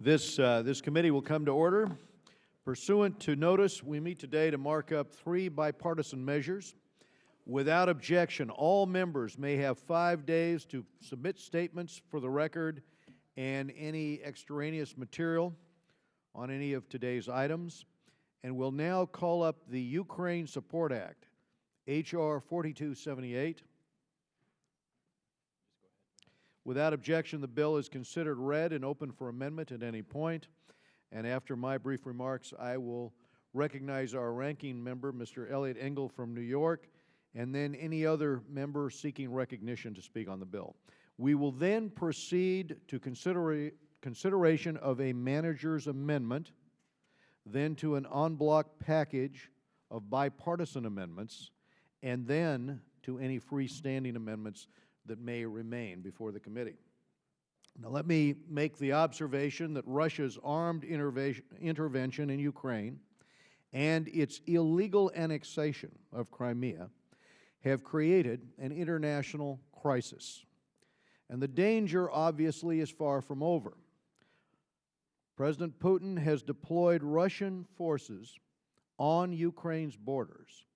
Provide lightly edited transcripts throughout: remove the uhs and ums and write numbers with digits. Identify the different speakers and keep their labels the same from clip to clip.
Speaker 1: This committee will come to order. Pursuant to notice, we meet today to mark up 3 bipartisan measures. Without objection, all members may have 5 days to submit statements for the record and any extraneous material on any of today's items. And we'll now call up the Ukraine Support Act, H.R. 4278. Without objection, the bill is considered read and open for amendment at any point. And after my brief remarks, I will recognize our ranking member, Mr. Elliot Engel from New York, and then any other member seeking recognition to speak on the bill. We will then proceed to consideration of a manager's amendment, then to an en bloc package of bipartisan amendments, and then to any freestanding amendments that may remain before the committee. Now, let me make the observation that Russia's armed intervention in Ukraine and its illegal annexation of Crimea have created an international crisis. And the danger, obviously, is far from over. President Putin has deployed Russian forces on Ukraine's borders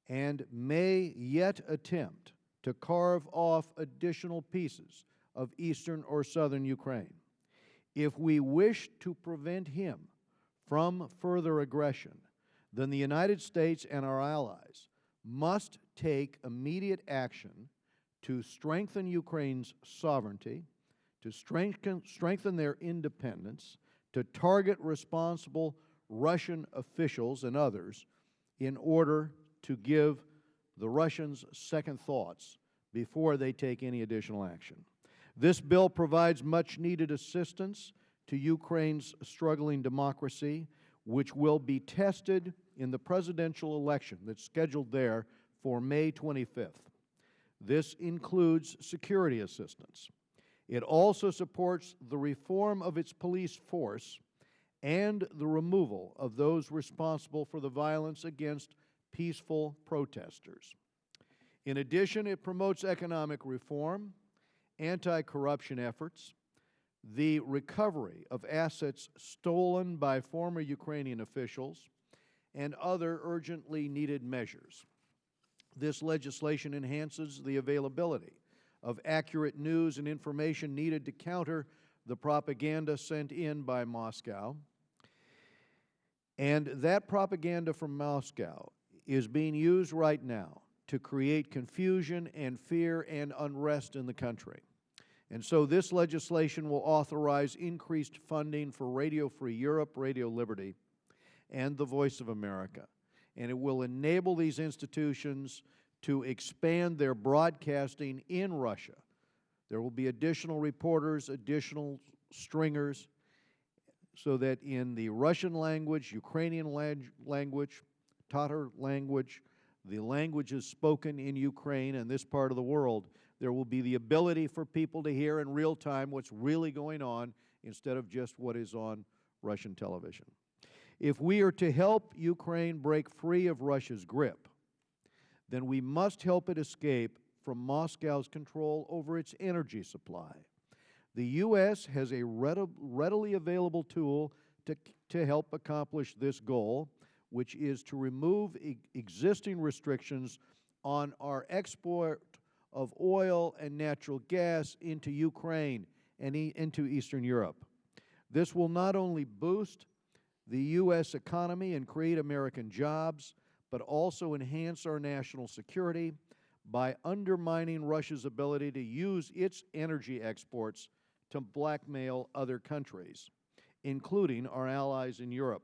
Speaker 1: and may yet attempt to carve off additional pieces of eastern or southern Ukraine. If we wish to prevent him from further aggression, then the United States and our allies must take immediate action to strengthen Ukraine's sovereignty, to strengthen their independence, to target responsible Russian officials and others in order to give the Russians second thoughts before they take any additional action. This bill provides much-needed assistance to Ukraine's struggling democracy, which will be tested in the presidential election that's scheduled there for May 25th. This includes security assistance. It also supports the reform of its police force and the removal of those responsible for the violence against peaceful protesters. In addition, it promotes economic reform, anti-corruption efforts, the recovery of assets stolen by former Ukrainian officials, and other urgently needed measures. This legislation enhances the availability of accurate news and information needed to counter the propaganda sent in by Moscow. And that propaganda from Moscow is being used right now to create confusion and fear and unrest in the country. And so this legislation will authorize increased funding for Radio Free Europe, Radio Liberty, and the Voice of America. And it will enable these institutions to expand their broadcasting in Russia. There will be additional reporters, additional stringers, so that in the Russian language, Ukrainian language, Tatar language, the languages spoken in Ukraine and this part of the world, there will be the ability for people to hear in real time what's really going on instead of just what is on Russian television. If we are to help Ukraine break free of Russia's grip, then we must help it escape from Moscow's control over its energy supply. The U.S. has a readily available tool to help accomplish this goal, which is to remove existing restrictions on our export of oil and natural gas into Ukraine and into Eastern Europe. This will not only boost the U.S. economy and create American jobs, but also enhance our national security by undermining Russia's ability to use its energy exports to blackmail other countries, including our allies in Europe.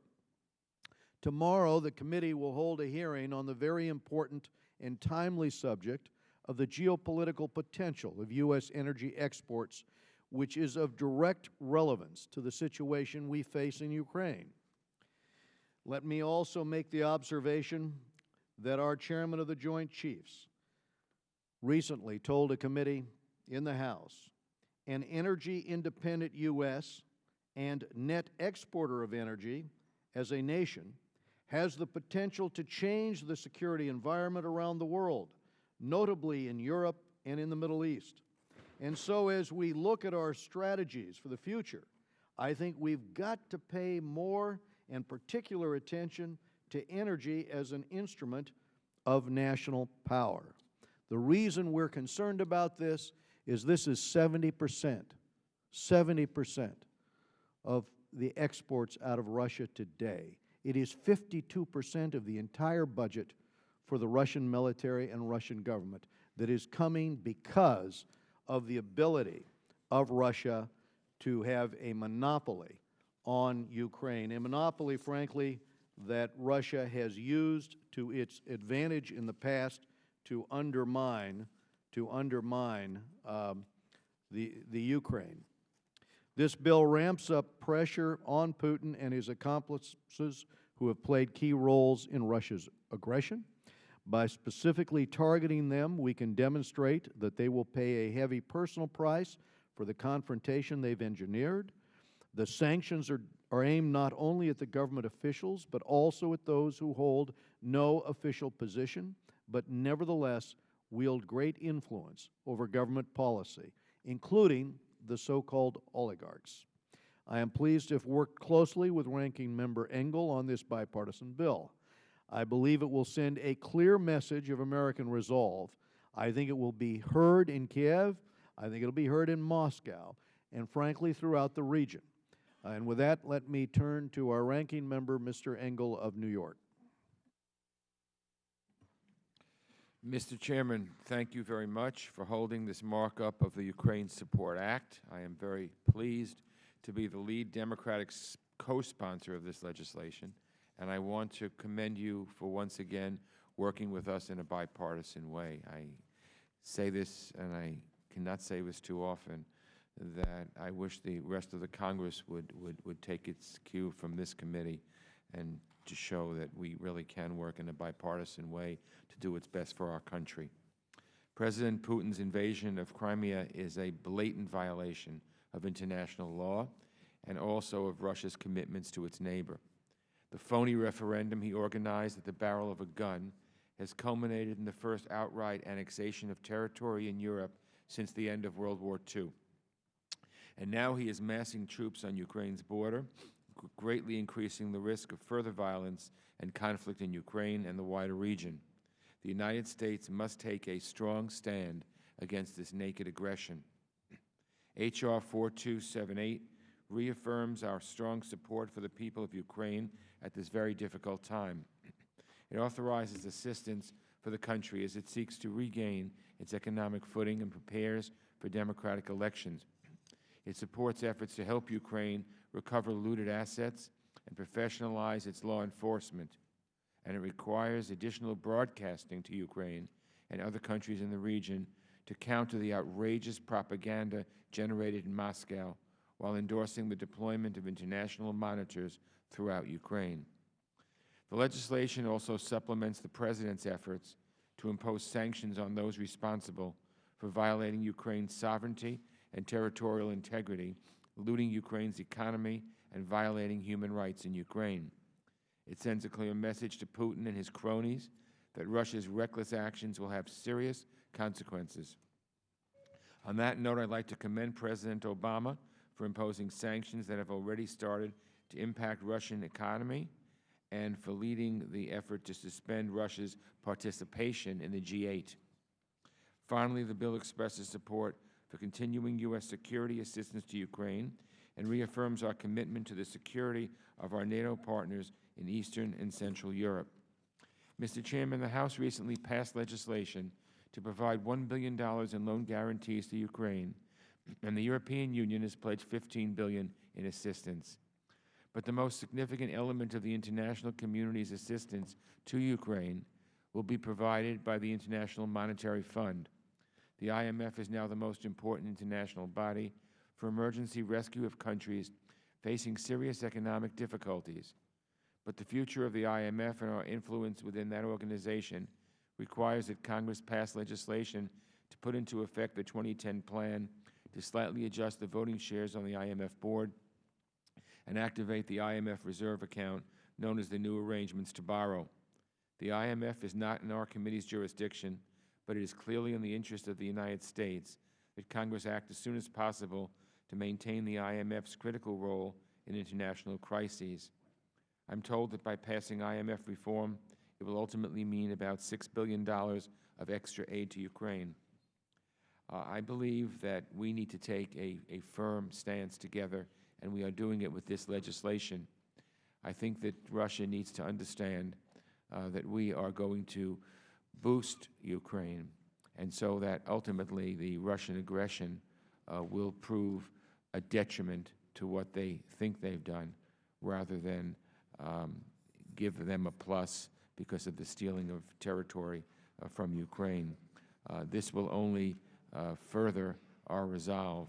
Speaker 1: Tomorrow, the committee will hold a hearing on the very important and timely subject of the geopolitical potential of U.S. energy exports, which is of direct relevance to the situation we face in Ukraine. Let me also make the observation that our chairman of the Joint Chiefs recently told a committee in the House, an energy-independent U.S. and net exporter of energy as a nation has the potential to change the security environment around the world, notably in Europe and in the Middle East. And so as we look at our strategies for the future, I think we've got to pay more and particular attention to energy as an instrument of national power. The reason we're concerned about this is 70% of the exports out of Russia today. It is 52% of the entire budget for the Russian military and Russian government that is coming because of the ability of Russia to have a monopoly on Ukraine, a monopoly, frankly, that Russia has used to its advantage in the past to undermine the Ukraine. This bill ramps up pressure on Putin and his accomplices who have played key roles in Russia's aggression. By specifically targeting them, we can demonstrate that they will pay a heavy personal price for the confrontation they've engineered. The sanctions are aimed not only at the government officials, but also at those who hold no official position, but nevertheless wield great influence over government policy, including the so-called oligarchs. I am pleased to have worked closely with Ranking Member Engel on this bipartisan bill. I believe it will send a clear message of American resolve. I think it will be heard in Kiev. I think it will be heard in Moscow, and frankly, throughout the region. And with that, let me turn to our Ranking Member, Mr. Engel of New York.
Speaker 2: Mr. Chairman, thank you very much for holding this markup of the Ukraine Support Act. I am very pleased to be the lead Democratic co-sponsor of this legislation, and I want to commend you for once again working with us in a bipartisan way. I say this, and I cannot say this too often, that I wish the rest of the Congress would take its cue from this committee and to show that we really can work in a bipartisan way to do what's best for our country. President Putin's invasion of Crimea is a blatant violation of international law and also of Russia's commitments to its neighbor. The phony referendum he organized at the barrel of a gun has culminated in the first outright annexation of territory in Europe since the end of World War II. And now he is massing troops on Ukraine's border, greatly increasing the risk of further violence and conflict in Ukraine and the wider region. The United States must take a strong stand against this naked aggression. H.R. 4278 reaffirms our strong support for the people of Ukraine at this very difficult time. It authorizes assistance for the country as it seeks to regain its economic footing and prepares for democratic elections. It supports efforts to help Ukraine recover looted assets and professionalize its law enforcement, and it requires additional broadcasting to Ukraine and other countries in the region to counter the outrageous propaganda generated in Moscow while endorsing the deployment of international monitors throughout Ukraine. The legislation also supplements the President's efforts to impose sanctions on those responsible for violating Ukraine's sovereignty and territorial integrity, looting Ukraine's economy, and violating human rights in Ukraine. It sends a clear message to Putin and his cronies that Russia's reckless actions will have serious consequences. On that note, I'd like to commend President Obama for imposing sanctions that have already started to impact Russian economy and for leading the effort to suspend Russia's participation in the G8. Finally, the bill expresses support for continuing U.S. security assistance to Ukraine and reaffirms our commitment to the security of our NATO partners in Eastern and Central Europe. Mr. Chairman, the House recently passed legislation to provide $1 billion in loan guarantees to Ukraine, and the European Union has pledged $15 billion in assistance. But the most significant element of the international community's assistance to Ukraine will be provided by the International Monetary Fund. The IMF is now the most important international body for emergency rescue of countries facing serious economic difficulties. But the future of the IMF and our influence within that organization requires that Congress pass legislation to put into effect the 2010 plan to slightly adjust the voting shares on the IMF board and activate the IMF reserve account known as the new arrangements to borrow. The IMF is not in our committee's jurisdiction, but it is clearly in the interest of the United States that Congress act as soon as possible to maintain the IMF's critical role in international crises. I'm told that by passing IMF reform, it will ultimately mean about $6 billion of extra aid to Ukraine. I believe that we need to take a firm stance together, and we are doing it with this legislation. I think that Russia needs to understand that we are going to boost Ukraine, and so that ultimately the Russian aggression will prove a detriment to what they think they've done, rather than give them a plus because of the stealing of territory from Ukraine. This will only further our resolve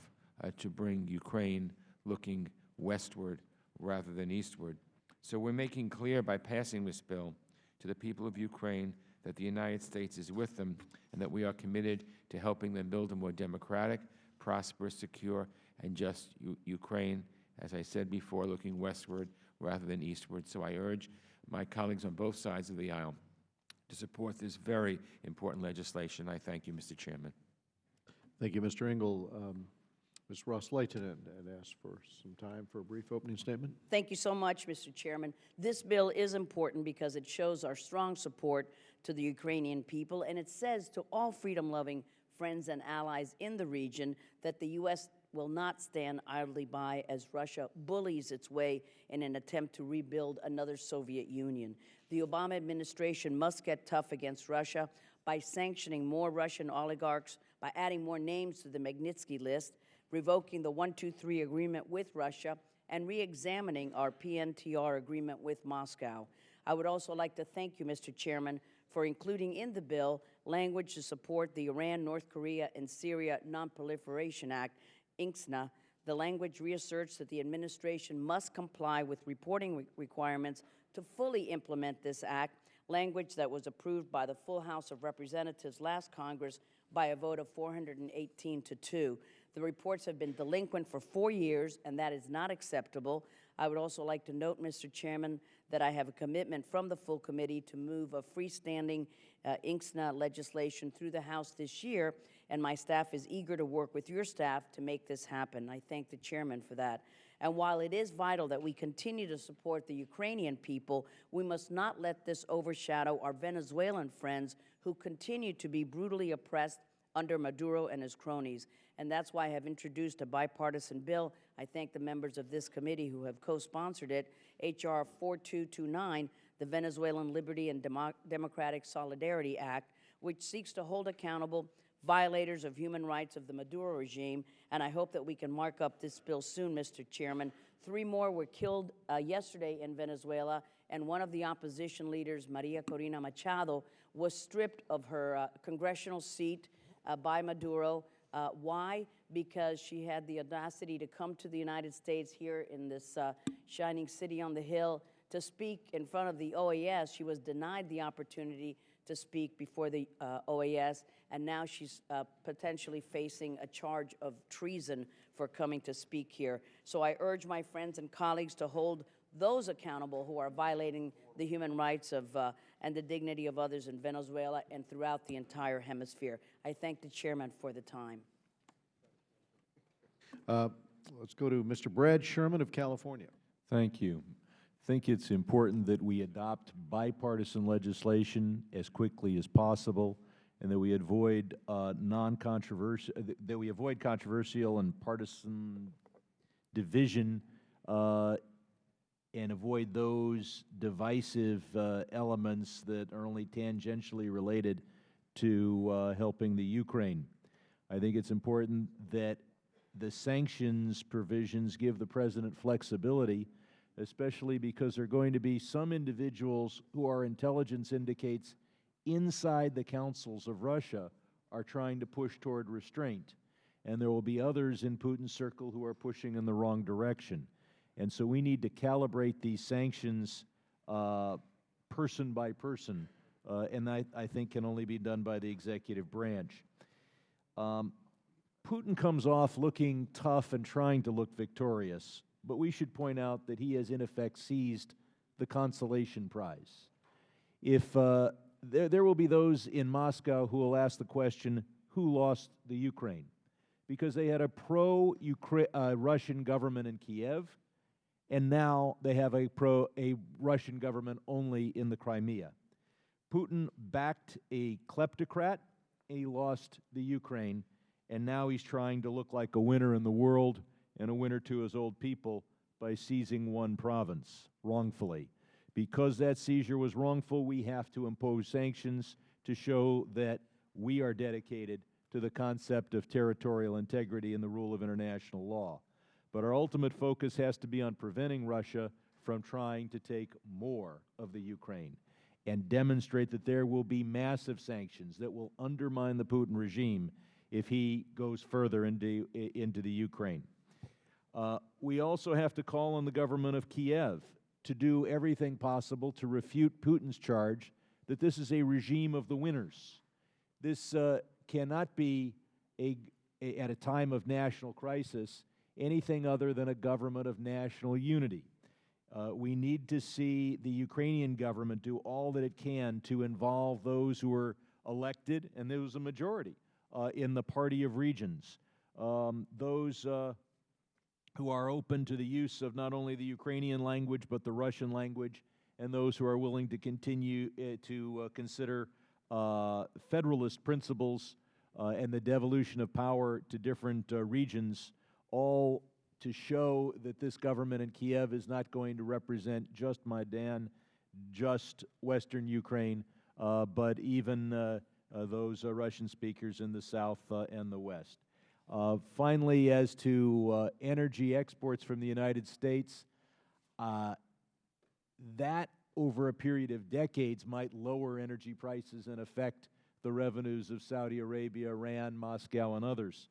Speaker 2: to bring Ukraine looking westward rather than eastward. So we're making clear by passing this bill to the people of Ukraine that the United States is with them and that we are committed to helping them build a more democratic, prosperous, secure, and just Ukraine, as I said before, looking westward rather than eastward. So I urge my colleagues on both sides of the aisle to support this very important legislation. I thank you, Mr. Chairman.
Speaker 1: Thank you, Mr. Engel. Ms. Ross-Layton had asked for some time for a brief opening statement.
Speaker 3: Thank you so much, Mr. Chairman. This bill is important because it shows our strong support to the Ukrainian people, and it says to all freedom-loving friends and allies in the region that the U.S. will not stand idly by as Russia bullies its way in an attempt to rebuild another Soviet Union. The Obama administration must get tough against Russia by sanctioning more Russian oligarchs, by adding more names to the Magnitsky list, revoking the 123 agreement with Russia, and re-examining our PNTR agreement with Moscow. I would also like to thank you, Mr. Chairman, for including in the bill language to support the Iran, North Korea, and Syria Non-Proliferation Act, INCSNA. The language reasserts that the administration must comply with reporting requirements to fully implement this act, language that was approved by the full House of Representatives last Congress by a vote of 418 to 2. The reports have been delinquent for 4 years, and that is not acceptable. I would also like to note, Mr. Chairman, that I have a commitment from the full committee to move a freestanding INCSNA legislation through the House this year, and my staff is eager to work with your staff to make this happen. I thank the chairman for that. And while it is vital that we continue to support the Ukrainian people, we must not let this overshadow our Venezuelan friends who continue to be brutally oppressed under Maduro and his cronies. And that's why I have introduced a bipartisan bill. I thank the members of this committee who have co-sponsored it, H.R. 4229, the Venezuelan Liberty and Democratic Solidarity Act, which seeks to hold accountable violators of human rights of the Maduro regime, and I hope that we can mark up this bill soon, Mr. Chairman. 3 more were killed yesterday in Venezuela, and one of the opposition leaders, Maria Corina Machado, was stripped of her congressional seat by Maduro. Why? Because she had the audacity to come to the United States here in this shining city on the hill to speak in front of the OAS. She was denied the opportunity to speak before the OAS, and now she's potentially facing a charge of treason for coming to speak here. So I urge my friends and colleagues to hold those accountable who are violating the human rights of and the dignity of others in Venezuela and throughout the entire hemisphere. I thank the chairman for the time.
Speaker 1: Let's go to Mr. Brad Sherman of California.
Speaker 4: Thank you. I think it's important that we adopt bipartisan legislation as quickly as possible, and that we avoid controversial and partisan division, and avoid those divisive elements that are only tangentially related to helping the Ukraine. I think it's important that the sanctions provisions give the President flexibility, especially because there are going to be some individuals who our intelligence indicates inside the councils of Russia are trying to push toward restraint. And there will be others in Putin's circle who are pushing in the wrong direction. And so we need to calibrate these sanctions person by person, and I think can only be done by the executive branch. Putin comes off looking tough and trying to look victorious, but we should point out that he has in effect seized the consolation prize. If there will be those in Moscow who will ask the question, who lost the Ukraine? because they had a pro-Russian government in Kiev, and now they have a Russian government only in the Crimea. Putin backed a kleptocrat, and he lost the Ukraine, and now he's trying to look like a winner in the world and a winner to his old people by seizing one province wrongfully. Because that seizure was wrongful, we have to impose sanctions to show that we are dedicated to the concept of territorial integrity and the rule of international law. But our ultimate focus has to be on preventing Russia from trying to take more of the Ukraine and demonstrate that there will be massive sanctions that will undermine the Putin regime if he goes further into the Ukraine. We also have to call on the government of Kiev to do everything possible to refute Putin's charge that this is a regime of the winners. This cannot be, at a time of national crisis, anything other than a government of national unity. We need to see the Ukrainian government do all that it can to involve those who were elected, and there was a majority, in the Party of Regions. Those who are open to the use of not only the Ukrainian language but the Russian language, and those who are willing to continue to consider federalist principles and the devolution of power to different regions, all to show that this government in Kiev is not going to represent just Maidan, just Western Ukraine, but even those Russian speakers in the South and the West. Finally, as to energy exports from the United States, that over a period of decades might lower energy prices and affect the revenues of Saudi Arabia, Iran, Moscow, and others.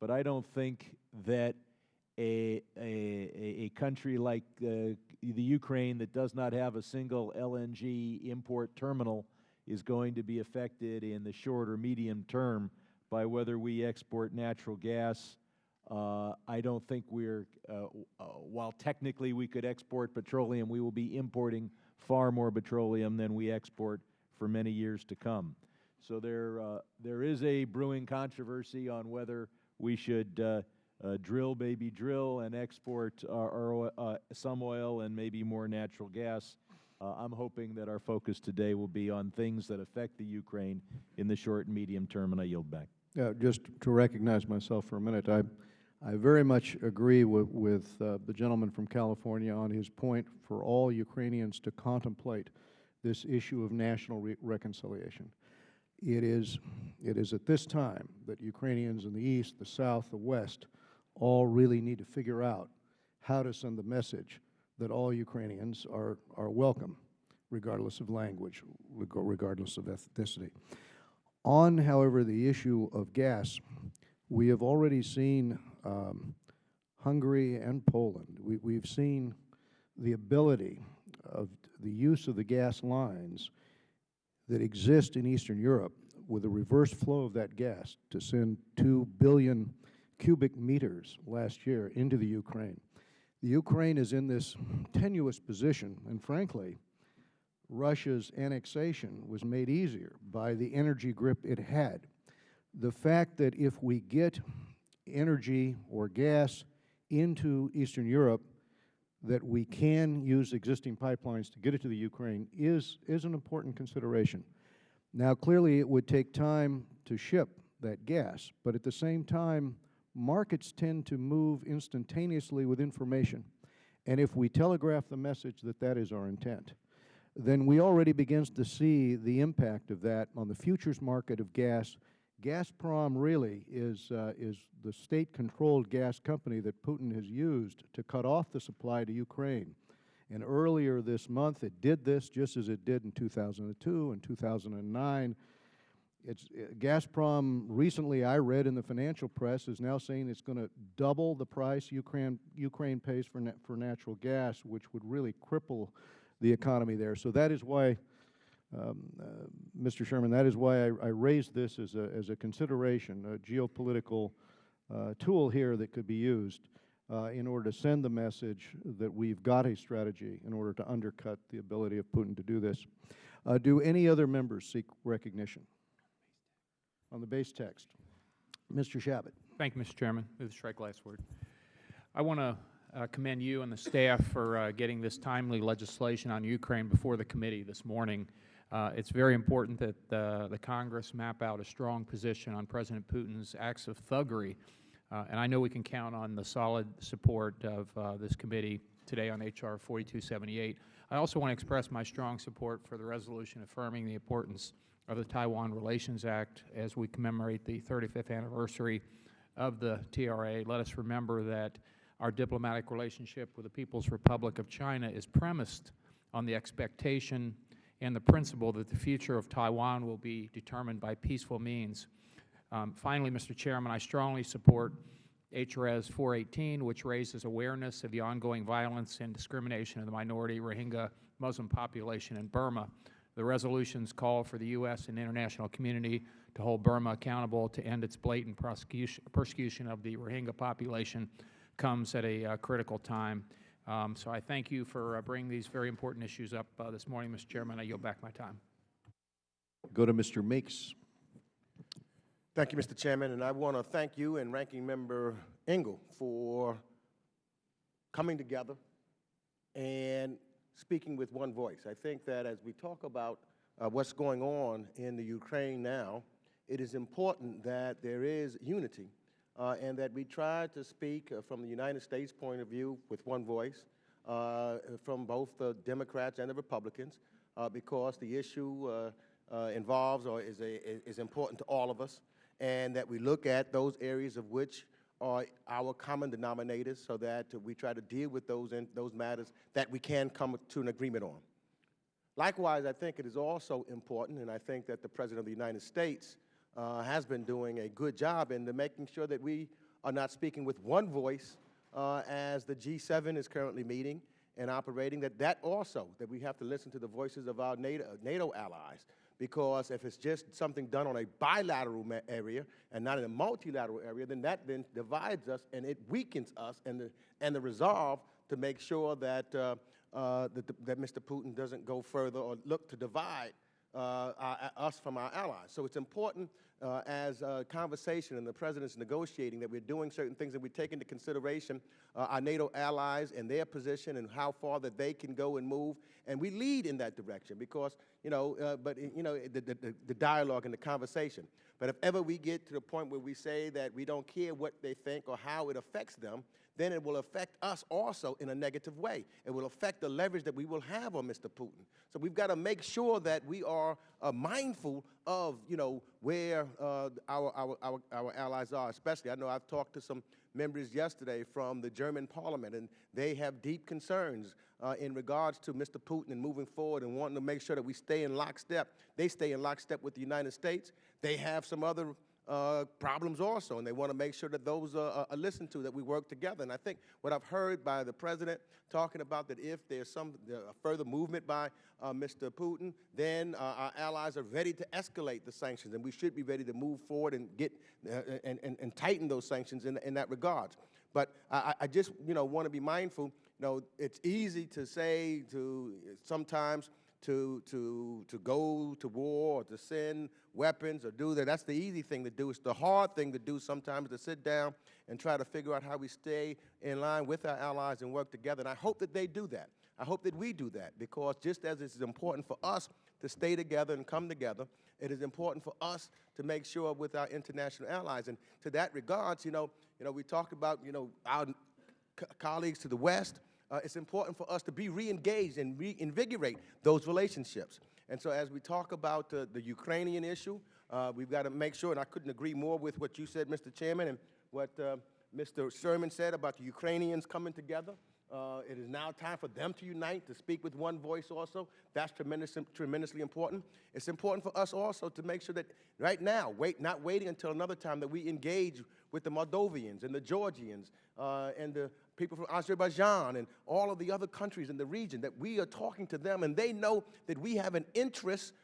Speaker 4: But I don't think that a country like the Ukraine that does not have a single LNG import terminal is going to be affected in the short or medium term by whether we export natural gas. I don't think we're, while technically we could export petroleum, we will be importing far more petroleum than we export for many years to come. So there is a brewing controversy on whether we should drill and export some oil and maybe more natural gas. I'm hoping that our focus today will be on things that affect the Ukraine in the short and medium term, and I yield back.
Speaker 1: Yeah, just to recognize myself for a minute, I very much agree with the gentleman from California on his point for all Ukrainians to contemplate this issue of national reconciliation. It is at this time that Ukrainians in the East, the South, the West, all really need to figure out how to send the message that all Ukrainians are welcome, regardless of language, regardless of ethnicity. On, however, the issue of gas, we have already seen Hungary and Poland. We've seen the ability of the use of the gas lines that exist in Eastern Europe with a reverse flow of that gas to send 2 billion cubic meters last year into the Ukraine. The Ukraine is in this tenuous position, and frankly, Russia's annexation was made easier by the energy grip it had. The fact that if we get energy or gas into Eastern Europe, that we can use existing pipelines to get it to the Ukraine is an important consideration. Now, clearly, it would take time to ship that gas, but at the same time, markets tend to move instantaneously with information. And if we telegraph the message that that is our intent, then we already begin to see the impact of that on the futures market of gas. Gazprom really is the state-controlled gas company that Putin has used to cut off the supply to Ukraine. And earlier this month, it did this just as it did in 2002 and 2009. Gazprom, recently I read in the financial press, is now saying it's going to double the price Ukraine pays for natural gas, which would really cripple the economy there. So that is why, Mr. Sherman, that is why I raised this as a consideration, a geopolitical tool here that could be used in order to send the message that we've got a strategy in order to undercut the ability of Putin to do this. Do any other members seek recognition on the base text? Mr. Shabbat.
Speaker 5: Thank you, Mr. Chairman. Move to strike last word. I want to commend you and the staff for getting this timely legislation on Ukraine before the committee this morning. It's very important that the Congress map out a strong position on President Putin's acts of thuggery, and I know we can count on the solid support of this committee today on H.R. 4278. I also want to express my strong support for the resolution affirming the importance of the Taiwan Relations Act as we commemorate the 35th anniversary of the TRA. Let us remember that our diplomatic relationship with the People's Republic of China is premised on the expectation and the principle that the future of Taiwan will be determined by peaceful means. Finally, Mr. Chairman, I strongly support HRS 418, which raises awareness of the ongoing violence and discrimination of the minority Rohingya Muslim population in Burma. The resolutions call for the U.S. and international community to hold Burma accountable to end its blatant persecution of the Rohingya population comes at a critical time. So I thank you for bringing these very important issues up this morning, Mr. Chairman. I yield back my time.
Speaker 1: Go to Mr. Meeks.
Speaker 6: Thank you, Mr. Chairman, and I want to thank you and Ranking Member Engel for coming together and speaking with one voice. I think that as we talk about what's going on in the Ukraine now, it is important that there is unity and that we try to speak from the United States point of view with one voice from both the Democrats and the Republicans because the issue involves or is important to all of us, and that we look at those areas of which are our common denominators so that we try to deal with those matters that we can come to an agreement on. Likewise, I think it is also important, and I think that the President of the United States has been doing a good job in making sure that we are not speaking with one voice as the G7 is currently meeting and operating, that we have to listen to the voices of our NATO allies. Because if it's just something done on a bilateral area and not in a multilateral area, then that divides us and it weakens us and the resolve to make sure that that Mr. Putin doesn't go further or look to divide us from our allies. So it's important as a conversation and the President's negotiating that we're doing certain things and we take into consideration our NATO allies and their position and how far that they can go and move, and we lead in that direction because, the dialogue and the conversation. But if ever we get to the point where we say that we don't care what they think or how it affects them, then it will affect us also in a negative way. It will affect the leverage that we will have on Mr. Putin. So we've got to make sure that we are mindful of, where our allies are. Especially, I know I've talked to some members yesterday from the German parliament, and they have deep concerns in regards to Mr. Putin and moving forward and wanting to make sure that we stay in lockstep. They stay in lockstep with the United States. They have some other problems also, and they want to make sure that those are listened to, that we work together. And I think what I've heard by the President talking about that if there's some further movement by Mr. Putin, then our allies are ready to escalate the sanctions, and we should be ready to move forward and get and tighten those sanctions in that regard. But I just want to be mindful. It's easy to say sometimes to go to war or to send weapons or do that. That's the easy thing to do. It's the hard thing to do sometimes, to sit down and try to figure out how we stay in line with our allies and work together. And I hope that they do that. I hope that we do that, because just as it's important for us to stay together and come together, it is important for us to make sure with our international allies. And to that regards, we talked about, our colleagues to the West. It's important for us to be re-engaged and reinvigorate those relationships. And so as we talk about the Ukrainian issue, we've got to make sure, and I couldn't agree more with what you said, Mr. Chairman, and what Mr. Sherman said about the Ukrainians coming together. It is now time for them to unite, to speak with one voice also. That's tremendously important. It's important for us also to make sure that right now, not waiting until another time, that we engage with the Moldovians and the Georgians and the people from Azerbaijan and all of the other countries in the region, that we are talking to them and they know that we have an interest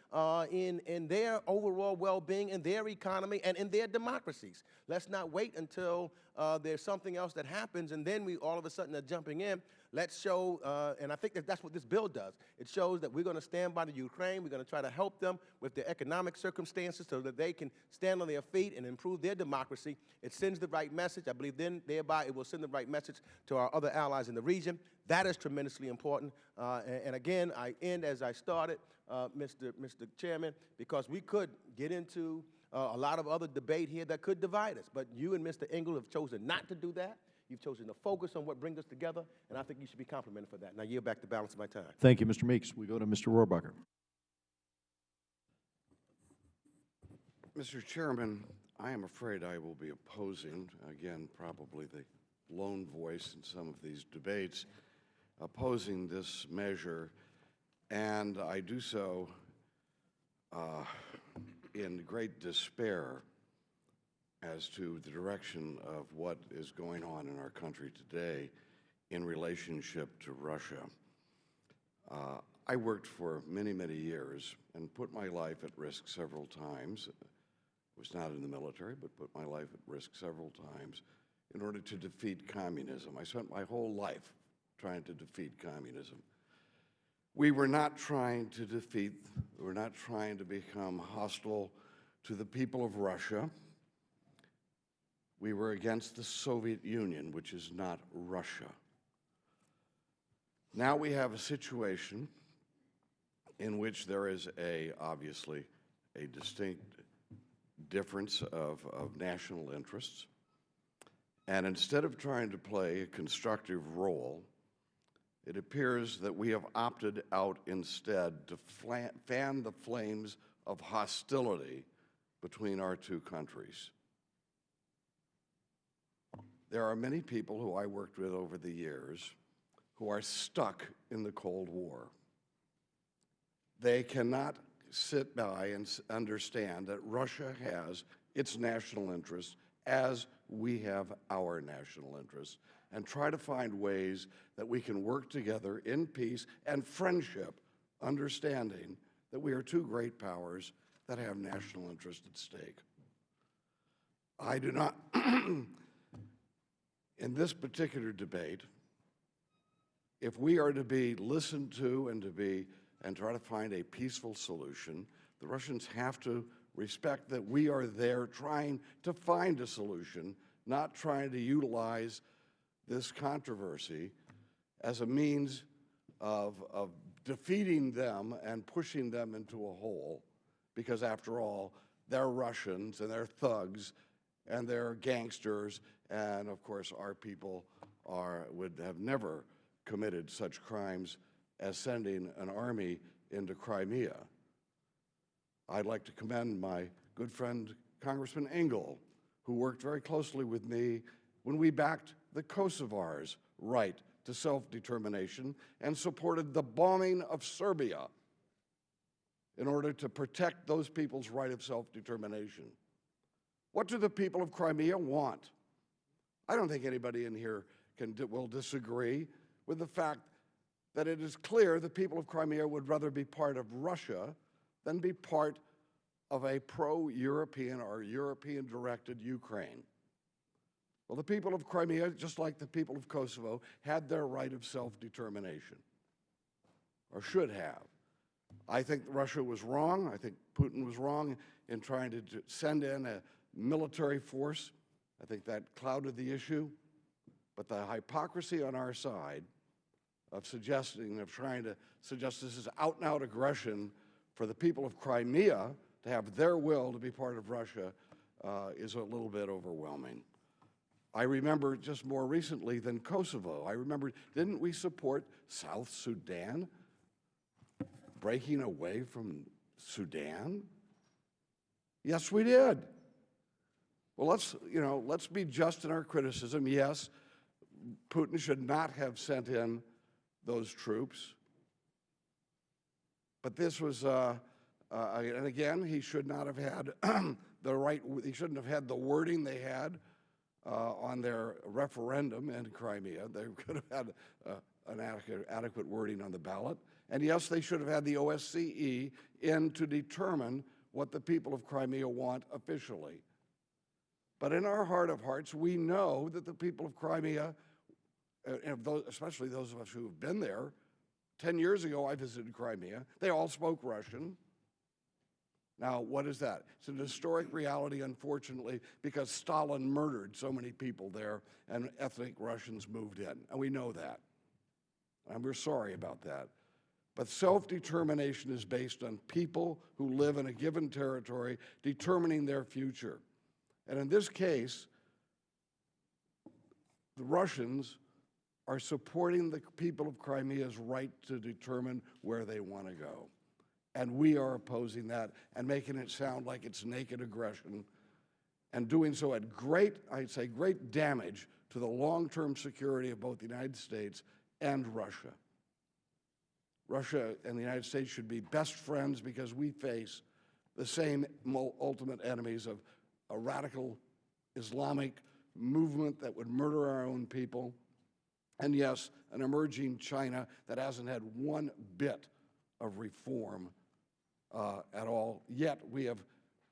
Speaker 6: in their overall well-being, in their economy, and in their democracies. Let's not wait until there's something else that happens and then we all of a sudden are jumping in. Let's show, and I think that's what this bill does. It shows that we're going to stand by the Ukraine. We're going to try to help them with their economic circumstances so that they can stand on their feet and improve their democracy. It sends the right message. I believe then thereby it will send the right message to our other allies in the region. That is tremendously important. And again, I end as I started, Mr. Chairman, because we could get into a lot of other debate here that could divide us. But you and Mr. Engel have chosen not to do that. You've chosen to focus on what brings us together, and I think you should be complimented for that. And I yield back the balance of my time.
Speaker 1: Thank you, Mr. Meeks. We go to Mr. Rohrbacher.
Speaker 7: Mr. Chairman, I am afraid I will be opposing, again, probably the lone voice in some of these debates, opposing this measure, and I do so in great despair as to the direction of what is going on in our country today in relationship to Russia. I worked for many, many years and put my life at risk several times. Was not in the military, but put my life at risk several times in order to defeat communism. I spent my whole life trying to defeat communism. We were not trying to we're not trying to become hostile to the people of Russia. We were against the Soviet Union, which is not Russia. Now we have a situation in which there is obviously a distinct difference of national interests. And instead of trying to play a constructive role, it appears that we have opted out instead to fan the flames of hostility between our two countries. There are many people who I worked with over the years who are stuck in the Cold War. They cannot sit by and understand that Russia has its national interests as we have our national interests, and try to find ways that we can work together in peace and friendship, understanding that we are two great powers that have national interest at stake. I do not, in this particular debate, if we are to be listened to and try to find a peaceful solution, the Russians have to respect that we are there trying to find a solution, not trying to utilize this controversy as a means of defeating them and pushing them into a hole, because after all, they're Russians and they're thugs and they're gangsters, and of course our people would have never committed such crimes as sending an army into Crimea. I'd like to commend my good friend Congressman Engel, who worked very closely with me when we backed the Kosovars' right to self-determination and supported the bombing of Serbia in order to protect those people's right of self-determination. What do the people of Crimea want? I don't think anybody in here will disagree with the fact that it is clear the people of Crimea would rather be part of Russia than be part of a pro-European or European-directed Ukraine. Well, the people of Crimea, just like the people of Kosovo, had their right of self-determination, or should have. I think Russia was wrong. I think Putin was wrong in trying to send in a military force. I think that clouded the issue. But the hypocrisy on our side of trying to suggest this is out-and-out aggression for the people of Crimea to have their will to be part of Russia is a little bit overwhelming. I remember just more recently than Kosovo, I remember, didn't we support South Sudan breaking away from Sudan? Yes, we did. Well, let's be just in our criticism. Yes, Putin should not have sent in those troops. But this was, and again, he should not have had he shouldn't have had the wording they had on their referendum in Crimea. They could have had an adequate wording on the ballot. And yes, they should have had the OSCE in to determine what the people of Crimea want officially. But in our heart of hearts, we know that the people of Crimea and especially those of us who have been there. 10 years ago, I visited Crimea. They all spoke Russian. Now, what is that? It's an historic reality, unfortunately, because Stalin murdered so many people there and ethnic Russians moved in, and we know that. And we're sorry about that. But self-determination is based on people who live in a given territory determining their future. And in this case, the Russians are supporting the people of Crimea's right to determine where they want to go. And we are opposing that and making it sound like it's naked aggression and doing so at great, I'd say, great damage to the long-term security of both the United States and Russia. Russia and the United States should be best friends because we face the same ultimate enemies of a radical Islamic movement that would murder our own people, and yes, an emerging China that hasn't had one bit of reform at all. Yet we have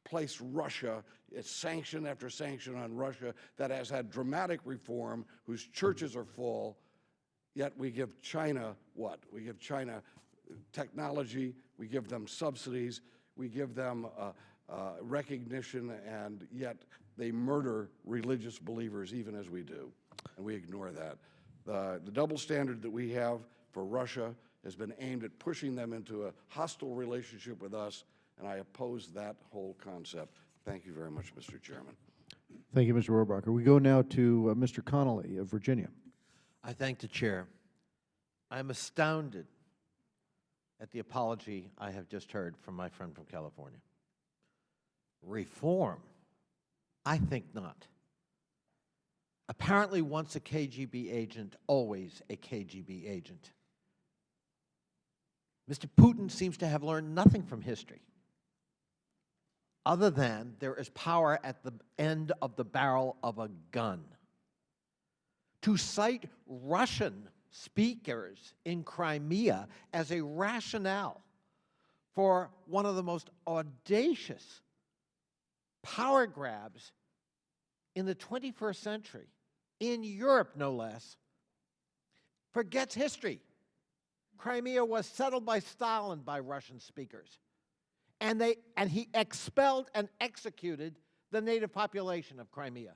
Speaker 7: placed Russia, it's sanction after sanction on Russia that has had dramatic reform, whose churches are full, yet we give China what? We give China technology, we give them subsidies, we give them recognition, and yet they murder religious believers even as we do, and we ignore that. The double standard that we have for Russia has been aimed at pushing them into a hostile relationship with us, and I oppose that whole concept. Thank you very much, Mr. Chairman.
Speaker 1: Thank you, Mr. Rohrabacher. We go now to Mr. Connolly of Virginia.
Speaker 8: I thank the chair. I'm astounded at the apology I have just heard from my friend from California. Reform? I think not. Apparently, once a KGB agent, always a KGB agent. Mr. Putin seems to have learned nothing from history, other than there is power at the end of the barrel of a gun. To cite Russian speakers in Crimea as a rationale for one of the most audacious power grabs in the 21st century, in Europe no less, forgets history. Crimea was settled by Stalin by Russian speakers, and he expelled and executed the native population of Crimea.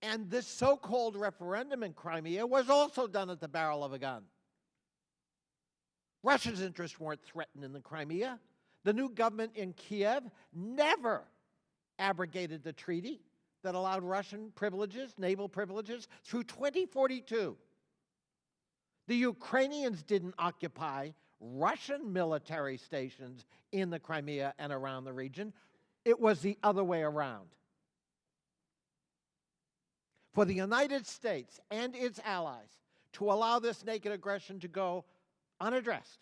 Speaker 8: And this so-called referendum in Crimea was also done at the barrel of a gun. Russia's interests weren't threatened in the Crimea. The new government in Kiev never abrogated the treaty that allowed Russian privileges, naval privileges, through 2042. The Ukrainians didn't occupy Russian military stations in the Crimea and around the region. It was the other way around. For the United States and its allies to allow this naked aggression to go unaddressed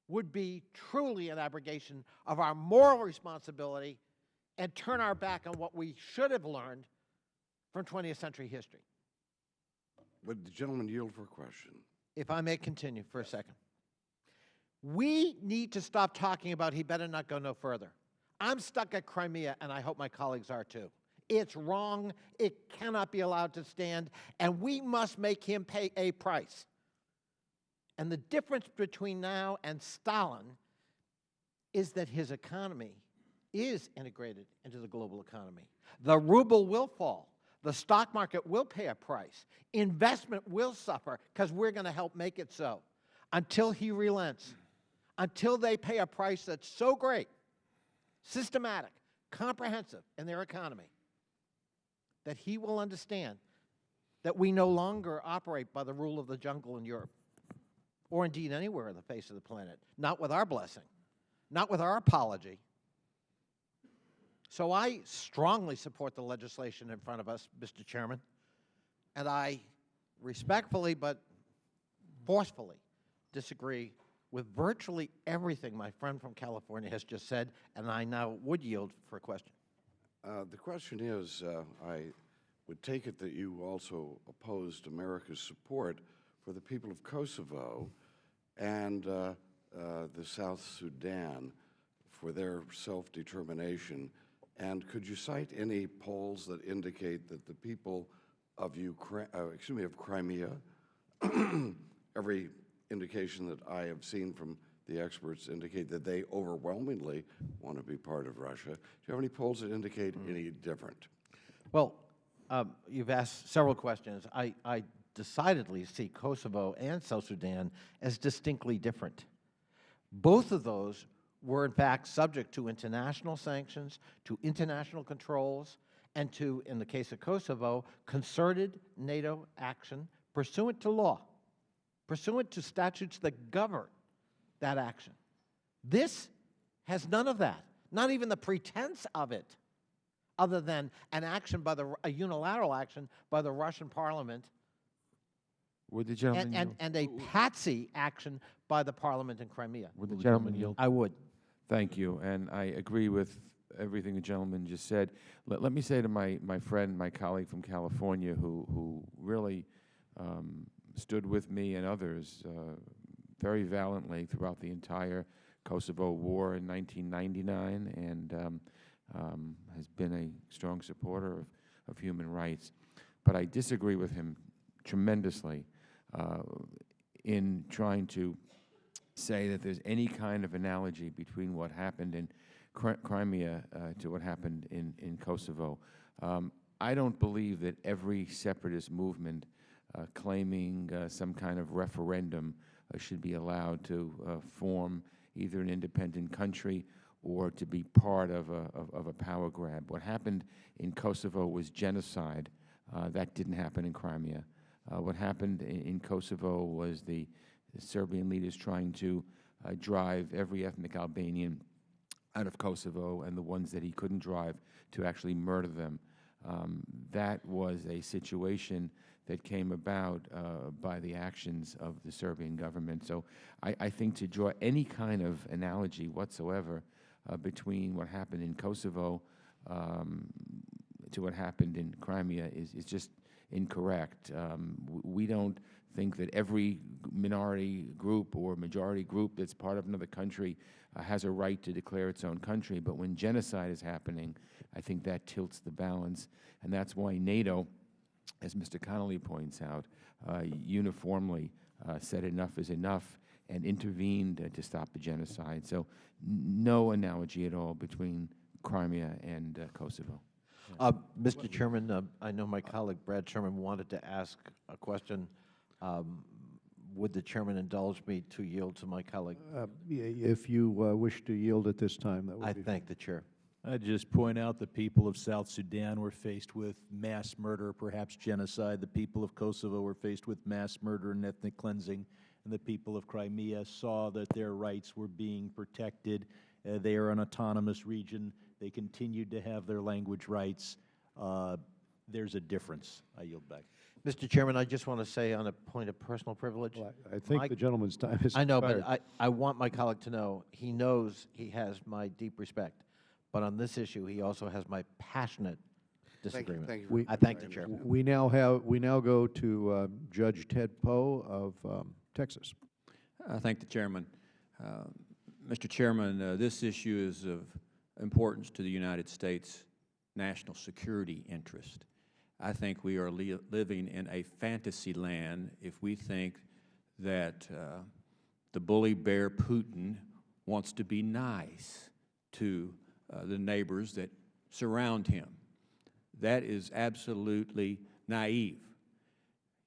Speaker 8: would be truly an abrogation of our moral responsibility and turn our back on what we should have learned from 20th century history.
Speaker 7: Would the gentleman yield for a question?
Speaker 8: If I may continue for a second. We need to stop talking about he better not go no further. I'm stuck at Crimea, and I hope my colleagues are too. It's wrong. It cannot be allowed to stand, and we must make him pay a price. And the difference between now and Stalin is that his economy is integrated into the global economy. The ruble will fall. The stock market will pay a price. Investment will suffer because we're going to help make it so. Until he relents, until they pay a price that's so great, systematic, comprehensive in their economy, that he will understand that we no longer operate by the rule of the jungle in Europe, or indeed anywhere on the face of the planet, not with our blessing, not with our apology. So I strongly support the legislation in front of us, Mr. Chairman, and I respectfully but forcefully disagree with virtually everything my friend from California has just said, and I now would yield for a question.
Speaker 7: The question is, I would take it that you also opposed America's support for the people of Kosovo and the South Sudan for their self-determination And could you cite any polls that indicate that the people of Crimea, every indication that I have seen from the experts indicate that they overwhelmingly want to be part of Russia. Do you have any polls that indicate any different?
Speaker 8: Well, you've asked several questions. I decidedly see Kosovo and South Sudan as distinctly different. Both of those were, in fact, subject to international sanctions, to international controls, and to, in the case of Kosovo, concerted NATO action pursuant to law, pursuant to statutes that govern that action. This has none of that, not even the pretense of it, other than an action by a unilateral action by the Russian parliament
Speaker 2: Would the gentleman yield?
Speaker 8: and a patsy action by the parliament in Crimea.
Speaker 2: Would the gentleman yield?
Speaker 8: I would.
Speaker 2: Thank you, and I agree with everything the gentleman just said. Let me say to my friend, my colleague from California, who really stood with me and others very valiantly throughout the entire Kosovo war in 1999, and has been a strong supporter of human rights. But I disagree with him tremendously in trying to say that there's any kind of analogy between what happened in Crimea to what happened in Kosovo. I don't believe that every separatist movement claiming some kind of referendum should be allowed to form either an independent country or to be part of a power grab. What happened in Kosovo was genocide. That didn't happen in Crimea. What happened in Kosovo was the Serbian leaders trying to drive every ethnic Albanian out of Kosovo, and the ones that he couldn't drive to actually murder them. That was a situation that came about by the actions of the Serbian government. So I think to draw any kind of analogy whatsoever between what happened in Kosovo to what happened in Crimea is just incorrect. We don't think that every minority group or majority group that's part of another country has a right to declare its own country, but when genocide is happening, I think that tilts the balance, and that's why NATO, as Mr. Connolly points out, uniformly said enough is enough and intervened to stop the genocide. So no analogy at all between Crimea and Kosovo.
Speaker 8: Mr. Chairman, I know my colleague Brad Sherman wanted to ask a question. Would the chairman indulge me to yield to my colleague?
Speaker 1: If you wish to yield at this time, that would
Speaker 8: I
Speaker 1: be
Speaker 8: thank the chair.
Speaker 4: I'd just point out the people of South Sudan were faced with mass murder, perhaps genocide. The people of Kosovo were faced with mass murder and ethnic cleansing. And the people of Crimea saw that their rights were being protected. They are an autonomous region. They continued to have their language rights. There's a difference. I yield back.
Speaker 8: Mr. Chairman, I just want to say on a point of personal privilege.
Speaker 1: Well, I think the gentleman's time is
Speaker 8: I know,
Speaker 1: expired.
Speaker 8: but I want my colleague to know he knows he has my deep respect. But on this issue, he also has my passionate disagreement.
Speaker 7: Thank you.
Speaker 8: I thank the chair.
Speaker 1: We now go to Judge Ted Poe of Texas.
Speaker 9: I thank the chairman. Mr. Chairman, this issue is of importance to the United States national security interest. I think we are living in a fantasy land if we think that the bully bear Putin wants to be nice to the neighbors that surround him. That is absolutely naive.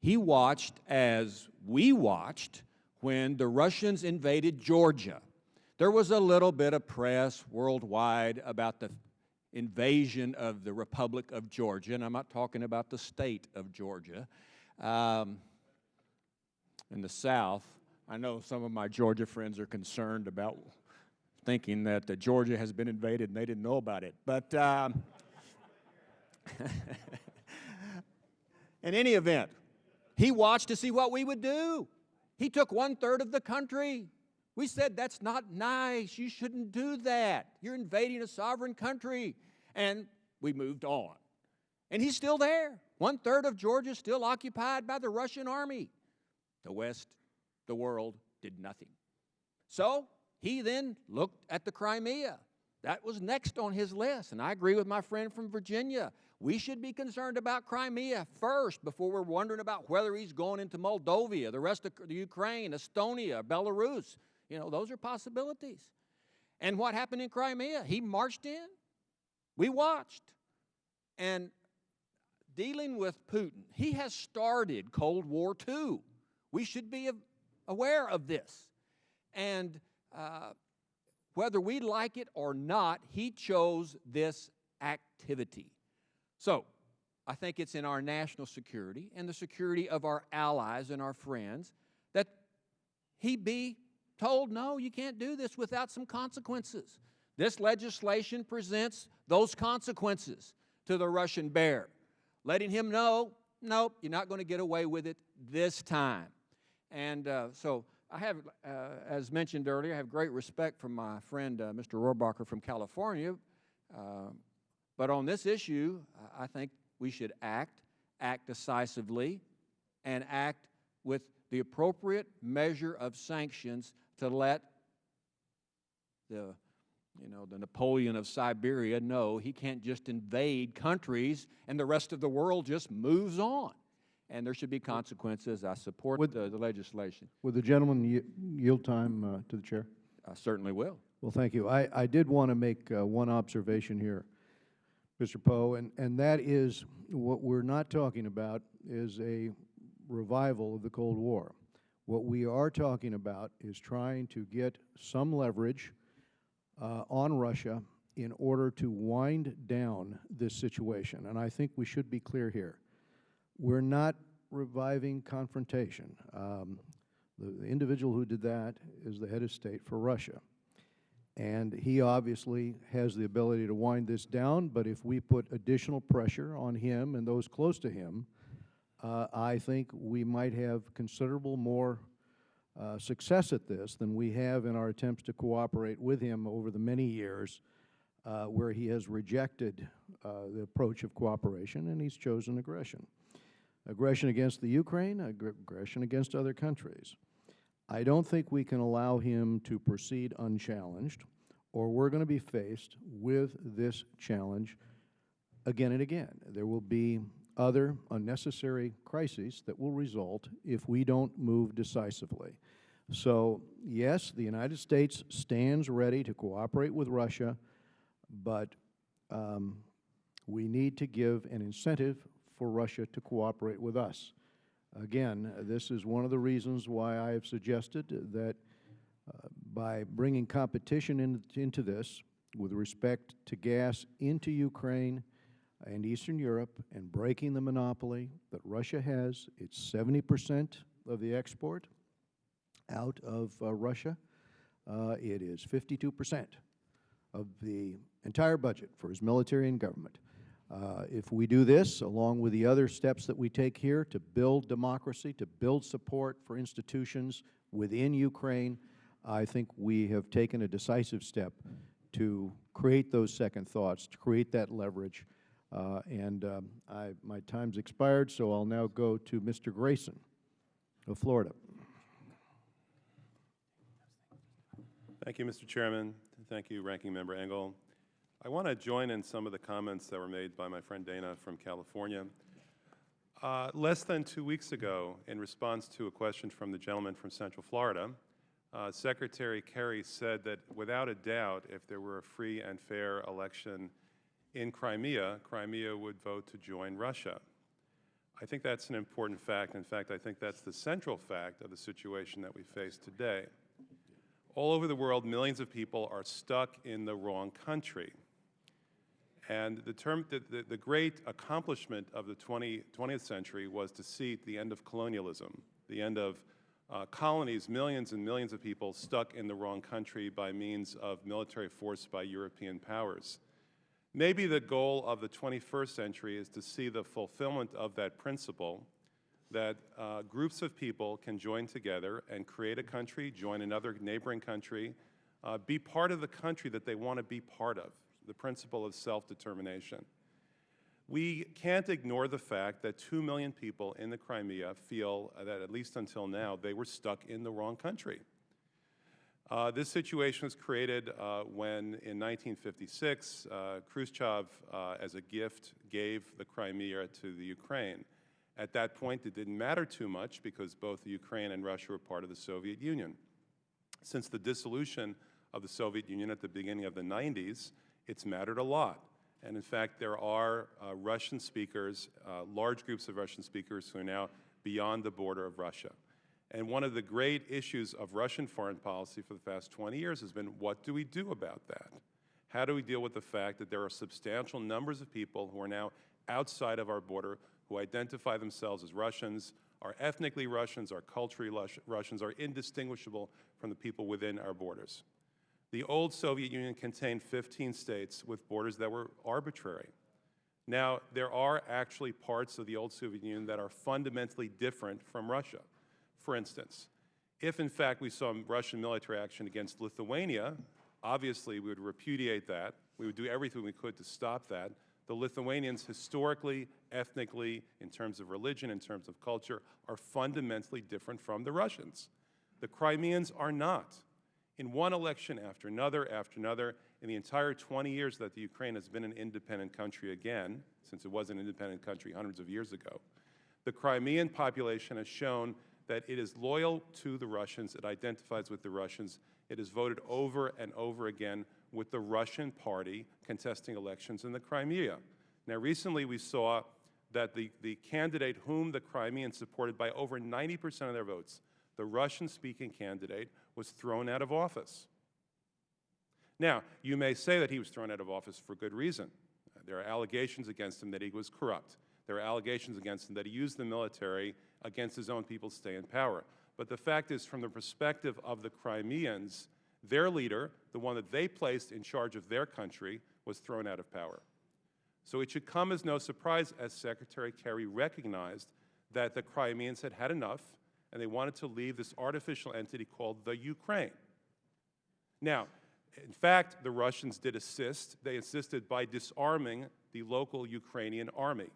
Speaker 9: He watched as we watched when the Russians invaded Georgia. There was a little bit of press worldwide about the invasion of the Republic of Georgia, and I'm not talking about the state of Georgia. In the South, I know some of my Georgia friends are concerned about thinking that Georgia has been invaded and they didn't know about it. But in any event, he watched to see what we would do. He took 1/3 of the country. We said, that's not nice. You shouldn't do that. You're invading a sovereign country. And we moved on. And he's still there. 1/3 of Georgia is still occupied by the Russian army. The West, the world, did nothing. So he then looked at the Crimea. That was next on his list, and I agree with my friend from Virginia. We should be concerned about Crimea first before we're wondering about whether he's going into Moldova, the rest of the Ukraine, Estonia, Belarus. You know, those are possibilities. And what happened in Crimea? He marched in. We watched. And dealing with Putin, he has started Cold War II. We should be aware of this. And whether we like it or not, he chose this activity. So I think it's in our national security and the security of our allies and our friends that he be told, no, you can't do this without some consequences. This legislation presents those consequences to the Russian bear, letting him know, nope, you're not going to get away with it this time. And so I have, as mentioned earlier, I have great respect for my friend, Mr. Rohrbacher from California. But on this issue, I think we should act decisively, and act with the appropriate measure of sanctions to let the Napoleon of Siberia know he can't just invade countries and the rest of the world just moves on. And there should be consequences. I support the legislation.
Speaker 1: Would the gentleman yield time to the chair?
Speaker 9: I certainly will.
Speaker 1: Well, thank you. I did want to make one observation here, Mr. Poe, and that is what we're not talking about is a revival of the Cold War. What we are talking about is trying to get some leverage on Russia in order to wind down this situation. And I think we should be clear here. We're not reviving confrontation. The individual who did that is the head of state for Russia. And he obviously has the ability to wind this down, but if we put additional pressure on him and those close to him, I think we might have considerable more success at this than we have in our attempts to cooperate with him over the many years where he has rejected the approach of cooperation and he's chosen aggression. Aggression against the Ukraine, aggression against other countries. I don't think we can allow him to proceed unchallenged, or we're going to be faced with this challenge again and again. There will be other unnecessary crises that will result if we don't move decisively. So, yes, the United States stands ready to cooperate with Russia, but we need to give an incentive for Russia to cooperate with us. Again, this is one of the reasons why I have suggested that by bringing competition into this with respect to gas into Ukraine and Eastern Europe and breaking the monopoly that Russia has, it's 70% of the export out of Russia. It is 52% of the entire budget for his military and government. If we do this, along with the other steps that we take here to build democracy, to build support for institutions within Ukraine, I think we have taken a decisive step to create those second thoughts, to create that leverage. My time's expired, so I'll now go to Mr. Grayson of Florida.
Speaker 10: Thank you, Mr. Chairman. Thank you, Ranking Member Engel. I want to join in some of the comments that were made by my friend Dana from California. Less than 2 weeks ago, in response to a question from the gentleman from Central Florida, Secretary Kerry said that without a doubt, if there were a free and fair election in Crimea, Crimea would vote to join Russia. I think that's an important fact. In fact, I think that's the central fact of the situation that we face today. All over the world, millions of people are stuck in the wrong country. And the great accomplishment of the 20th century was to see the end of colonialism, the end of colonies, millions and millions of people stuck in the wrong country by means of military force by European powers. Maybe the goal of the 21st century is to see the fulfillment of that principle, that groups of people can join together and create a country, join another neighboring country, be part of the country that they want to be part of, the principle of self-determination. We can't ignore the fact that 2 million people in the Crimea feel that, at least until now, they were stuck in the wrong country. This situation was created when, in 1956, Khrushchev, as a gift, gave the Crimea to the Ukraine. At that point, it didn't matter too much because both the Ukraine and Russia were part of the Soviet Union. Since the dissolution of the Soviet Union at the beginning of the 90s, it's mattered a lot. And in fact, there are Russian speakers, large groups of Russian speakers who are now beyond the border of Russia. And one of the great issues of Russian foreign policy for the past 20 years has been, what do we do about that? How do we deal with the fact that there are substantial numbers of people who are now outside of our border, who identify themselves as Russians, are ethnically Russians, are culturally Russians, are indistinguishable from the people within our borders? The old Soviet Union contained 15 states with borders that were arbitrary. Now, there are actually parts of the old Soviet Union that are fundamentally different from Russia. For instance, if in fact we saw Russian military action against Lithuania, obviously we would repudiate that. We would do everything we could to stop that. The Lithuanians historically, ethnically, in terms of religion, in terms of culture, are fundamentally different from the Russians. The Crimeans are not. In one election after another, in the entire 20 years that the Ukraine has been an independent country again, since it was an independent country hundreds of years ago, the Crimean population has shown that it is loyal to the Russians, it identifies with the Russians, it has voted over and over again with the Russian party contesting elections in the Crimea. Now, recently we saw that the candidate whom the Crimeans supported by over 90% of their votes, the Russian-speaking candidate, was thrown out of office. Now, you may say that he was thrown out of office for good reason. There are allegations against him that he was corrupt. There are allegations against him that he used the military against his own people to stay in power. But the fact is, from the perspective of the Crimeans, their leader, the one that they placed in charge of their country, was thrown out of power. So it should come as no surprise, as Secretary Kerry recognized, that the Crimeans had had enough and they wanted to leave this artificial entity called the Ukraine. Now, in fact, the Russians did assist. They assisted by disarming the local Ukrainian army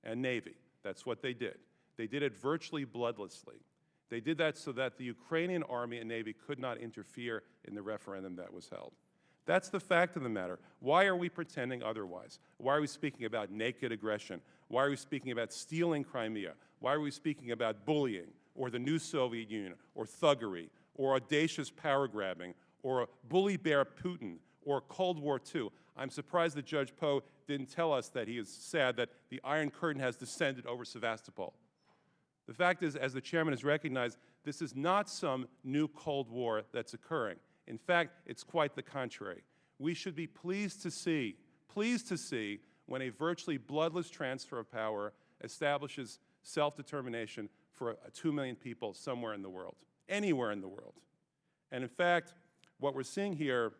Speaker 10: and navy. That's what they did. They did it virtually bloodlessly. They did that so that the Ukrainian army and navy could not interfere in the referendum that was held. That's the fact of the matter. Why are we pretending otherwise? Why are we speaking about naked aggression? Why are we speaking about stealing Crimea? Why are we speaking about bullying, or the new Soviet Union, or thuggery, or audacious power grabbing, or bully bear Putin, or Cold War II? I'm surprised that Judge Poe didn't tell us that he is sad that the Iron Curtain has descended over Sevastopol. The fact is, as the chairman has recognized, this is not some new Cold War that's occurring. In fact, it's quite the contrary. We should be pleased to see when a virtually bloodless transfer of power establishes self-determination for 2 million people somewhere in the world, anywhere in the world. And in fact, what we're seeing here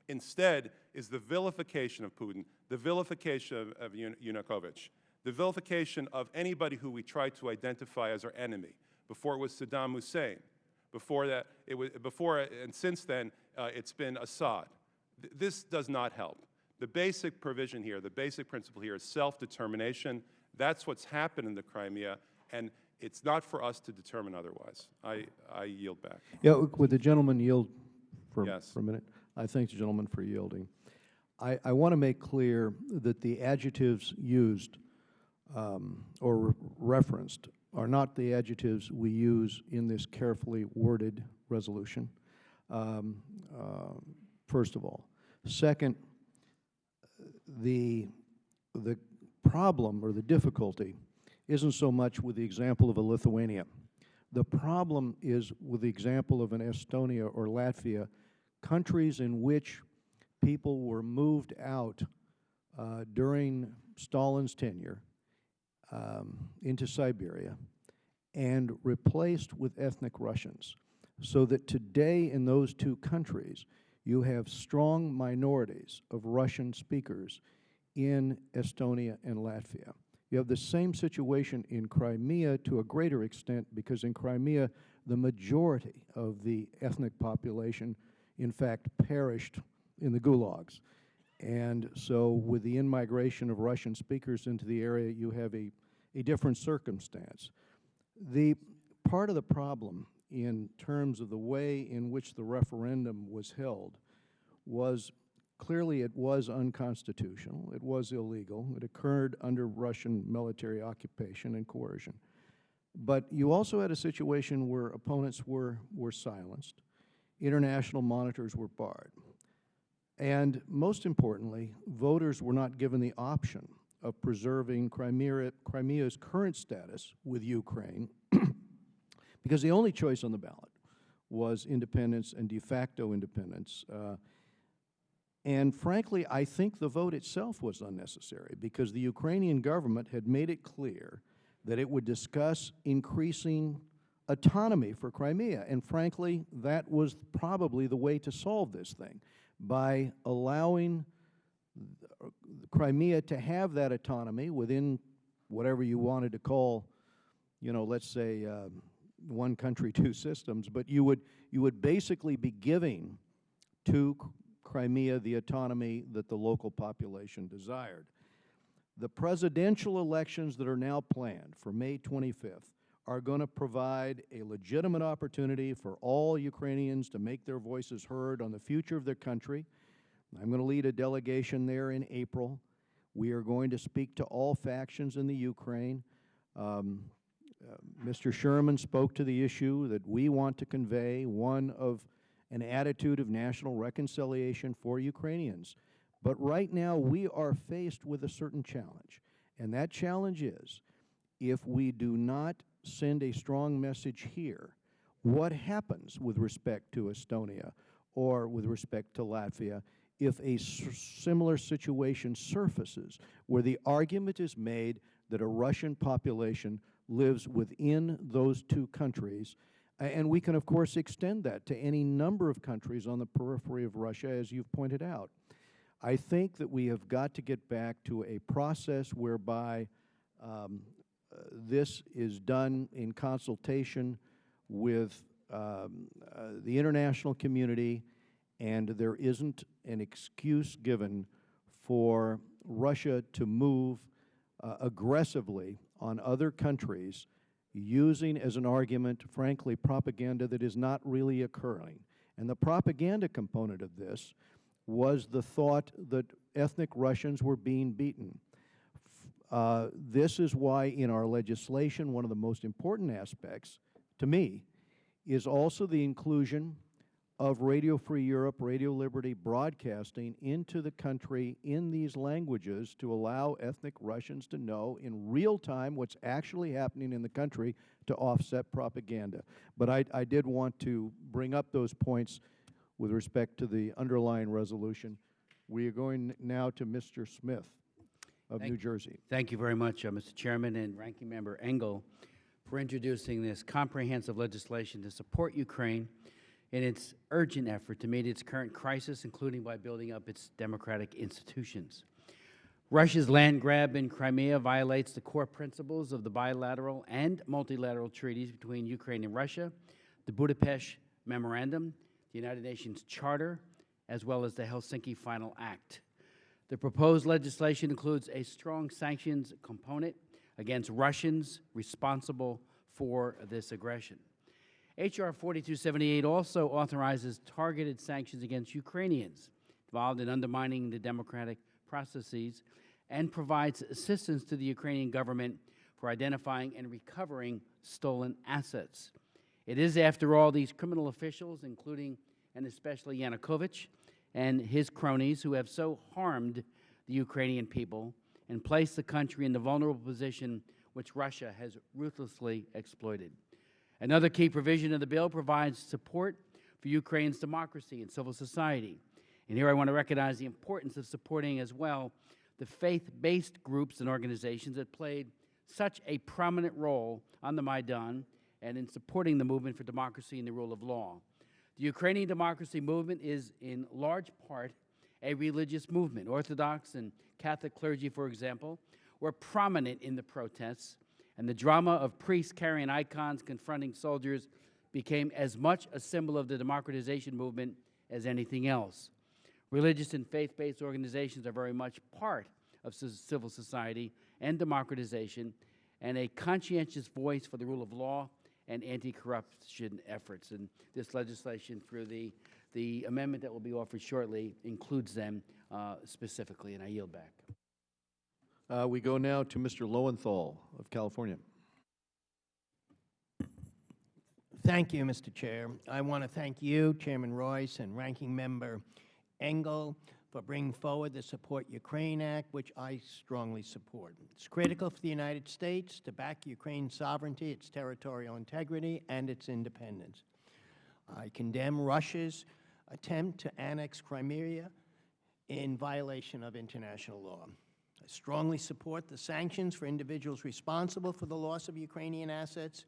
Speaker 10: instead is the vilification of Putin, the vilification of Yanukovych, the vilification of anybody who we try to identify as our enemy. Before it was Saddam Hussein. Before that, and since then, it's been Assad. This does not help. The basic provision here, the basic principle here is self-determination. That's what's happened in the Crimea, and it's not for us to determine otherwise. I yield back.
Speaker 1: Yeah, would the gentleman yield for
Speaker 10: Yes.
Speaker 1: a minute? I thank the gentleman for yielding. I want to make clear that the adjectives used or referenced are not the adjectives we use in this carefully worded resolution, first of all. Second, the problem or the difficulty isn't so much with the example of a Lithuania. The problem is with the example of an Estonia or Latvia, countries in which people were moved out during Stalin's tenure into Siberia and replaced with ethnic Russians, so that today in those two countries you have strong minorities of Russian speakers in Estonia and Latvia. You have the same situation in Crimea to a greater extent, because in Crimea the majority of the ethnic population in fact perished in the gulags. And so with the in-migration of Russian speakers into the area, you have a different circumstance. The part of the problem in terms of the way in which the referendum was held was clearly it was unconstitutional, it was illegal, it occurred under Russian military occupation and coercion. But you also had a situation where opponents were silenced, international monitors were barred, and most importantly, voters were not given the option of preserving Crimea's current status with Ukraine because the only choice on the ballot was independence and de facto independence. And frankly, I think the vote itself was unnecessary because the Ukrainian government had made it clear that it would discuss increasing autonomy for Crimea. And frankly, that was probably the way to solve this thing, by allowing Crimea to have that autonomy within whatever you wanted to call, you know, let's say one country, two systems, but you would basically be giving to Crimea the autonomy that the local population desired. The presidential elections that are now planned for May 25th are going to provide a legitimate opportunity for all Ukrainians to make their voices heard on the future of their country. I'm going to lead a delegation there in April. We are going to speak to all factions in the Ukraine. Mr. Sherman spoke to the issue that we want to convey, one of an attitude of national reconciliation for Ukrainians. But right now we are faced with a certain challenge, and that challenge is, if we do not send a strong message here, what happens with respect to Estonia or with respect to Latvia if a similar situation surfaces where the argument is made that a Russian population lives within those two countries? And we can, of course, extend that to any number of countries on the periphery of Russia, as you've pointed out. I think that we have got to get back to a process whereby this is done in consultation with the international community, and there isn't an excuse given for Russia to move aggressively on other countries, using as an argument, frankly, propaganda that is not really occurring. And the propaganda component of this was the thought that ethnic Russians were being beaten. This is why in our legislation, one of the most important aspects, to me, is also the inclusion of Radio Free Europe, Radio Liberty broadcasting into the country in these languages to allow ethnic Russians to know in real time what's actually happening in the country to offset propaganda. But I did want to bring up those points with respect to the underlying resolution. We are going now to Mr. Smith of New Jersey.
Speaker 11: Thank you very much, Mr. Chairman and Ranking Member Engel, for introducing this comprehensive legislation to support Ukraine in its urgent effort to meet its current crisis, including by building up its democratic institutions. Russia's land grab in Crimea violates the core principles of the bilateral and multilateral treaties between Ukraine and Russia, the Budapest Memorandum, the United Nations Charter, as well as the Helsinki Final Act. The proposed legislation includes a strong sanctions component against Russians responsible for this aggression. H.R. 4278 also authorizes targeted sanctions against Ukrainians involved in undermining the democratic processes and provides assistance to the Ukrainian government for identifying and recovering stolen assets. It is, after all, these criminal officials, including and especially Yanukovych and his cronies, who have so harmed the Ukrainian people and placed the country in the vulnerable position which Russia has ruthlessly exploited. Another key provision of the bill provides support for Ukraine's democracy and civil society. And here I want to recognize the importance of supporting as well the faith-based groups and organizations that played such a prominent role on the Maidan and in supporting the movement for democracy and the rule of law. The Ukrainian democracy movement is in large part a religious movement. Orthodox and Catholic clergy, for example, were prominent in the protests, and the drama of priests carrying icons confronting soldiers became as much a symbol of the democratization movement as anything else. Religious and faith-based organizations are very much part of civil society and democratization, and a conscientious voice for the rule of law and anti-corruption efforts. And this legislation, through the amendment that will be offered shortly, includes them specifically, and I yield back.
Speaker 1: We go now to Mr. Lowenthal of California.
Speaker 12: Thank you, Mr. Chair. I want to thank you, Chairman Royce, and Ranking Member Engel for bringing forward the Support Ukraine Act, which I strongly support. It's critical for the United States to back Ukraine's sovereignty, its territorial integrity, and its independence. I condemn Russia's attempt to annex Crimea in violation of international law. I strongly support the sanctions for individuals responsible for the loss of Ukrainian assets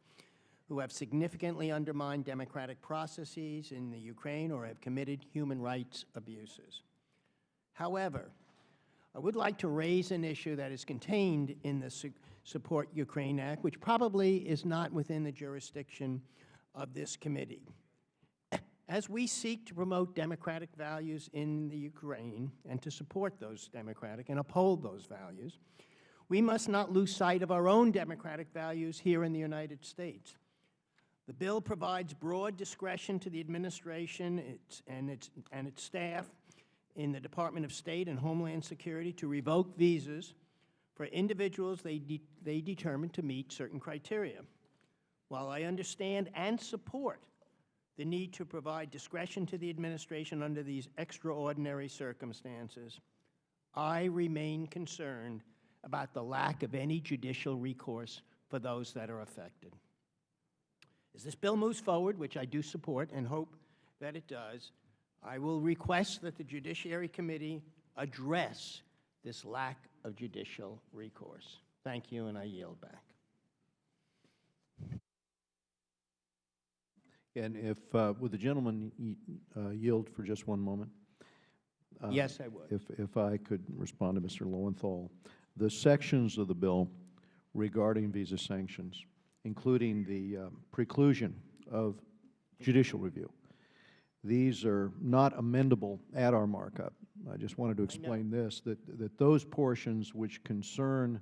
Speaker 12: who have significantly undermined democratic processes in the Ukraine or have committed human rights abuses. However, I would like to raise an issue that is contained in the Support Ukraine Act, which probably is not within the jurisdiction of this committee. As we seek to promote democratic values in the Ukraine and to support those democratic and uphold those values, we must not lose sight of our own democratic values here in the United States. The bill provides broad discretion to the administration and its staff in the Department of State and Homeland Security to revoke visas for individuals they determine to meet certain criteria. While I understand and support the need to provide discretion to the administration under these extraordinary circumstances, I remain concerned about the lack of any judicial recourse for those that are affected. As this bill moves forward, which I do support and hope that it does, I will request that the Judiciary Committee address this lack of judicial recourse. Thank you, and I yield back.
Speaker 1: And if, would the gentleman yield for just one moment?
Speaker 12: Yes, I would.
Speaker 1: If I could respond to Mr. Lowenthal. The sections of the bill regarding visa sanctions, including the preclusion of judicial review, these are not amendable at our markup. I just wanted to explain this, that those portions which concern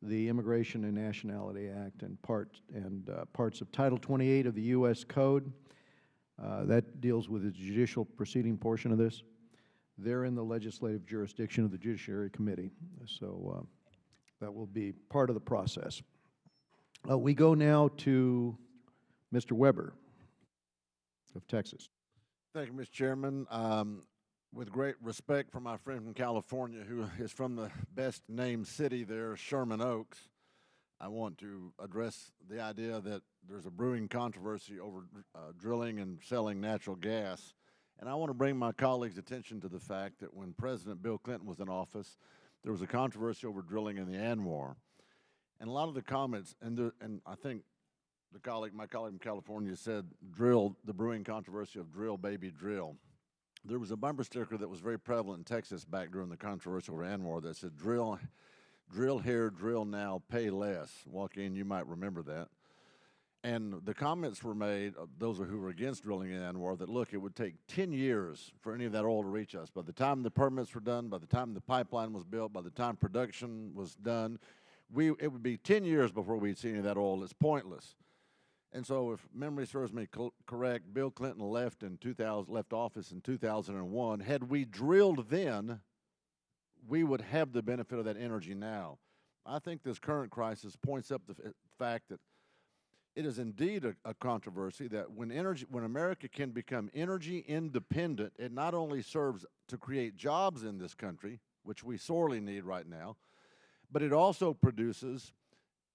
Speaker 1: the Immigration and Nationality Act and parts of Title 28 of the U.S. Code, that deals with the judicial proceeding portion of this. They're in the legislative jurisdiction of the Judiciary Committee, so that will be part of the process. We go now to Mr. Weber of Texas.
Speaker 13: Thank you, Mr. Chairman. With great respect for my friend from California, who is from the best named city there, Sherman Oaks, I want to address the idea that there's a brewing controversy over drilling and selling natural gas. And I want to bring my colleagues' attention to the fact that when President Bill Clinton was in office, there was a controversy over drilling in the Anwar. And a lot of the comments, and I think my colleague from California said, the brewing controversy of drill, baby, drill. There was a bumper sticker that was very prevalent in Texas back during the controversy over Anwar that said, drill here, drill now, pay less. Joaquin, you might remember that. And the comments were made, those who were against drilling in Anwar, that, look, it would take 10 years for any of that oil to reach us. By the time the permits were done, by the time the pipeline was built, by the time production was done, it would be 10 years before we'd see any of that oil. It's pointless. And so, if memory serves me correct, Bill Clinton left office in 2001. Had we drilled then, we would have the benefit of that energy now. I think this current crisis points up the fact that it is indeed a controversy that when America can become energy independent, it not only serves to create jobs in this country, which we sorely need right now, but it also produces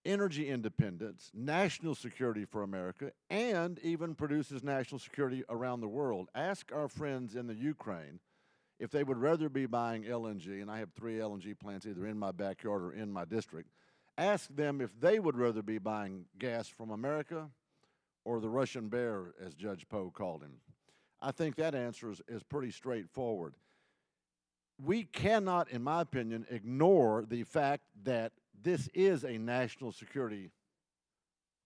Speaker 13: energy independence, national security for America, and even produces national security around the world. Ask our friends in the Ukraine if they would rather be buying LNG, and I have 3 LNG plants either in my backyard or in my district. Ask them if they would rather be buying gas from America or the Russian bear, as Judge Poe called him. I think that answer is pretty straightforward. We cannot, in my opinion, ignore the fact that this is a national security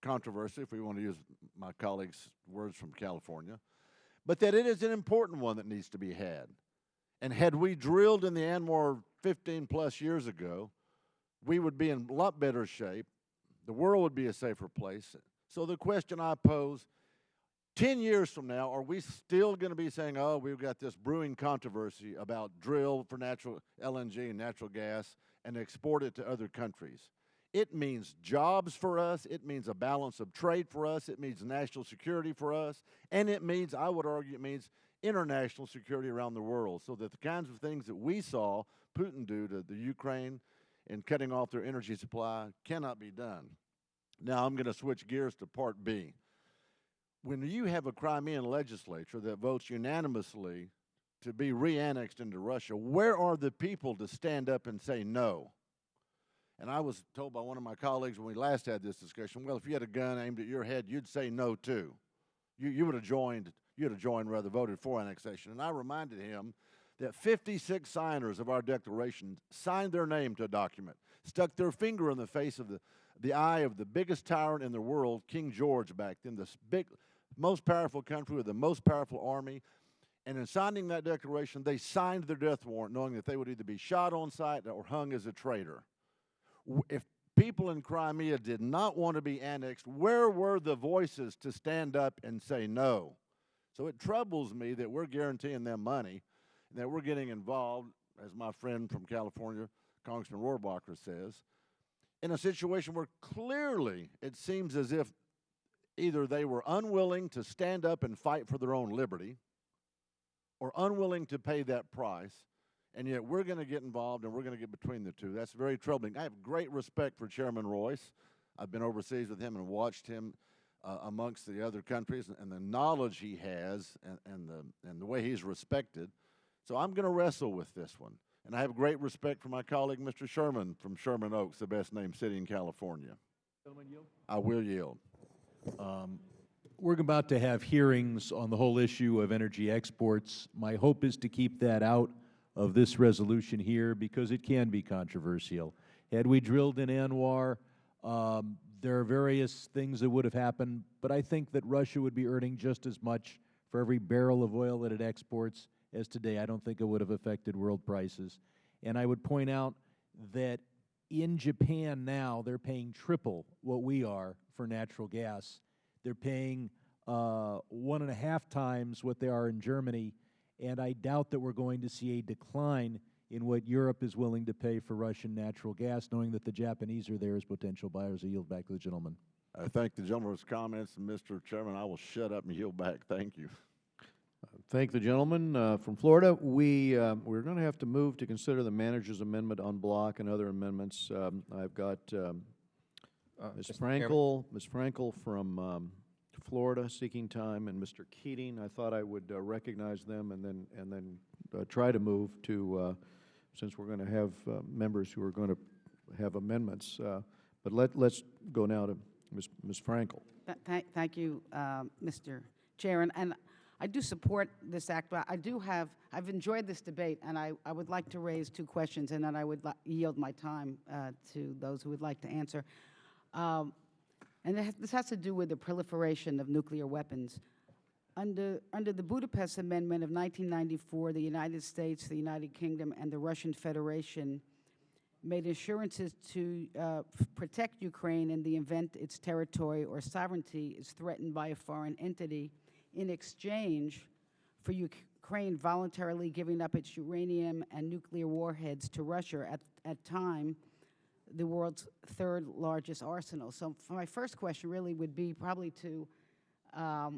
Speaker 13: controversy, if we want to use my colleague's words from California, but that it is an important one that needs to be had. And had we drilled in the Anwar 15-plus years ago, we would be in a lot better shape. The world would be a safer place. So the question I pose, 10 years from now, are we still going to be saying, oh, we've got this brewing controversy about drill for natural LNG and natural gas and export it to other countries? It means jobs for us. It means a balance of trade for us. It means national security for us. And it means, I would argue, it means international security around the world, so that the kinds of things that we saw Putin do to the Ukraine in cutting off their energy supply cannot be done. Now I'm going to switch gears to Part B. When you have a Crimean legislature that votes unanimously to be re-annexed into Russia, where are the people to stand up and say no? And I was told by one of my colleagues when we last had this discussion, well, if you had a gun aimed at your head, you'd say no too. You would have joined, rather voted for annexation. And I reminded him that 56 signers of our declaration signed their name to a document, stuck their finger in the face of the eye of the biggest tyrant in the world, King George back then, this big, most powerful country with the most powerful army. And in signing that declaration, they signed their death warrant knowing that they would either be shot on sight or hung as a traitor. If people in Crimea did not want to be annexed, where were the voices to stand up and say no? So it troubles me that we're guaranteeing them money and that we're getting involved, as my friend from California, Congressman Rohrabacher, says, in a situation where clearly it seems as if either they were unwilling to stand up and fight for their own liberty or unwilling to pay that price, and yet we're going to get involved and we're going to get between the two. That's very troubling. I have great respect for Chairman Royce. I've been overseas with him and watched him amongst the other countries and the knowledge he has and the way he's respected. So I'm going to wrestle with this one. And I have great respect for my colleague, Mr. Sherman from Sherman Oaks, the best named city in California. I will yield.
Speaker 4: We're about to have hearings on the whole issue of energy exports. My hope is to keep that out of this resolution here because it can be controversial. Had we drilled in Anwar, there are various things that would have happened, but I think that Russia would be earning just as much for every barrel of oil that it exports as today. I don't think it would have affected world prices. And I would point out that in Japan now, they're paying triple what we are for natural gas. They're paying 1.5 times what they are in Germany, and I doubt that we're going to see a decline in what Europe is willing to pay for Russian natural gas, knowing that the Japanese are there as potential buyers. I yield back to the gentleman.
Speaker 13: I thank the gentleman for his comments, and Mr. Chairman, I will shut up and yield back. Thank you.
Speaker 1: Thank the gentleman from Florida. We're going to have to move to consider the manager's amendment en bloc and other amendments. I've got Ms. Frankel from Florida seeking time, and Mr. Keating. I thought I would recognize them and then try to move to, since we're going to have members who are going to have amendments. But let's go now to Ms. Frankel.
Speaker 14: Thank you, Mr. Chair. And I do support this act. I've enjoyed this debate, and I would like to raise 2 questions, and then I would yield my time to those who would like to answer. And this has to do with the proliferation of nuclear weapons. Under the Budapest Amendment of 1994, the United States, the United Kingdom, and the Russian Federation made assurances to protect Ukraine in the event its territory or sovereignty is threatened by a foreign entity in exchange for Ukraine voluntarily giving up its uranium and nuclear warheads to Russia at time the world's 3rd largest arsenal. So for my first question really would be probably to, I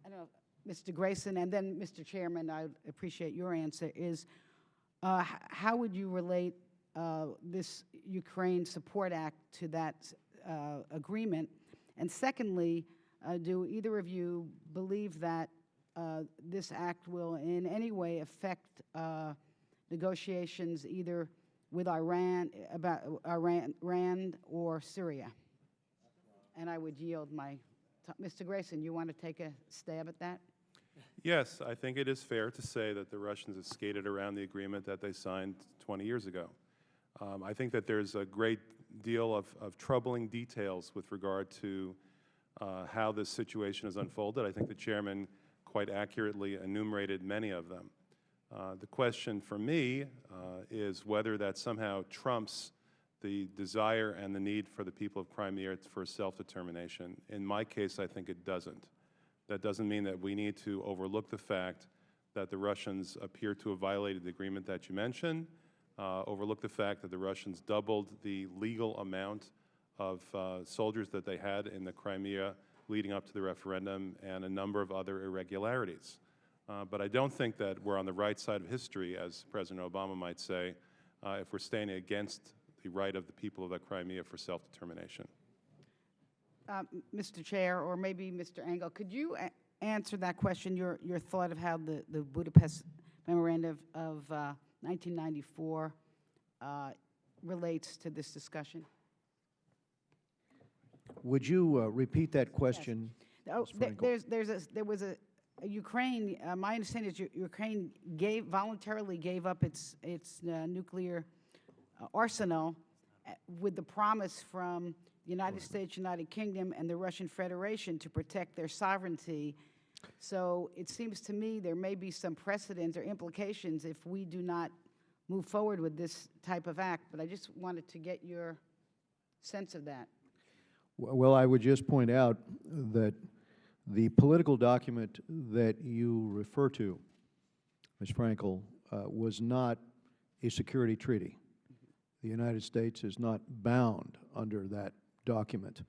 Speaker 14: don't know, Mr. Grayson, and then Mr. Chairman, I would appreciate your answer, is how would you relate this Ukraine Support Act to that agreement? And secondly, do either of you believe that this act will in any way affect negotiations either with Iran, about Iran or Syria? And I would yield my time. Mr. Grayson, you want to take a stab at that?
Speaker 10: Yes, I think it is fair to say that the Russians have skated around the agreement that they signed 20 years ago. I think that there's a great deal of troubling details with regard to how this situation has unfolded. I think the chairman quite accurately enumerated many of them. The question for me is whether that somehow trumps the desire and the need for the people of Crimea for self-determination. In my case, I think it doesn't. That doesn't mean that we need to overlook the fact that the Russians appear to have violated the agreement that you mentioned, overlook the fact that the Russians doubled the legal amount of soldiers that they had in the Crimea leading up to the referendum, and a number of other irregularities. But I don't think that we're on the right side of history, as President Obama might say, if we're standing against the right of the people of the Crimea for self-determination.
Speaker 14: Mr. Chair, or maybe Mr. Engel, could you answer that question, your thought of how the Budapest Memorandum of 1994 relates to this discussion?
Speaker 1: Would you repeat that question?
Speaker 14: Yes. There was a Ukraine. My understanding is Ukraine voluntarily gave up its nuclear arsenal with the promise from the United States, United Kingdom, and the Russian Federation to protect their sovereignty. So it seems to me there may be some precedent or implications if we do not move forward with this type of act. But I just wanted to get your sense of that.
Speaker 1: Well, I would just point out that the political document that you refer to, Ms. Frankel, was not a security treaty. The United States is not bound under that document.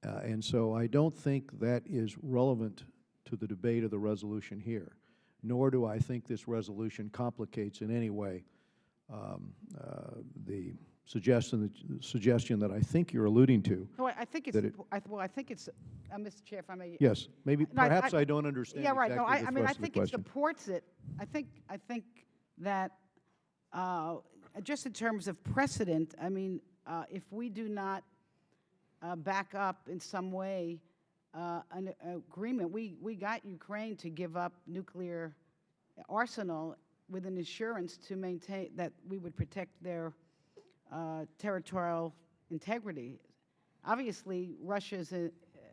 Speaker 1: And so I don't think that is relevant to the debate of the resolution here, nor do I think this resolution complicates in any way the suggestion that I think you're alluding to.
Speaker 14: No, I think it's, well, I think it's, Mr. Chair, if I may.
Speaker 1: Yes, maybe,
Speaker 14: No,
Speaker 1: perhaps I don't understand
Speaker 14: yeah, right.
Speaker 1: exactly
Speaker 14: No,
Speaker 1: the
Speaker 14: I mean, I
Speaker 1: thrust of the
Speaker 14: think it
Speaker 1: question.
Speaker 14: supports it. I think that just in terms of precedent, I mean, if we do not back up in some way an agreement, we got Ukraine to give up nuclear arsenal with an assurance to maintain that we would protect their territorial integrity. Obviously, Russia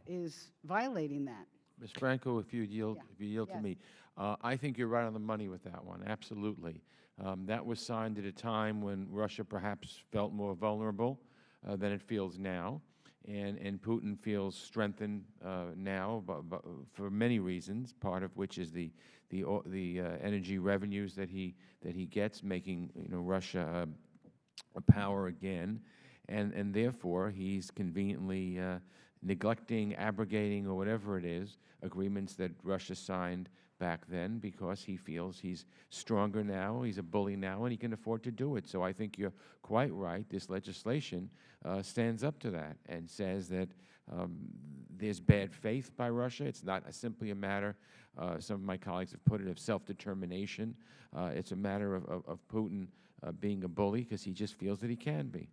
Speaker 14: is violating that.
Speaker 2: Ms. Franco, if you yield,
Speaker 14: Yes.
Speaker 2: to me, I think you're right on the money with that one. Absolutely, that was signed at a time when Russia perhaps felt more vulnerable than it feels now, and Putin feels strengthened now, but for many reasons. Part of which is the energy revenues that he gets, making Russia a power again, and therefore he's conveniently neglecting, abrogating, or whatever it is, agreements that Russia signed back then, because he feels he's stronger now, he's a bully now, and he can afford to do it. So I think you're quite right. This legislation stands up to that and says that there's bad faith by Russia. It's not simply a matter, some of my colleagues have put it, of self-determination. It's a matter of Putin being a bully because he just feels that he can be.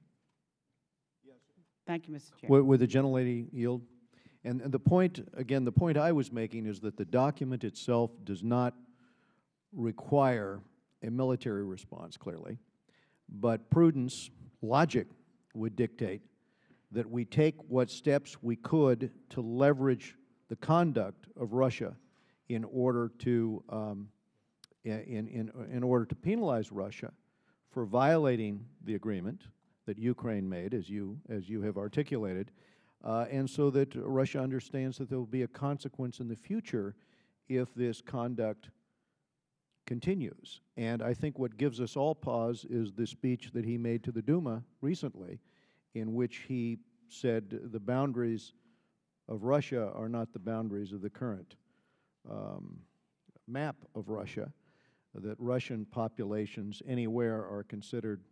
Speaker 14: Thank you, Mr. Chair.
Speaker 1: Would the gentlelady yield? And the point, again, the point I was making is that the document itself does not require a military response, clearly, but prudence, logic would dictate that we take what steps we could to leverage the conduct of Russia in order to in order to penalize Russia for violating the agreement that Ukraine made, as you have articulated, and so that Russia understands that there will be a consequence in the future if this conduct continues. And I think what gives us all pause is the speech that he made to the Duma recently, in which he said the boundaries of Russia are not the boundaries of the current map of Russia, that Russian populations anywhere are considered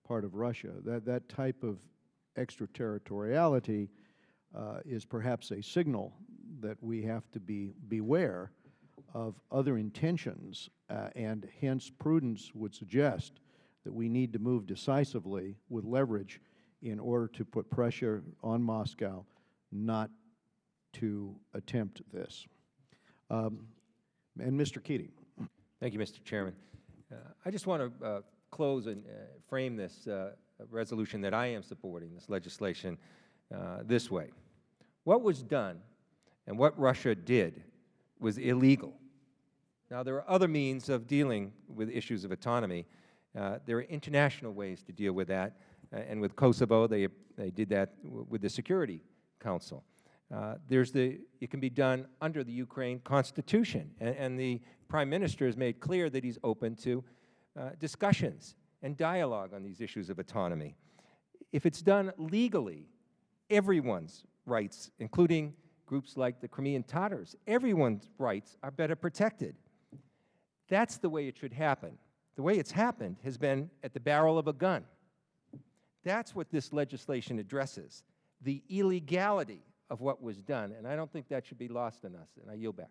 Speaker 1: part of Russia. That type of extraterritoriality is perhaps a signal that we have to beware of other intentions, and hence prudence would suggest that we need to move decisively with leverage in order to put pressure on Moscow not to attempt this. And Mr. Keating.
Speaker 15: Thank you, Mr. Chairman. I just want to close and frame this resolution that I am supporting, this legislation, this way. What was done and what Russia did was illegal. Now, there are other means of dealing with issues of autonomy. There are international ways to deal with that. and with Kosovo, they did that with the Security Council. It can be done under the Ukraine Constitution, and the Prime Minister has made clear that he's open to discussions and dialogue on these issues of autonomy. If it's done legally, everyone's rights, including groups like the Crimean Tatars, everyone's rights are better protected. That's the way it should happen. The way it's happened has been at the barrel of a gun. That's what this legislation addresses, the illegality of what was done, and I don't think that should be lost on us, and I yield back.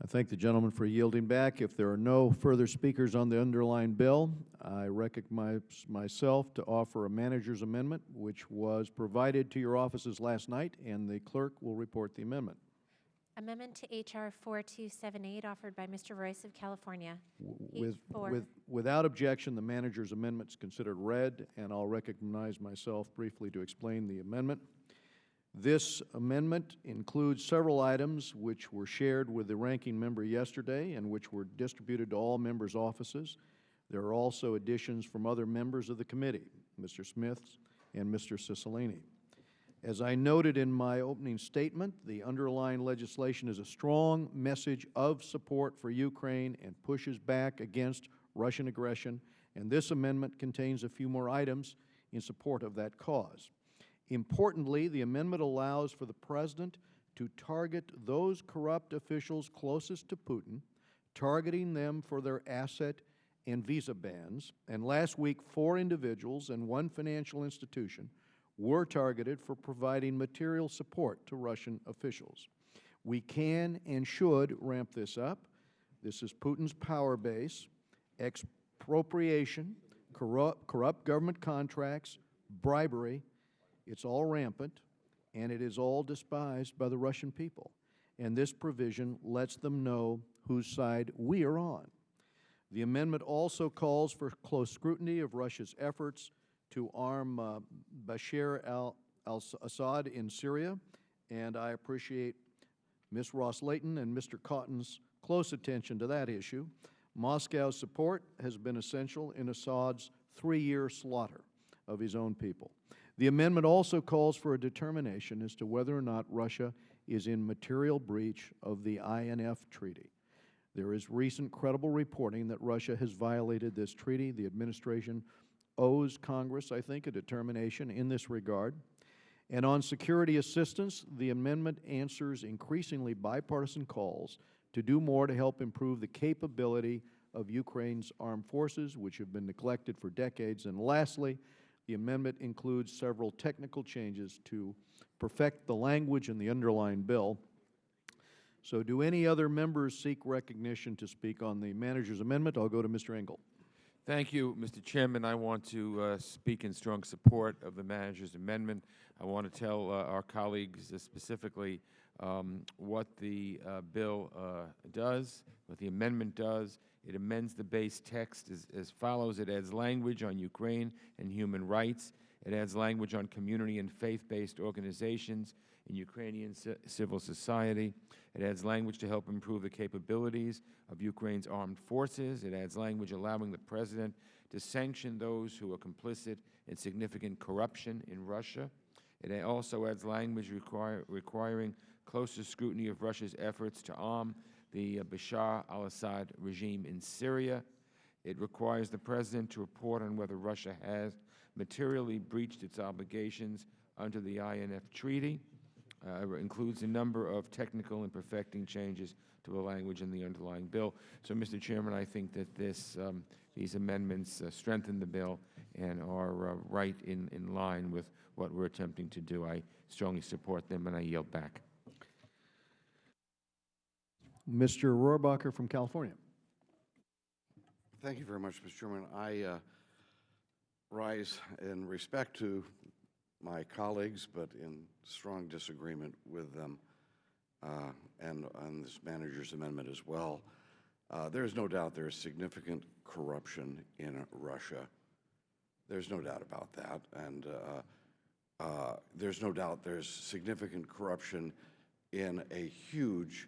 Speaker 1: I thank the gentleman for yielding back. If there are no further speakers on the underlying bill, I recognize myself to offer a manager's amendment, which was provided to your offices last night, and the clerk will report the amendment.
Speaker 16: Amendment to H.R. 4278 offered by Mr. Royce of California.
Speaker 1: Without objection, the manager's amendment is considered read, and I'll recognize myself briefly to explain the amendment. This amendment includes several items which were shared with the ranking member yesterday and which were distributed to all members' offices. There are also additions from other members of the committee, Mr. Smith and Mr. Cicilline. As I noted in my opening statement, the underlying legislation is a strong message of support for Ukraine and pushes back against Russian aggression, and this amendment contains a few more items in support of that cause. Importantly, the amendment allows for the President to target those corrupt officials closest to Putin, targeting them for their asset and visa bans, and last week 4 individuals and 1 financial institution were targeted for providing material support to Russian officials. We can and should ramp this up. This is Putin's power base, expropriation, corrupt government contracts, bribery. It's all rampant, and it is all despised by the Russian people. And this provision lets them know whose side we are on. The amendment also calls for close scrutiny of Russia's efforts to arm Bashar al-Assad in Syria, and I appreciate Ms. Ross-Layton and Mr. Cotton's close attention to that issue. Moscow's support has been essential in Assad's 3-year slaughter of his own people. The amendment also calls for a determination as to whether or not Russia is in material breach of the INF Treaty. There is recent credible reporting that Russia has violated this treaty. The administration owes Congress, I think, a determination in this regard. And on security assistance, the amendment answers increasingly bipartisan calls to do more to help improve the capability of Ukraine's armed forces, which have been neglected for decades. And lastly, the amendment includes several technical changes to perfect the language in the underlying bill. So do any other members seek recognition to speak on the manager's amendment? I'll go to Mr. Engel.
Speaker 2: Thank you, Mr. Chairman. I want to speak in strong support of the manager's amendment. I want to tell our colleagues specifically what the bill does, what the amendment does. It amends the base text as follows. It adds language on Ukraine and human rights. It adds language on community and faith-based organizations in Ukrainian civil society. It adds language to help improve the capabilities of Ukraine's armed forces. It adds language allowing the President to sanction those who are complicit in significant corruption in Russia. It also adds language requiring closer scrutiny of Russia's efforts to arm the Bashar al-Assad regime in Syria. It requires the President to report on whether Russia has materially breached its obligations under the INF Treaty. It includes a number of technical and perfecting changes to the language in the underlying bill. So, Mr. Chairman, I think that these amendments strengthen the bill and are right in line with what we're attempting to do. I strongly support them, and I yield back.
Speaker 1: Mr. Rohrbacher from California.
Speaker 7: Thank you very much, Mr. Chairman. I rise in respect to my colleagues, but in strong disagreement with them and on this manager's amendment as well. There is no doubt there is significant corruption in Russia. There's no doubt about that. And there's no doubt there's significant corruption in a huge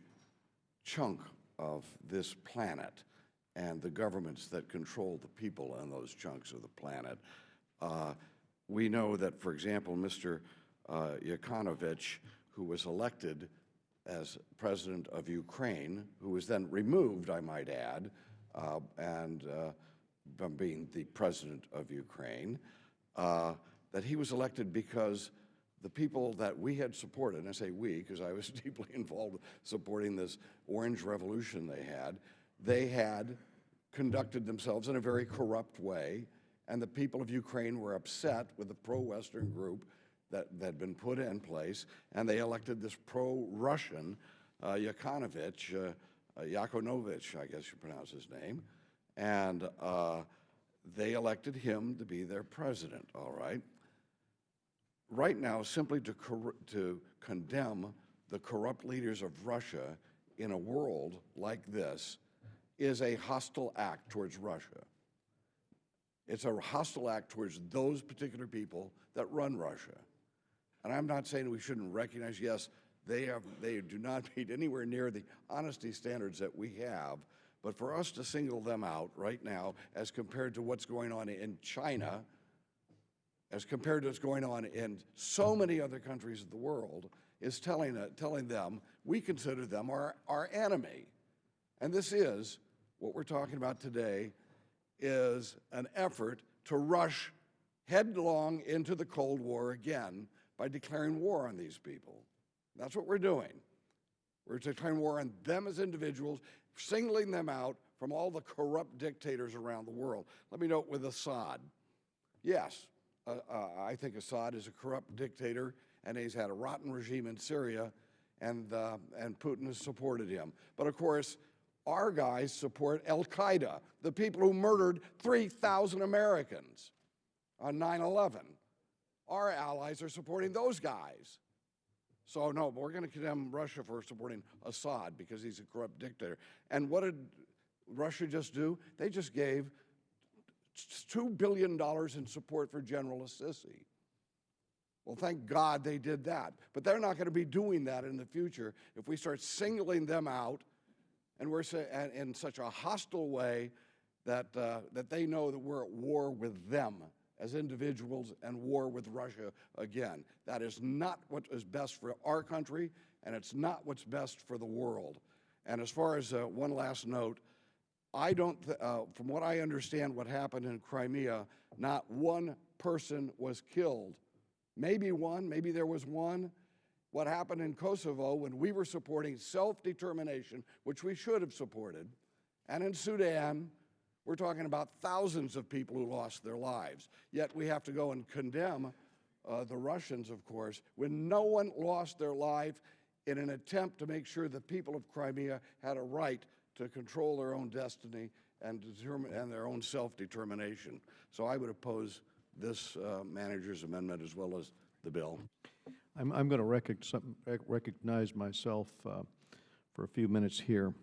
Speaker 7: chunk of this planet and the governments that control the people in those chunks of the planet. We know that, for example, Mr. Yanukovych, who was elected as president of Ukraine, who was then removed, I might add, from being the president of Ukraine, that he was elected because the people that we had supported, and I say we because I was deeply involved supporting this Orange Revolution they had conducted themselves in a very corrupt way, and the people of Ukraine were upset with the pro-Western group that had been put in place, and they elected this pro-Russian Yanukovych, I guess you pronounce his name, and they elected him to be their president, all right? Right now, simply to condemn the corrupt leaders of Russia in a world like this is a hostile act towards Russia. It's a hostile act towards those particular people that run Russia. And I'm not saying we shouldn't recognize, yes, they do not meet anywhere near the honesty standards that we have, but for us to single them out right now as compared to what's going on in China, as compared to what's going on in so many other countries of the world, is telling them we consider them our enemy. And this is, what we're talking about today, is an effort to rush headlong into the Cold War again by declaring war on these people. That's what we're doing. We're declaring war on them as individuals, singling them out from all the corrupt dictators around the world. Let me note with Assad. Yes, I think Assad is a corrupt dictator, and he's had a rotten regime in Syria, and Putin has supported him. But of course, our guys support al-Qaeda, the people who murdered 3,000 Americans on 9/11. Our allies are supporting those guys. So no, we're going to condemn Russia for supporting Assad because he's a corrupt dictator. And what did Russia just do? They just gave $2 billion in support for General Assisi. Well, thank God they did that. But they're not going to be doing that in the future if we start singling them out, and we're in such a hostile way that they know that we're at war with them as individuals and war with Russia again. That is not what is best for our country, and it's not what's best for the world. And as far as one last note, I don't, from what I understand what happened in Crimea, not one person was killed. Maybe one, maybe there was one. What happened in Kosovo when we were supporting self-determination, which we should have supported, and in Sudan, we're talking about thousands of people who lost their lives. Yet we have to go and condemn the Russians, of course, when no one lost their life in an attempt to make sure the people of Crimea had a right to control their own destiny and their own self-determination. So I would oppose this manager's amendment as well as the bill.
Speaker 1: I'm going to recognize myself for a few minutes here.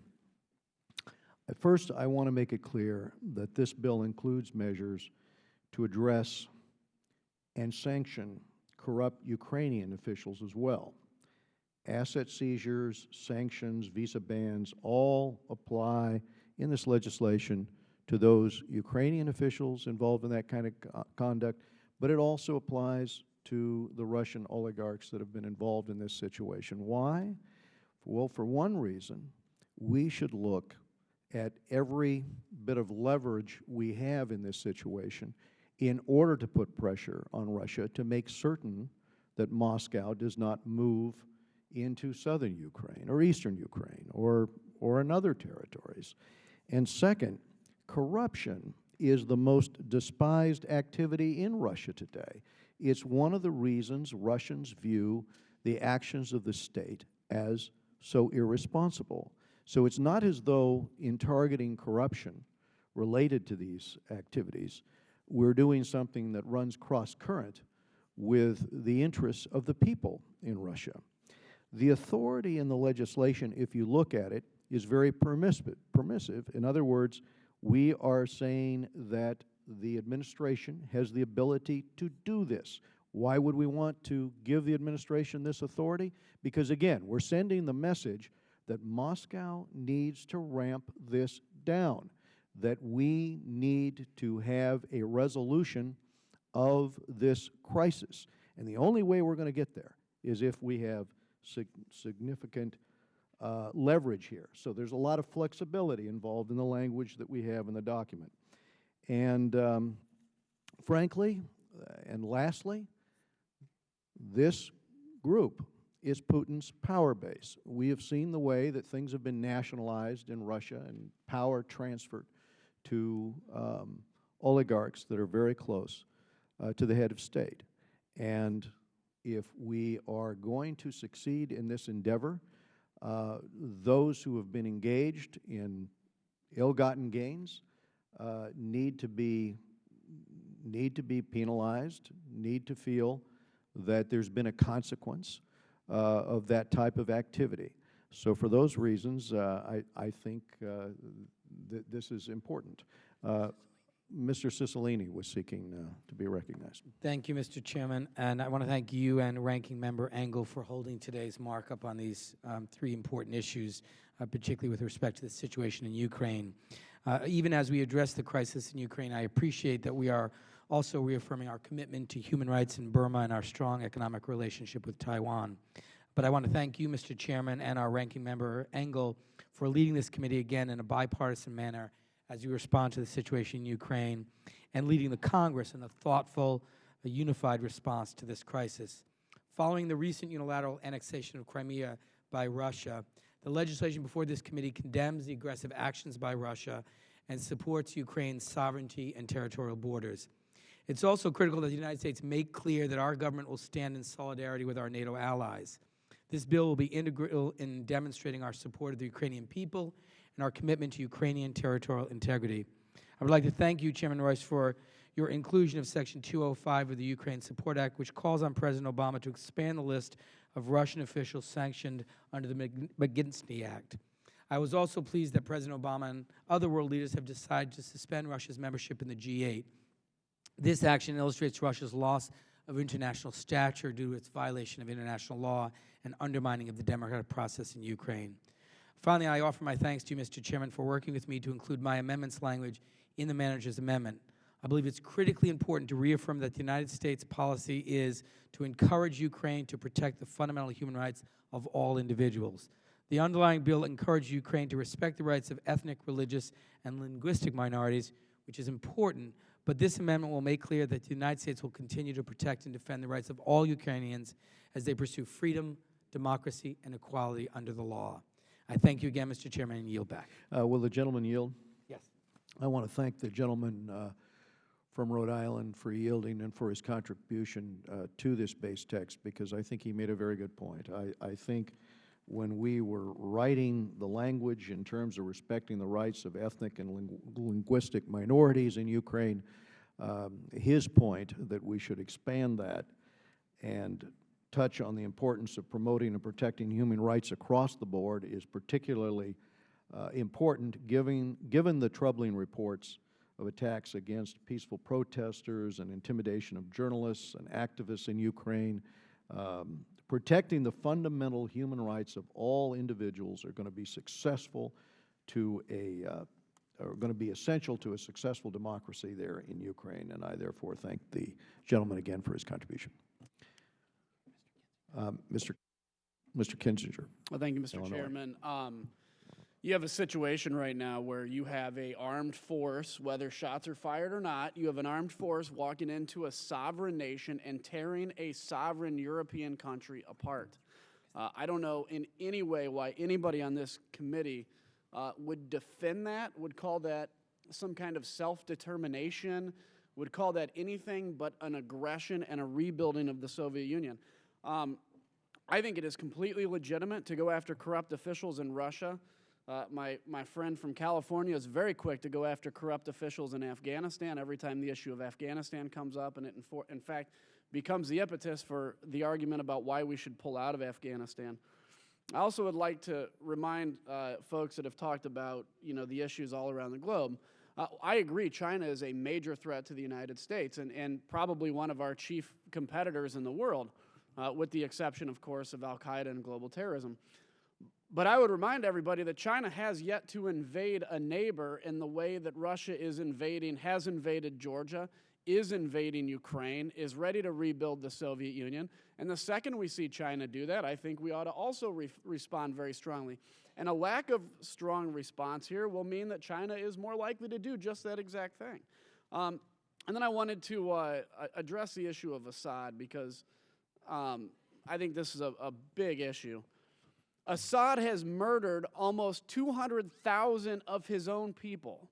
Speaker 1: At first, I want to make it clear that this bill includes measures to address and sanction corrupt Ukrainian officials as well. Asset seizures, sanctions, visa bans all apply in this legislation to those Ukrainian officials involved in that kind of conduct, but it also applies to the Russian oligarchs that have been involved in this situation. Why? Well, for one reason, we should look at every bit of leverage we have in this situation in order to put pressure on Russia to make certain that Moscow does not move into southern Ukraine or eastern Ukraine or in other territories. And second, corruption is the most despised activity in Russia today. It's one of the reasons Russians view the actions of the state as so irresponsible. So it's not as though in targeting corruption related to these activities, we're doing something that runs cross-current with the interests of the people in Russia. The authority in the legislation, if you look at it, is very permissive. In other words, we are saying that the administration has the ability to do this. Why would we want to give the administration this authority? Because again, we're sending the message that Moscow needs to ramp this down, that we need to have a resolution of this crisis. And the only way we're going to get there is if we have significant leverage here. So there's a lot of flexibility involved in the language that we have in the document. And frankly, and lastly, this group is Putin's power base. We have seen the way that things have been nationalized in Russia and power transferred to oligarchs that are very close to the head of state. And if we are going to succeed in this endeavor, those who have been engaged in ill-gotten gains need to be penalized, need to feel that there's been a consequence of that type of activity. So for those reasons, I think that this is important. Mr. Cicilline was seeking to be recognized.
Speaker 17: Thank you, Mr. Chairman, and I want to thank you and Ranking Member Engel for holding today's markup on these three important issues, particularly with respect to the situation in Ukraine. Even as we address the crisis in Ukraine, I appreciate that we are also reaffirming our commitment to human rights in Burma and our strong economic relationship with Taiwan. But I want to thank you, Mr. Chairman, and our Ranking Member Engel for leading this committee again in a bipartisan manner as we respond to the situation in Ukraine and leading the Congress in a thoughtful, unified response to this crisis. Following the recent unilateral annexation of Crimea by Russia, the legislation before this committee condemns the aggressive actions by Russia and supports Ukraine's sovereignty and territorial borders. It's also critical that the United States make clear that our government will stand in solidarity with our NATO allies. This bill will be integral in demonstrating our support of the Ukrainian people and our commitment to Ukrainian territorial integrity. I would like to thank you, Chairman Royce, for your inclusion of Section 205 of the Ukraine Support Act, which calls on President Obama to expand the list of Russian officials sanctioned under the Magnitsky Act. I was also pleased that President Obama and other world leaders have decided to suspend Russia's membership in the G8. This action illustrates Russia's loss of international stature due to its violation of international law and undermining of the democratic process in Ukraine. Finally, I offer my thanks to you, Mr. Chairman, for working with me to include my amendments language in the manager's amendment. I believe it's critically important to reaffirm that the United States policy is to encourage Ukraine to protect the fundamental human rights of all individuals. The underlying bill encourages Ukraine to respect the rights of ethnic, religious, and linguistic minorities, which is important, but this amendment will make clear that the United States will continue to protect and defend the rights of all Ukrainians as they pursue freedom, democracy, and equality under the law. I thank you again, Mr. Chairman, and yield back.
Speaker 1: Will the gentleman yield?
Speaker 17: Yes.
Speaker 1: I want to thank the gentleman from Rhode Island for yielding and for his contribution to this base text, because I think he made a very good point. I think when we were writing the language in terms of respecting the rights of ethnic and linguistic minorities in Ukraine, his point that we should expand that and touch on the importance of promoting and protecting human rights across the board is particularly important, given the troubling reports of attacks against peaceful protesters and intimidation of journalists and activists in Ukraine. Protecting the fundamental human rights of all individuals are going to be successful to are going to be essential to a successful democracy there in Ukraine, and I therefore thank the gentleman again for his contribution. Mr. Kinzinger.
Speaker 18: Well, thank you, Mr.
Speaker 1: Illinois.
Speaker 18: Chairman. You have a situation right now where you have a armed force, whether shots are fired or not, you have an armed force walking into a sovereign nation and tearing a sovereign European country apart. I don't know in any way why anybody on this committee would defend that, would call that some kind of self-determination, would call that anything but an aggression and a rebuilding of the Soviet Union. I think it is completely legitimate to go after corrupt officials in Russia. My friend from California is very quick to go after corrupt officials in Afghanistan every time the issue of Afghanistan comes up, and it in fact becomes the impetus for the argument about why we should pull out of Afghanistan. I also would like to remind folks that have talked about the issues all around the globe. I agree China is a major threat to the United States and probably one of our chief competitors in the world, with the exception, of course, of al-Qaeda and global terrorism. But I would remind everybody that China has yet to invade a neighbor in the way that Russia has invaded Georgia, is invading Ukraine, is ready to rebuild the Soviet Union. And the second we see China do that, I think we ought to also respond very strongly. And a lack of strong response here will mean that China is more likely to do just that exact thing. And then I wanted to address the issue of Assad, because I think this is a big issue. Assad has murdered almost 200,000 of his own people.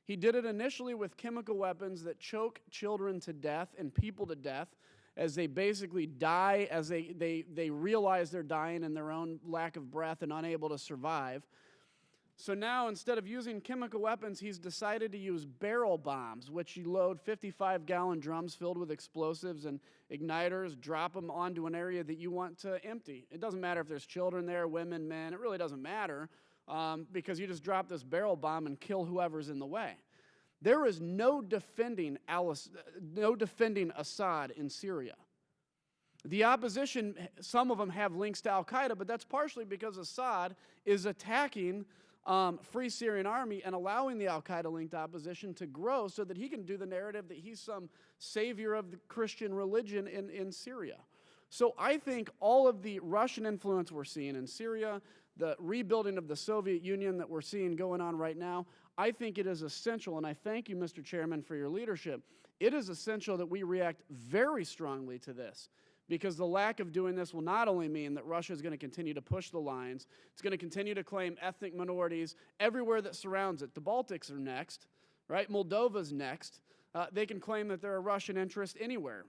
Speaker 18: He did it initially with chemical weapons that choke children to death and people to death as they basically die, as they realize they're dying in their own lack of breath and unable to survive. So now, instead of using chemical weapons, he's decided to use barrel bombs, which you load 55-gallon drums filled with explosives and igniters, drop them onto an area that you want to empty. It doesn't matter if there's children there, women, men. It really doesn't matter, because you just drop this barrel bomb and kill whoever's in the way. There is no defending Assad in Syria. The opposition, some of them have links to al-Qaeda, but that's partially because Assad is attacking Free Syrian Army and allowing the al-Qaeda-linked opposition to grow so that he can do the narrative that he's some savior of the Christian religion in Syria. So I think all of the Russian influence we're seeing in Syria, the rebuilding of the Soviet Union that we're seeing going on right now, I think it is essential, and I thank you, Mr. Chairman, for your leadership. It is essential that we react very strongly to this, because the lack of doing this will not only mean that Russia is going to continue to push the lines, it's going to continue to claim ethnic minorities everywhere that surrounds it. The Baltics are next, right? Moldova's next. They can claim that they're a Russian interest anywhere,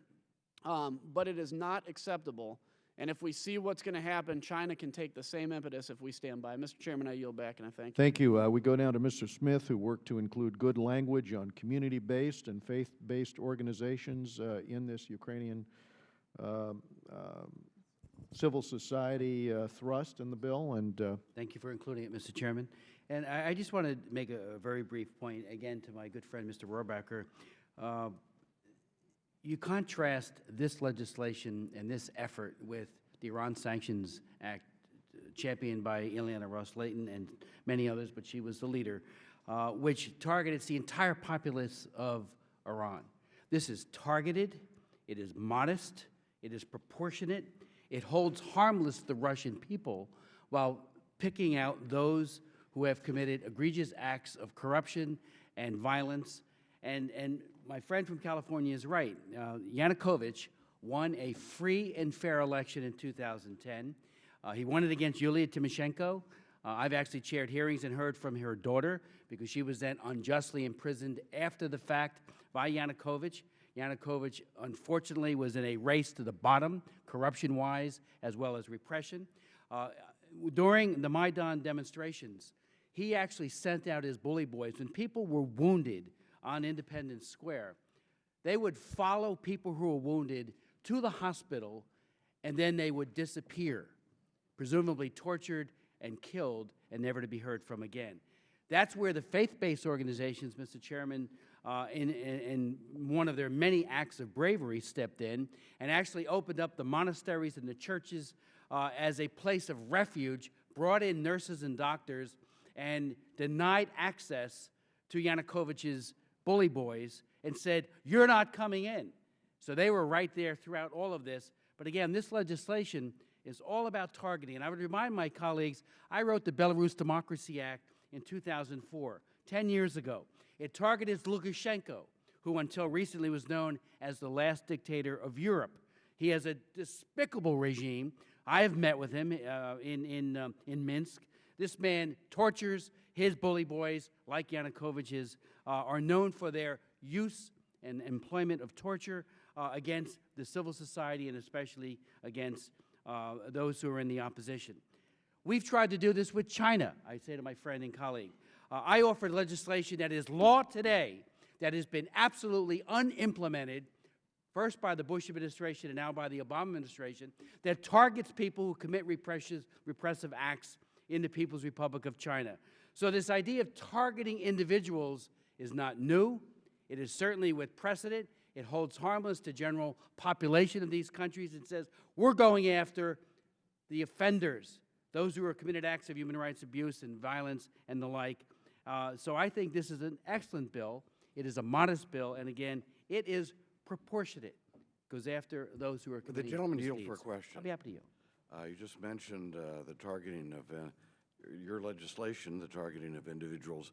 Speaker 18: but it is not acceptable. And if we see what's going to happen, China can take the same impetus if we stand by. Mr. Chairman, I yield back, and I thank you.
Speaker 1: Thank you. We go down to Mr. Smith, who worked to include good language on community-based and faith-based organizations in this Ukrainian civil society thrust in the bill. And
Speaker 11: thank you for including it, Mr. Chairman. And I just want to make a very brief point, again, to my good friend, Mr. Rohrbacher. You contrast this legislation and this effort with the Iran Sanctions Act championed by Ileana Ros-Lehtinen and many others, but she was the leader, which targeted the entire populace of Iran. This is targeted, it is modest, it is proportionate, it holds harmless the Russian people while picking out those who have committed egregious acts of corruption and violence. And my friend from California is right. Yanukovych won a free and fair election in 2010. He won it against Yulia Tymoshenko. I've actually chaired hearings and heard from her daughter, because she was then unjustly imprisoned after the fact by Yanukovych. Yanukovych, unfortunately, was in a race to the bottom, corruption-wise, as well as repression. During the Maidan demonstrations, he actually sent out his bully boys. When people were wounded on Independence Square, they would follow people who were wounded to the hospital, and then they would disappear, presumably tortured and killed, and never to be heard from again. That's where the faith-based organizations, Mr. Chairman, in one of their many acts of bravery, stepped in and actually opened up the monasteries and the churches as a place of refuge, brought in nurses and doctors, and denied access to Yanukovych's bully boys and said, "You're not coming in." So they were right there throughout all of this. But again, this legislation is all about targeting. And I would remind my colleagues, I wrote the Belarus Democracy Act in 2004, 10 years ago. It targeted Lukashenko, who until recently was known as the last dictator of Europe. He has a despicable regime. I have met with him in Minsk. This man tortures his bully boys, like Yanukovych's, are known for their use and employment of torture against the civil society and especially against those who are in the opposition. We've tried to do this with China, I say to my friend and colleague. I offered legislation that is law today that has been absolutely unimplemented, first by the Bush administration and now by the Obama administration, that targets people who commit repressive acts in the People's Republic of China. So this idea of targeting individuals is not new. It is certainly with precedent. It holds harmless to general population of these countries and says, we're going after the offenders, those who have committed acts of human rights abuse and violence and the like. So I think this is an excellent bill. It is a modest bill, and again, It is proportionate. Goes after those who are
Speaker 7: Would the
Speaker 11: committing
Speaker 7: gentleman yield
Speaker 11: misdeeds.
Speaker 7: for a question?
Speaker 11: I'll be happy to yield.
Speaker 7: You just mentioned the targeting of your legislation, the targeting of individuals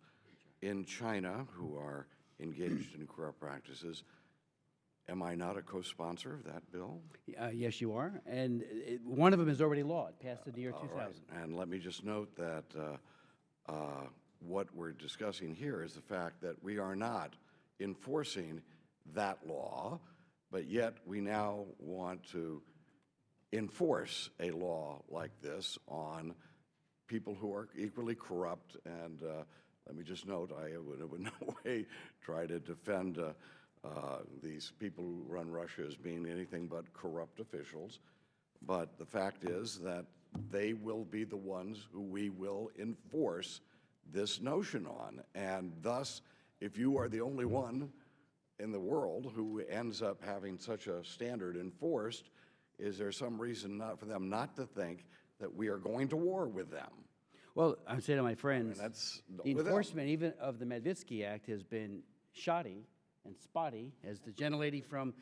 Speaker 7: in China who are engaged in corrupt practices. Am I not a co-sponsor of that bill?
Speaker 11: Yes, you are. And one of them is already law. It passed in the year
Speaker 7: All
Speaker 11: 2000.
Speaker 7: right. And let me just note that what we're discussing here is the fact that we are not enforcing that law, but yet we now want to enforce a law like this on people who are equally corrupt. And let me just note, I would in no way try to defend these people who run Russia as being anything but corrupt officials. But the fact is that they will be the ones who we will enforce this notion on. And thus, if you are the only one in the world who ends up having such a standard enforced, is there some reason not for them not to think that we are going to war with them?
Speaker 11: Well, I would say to my friends,
Speaker 7: that's
Speaker 11: the
Speaker 7: with them.
Speaker 11: enforcement even of the Magnitsky Act has been shoddy and spotty, as the gentlelady from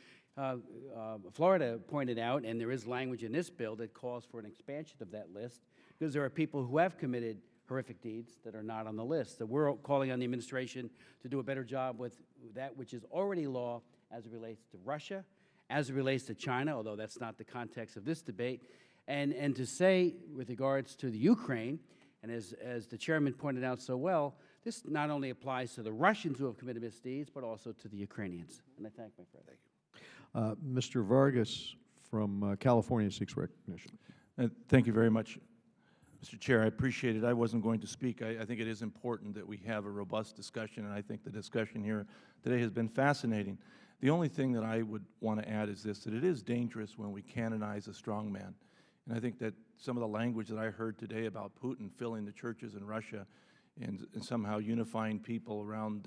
Speaker 11: Florida pointed out, and there is language in this bill that calls for an expansion of that list, because there are people who have committed horrific deeds that are not on the list. So we're calling on the administration to do a better job with that which is already law as it relates to Russia, as it relates to China, although that's not the context of this debate, and to say with regards to the Ukraine, and as the chairman pointed out so well, this not only applies to the Russians who have committed misdeeds, but also to the Ukrainians. And I thank my friend. Thank you.
Speaker 1: Mr. Vargas from California seeks recognition.
Speaker 19: Thank you very much, Mr. Chair. I appreciate it. I wasn't going to speak. I think it is important that we have a robust discussion, and I think the discussion here today has been fascinating. The only thing that I would want to add is this, that it is dangerous when we canonize a strong man. And I think that some of the language that I heard today about Putin filling the churches in Russia and somehow unifying people around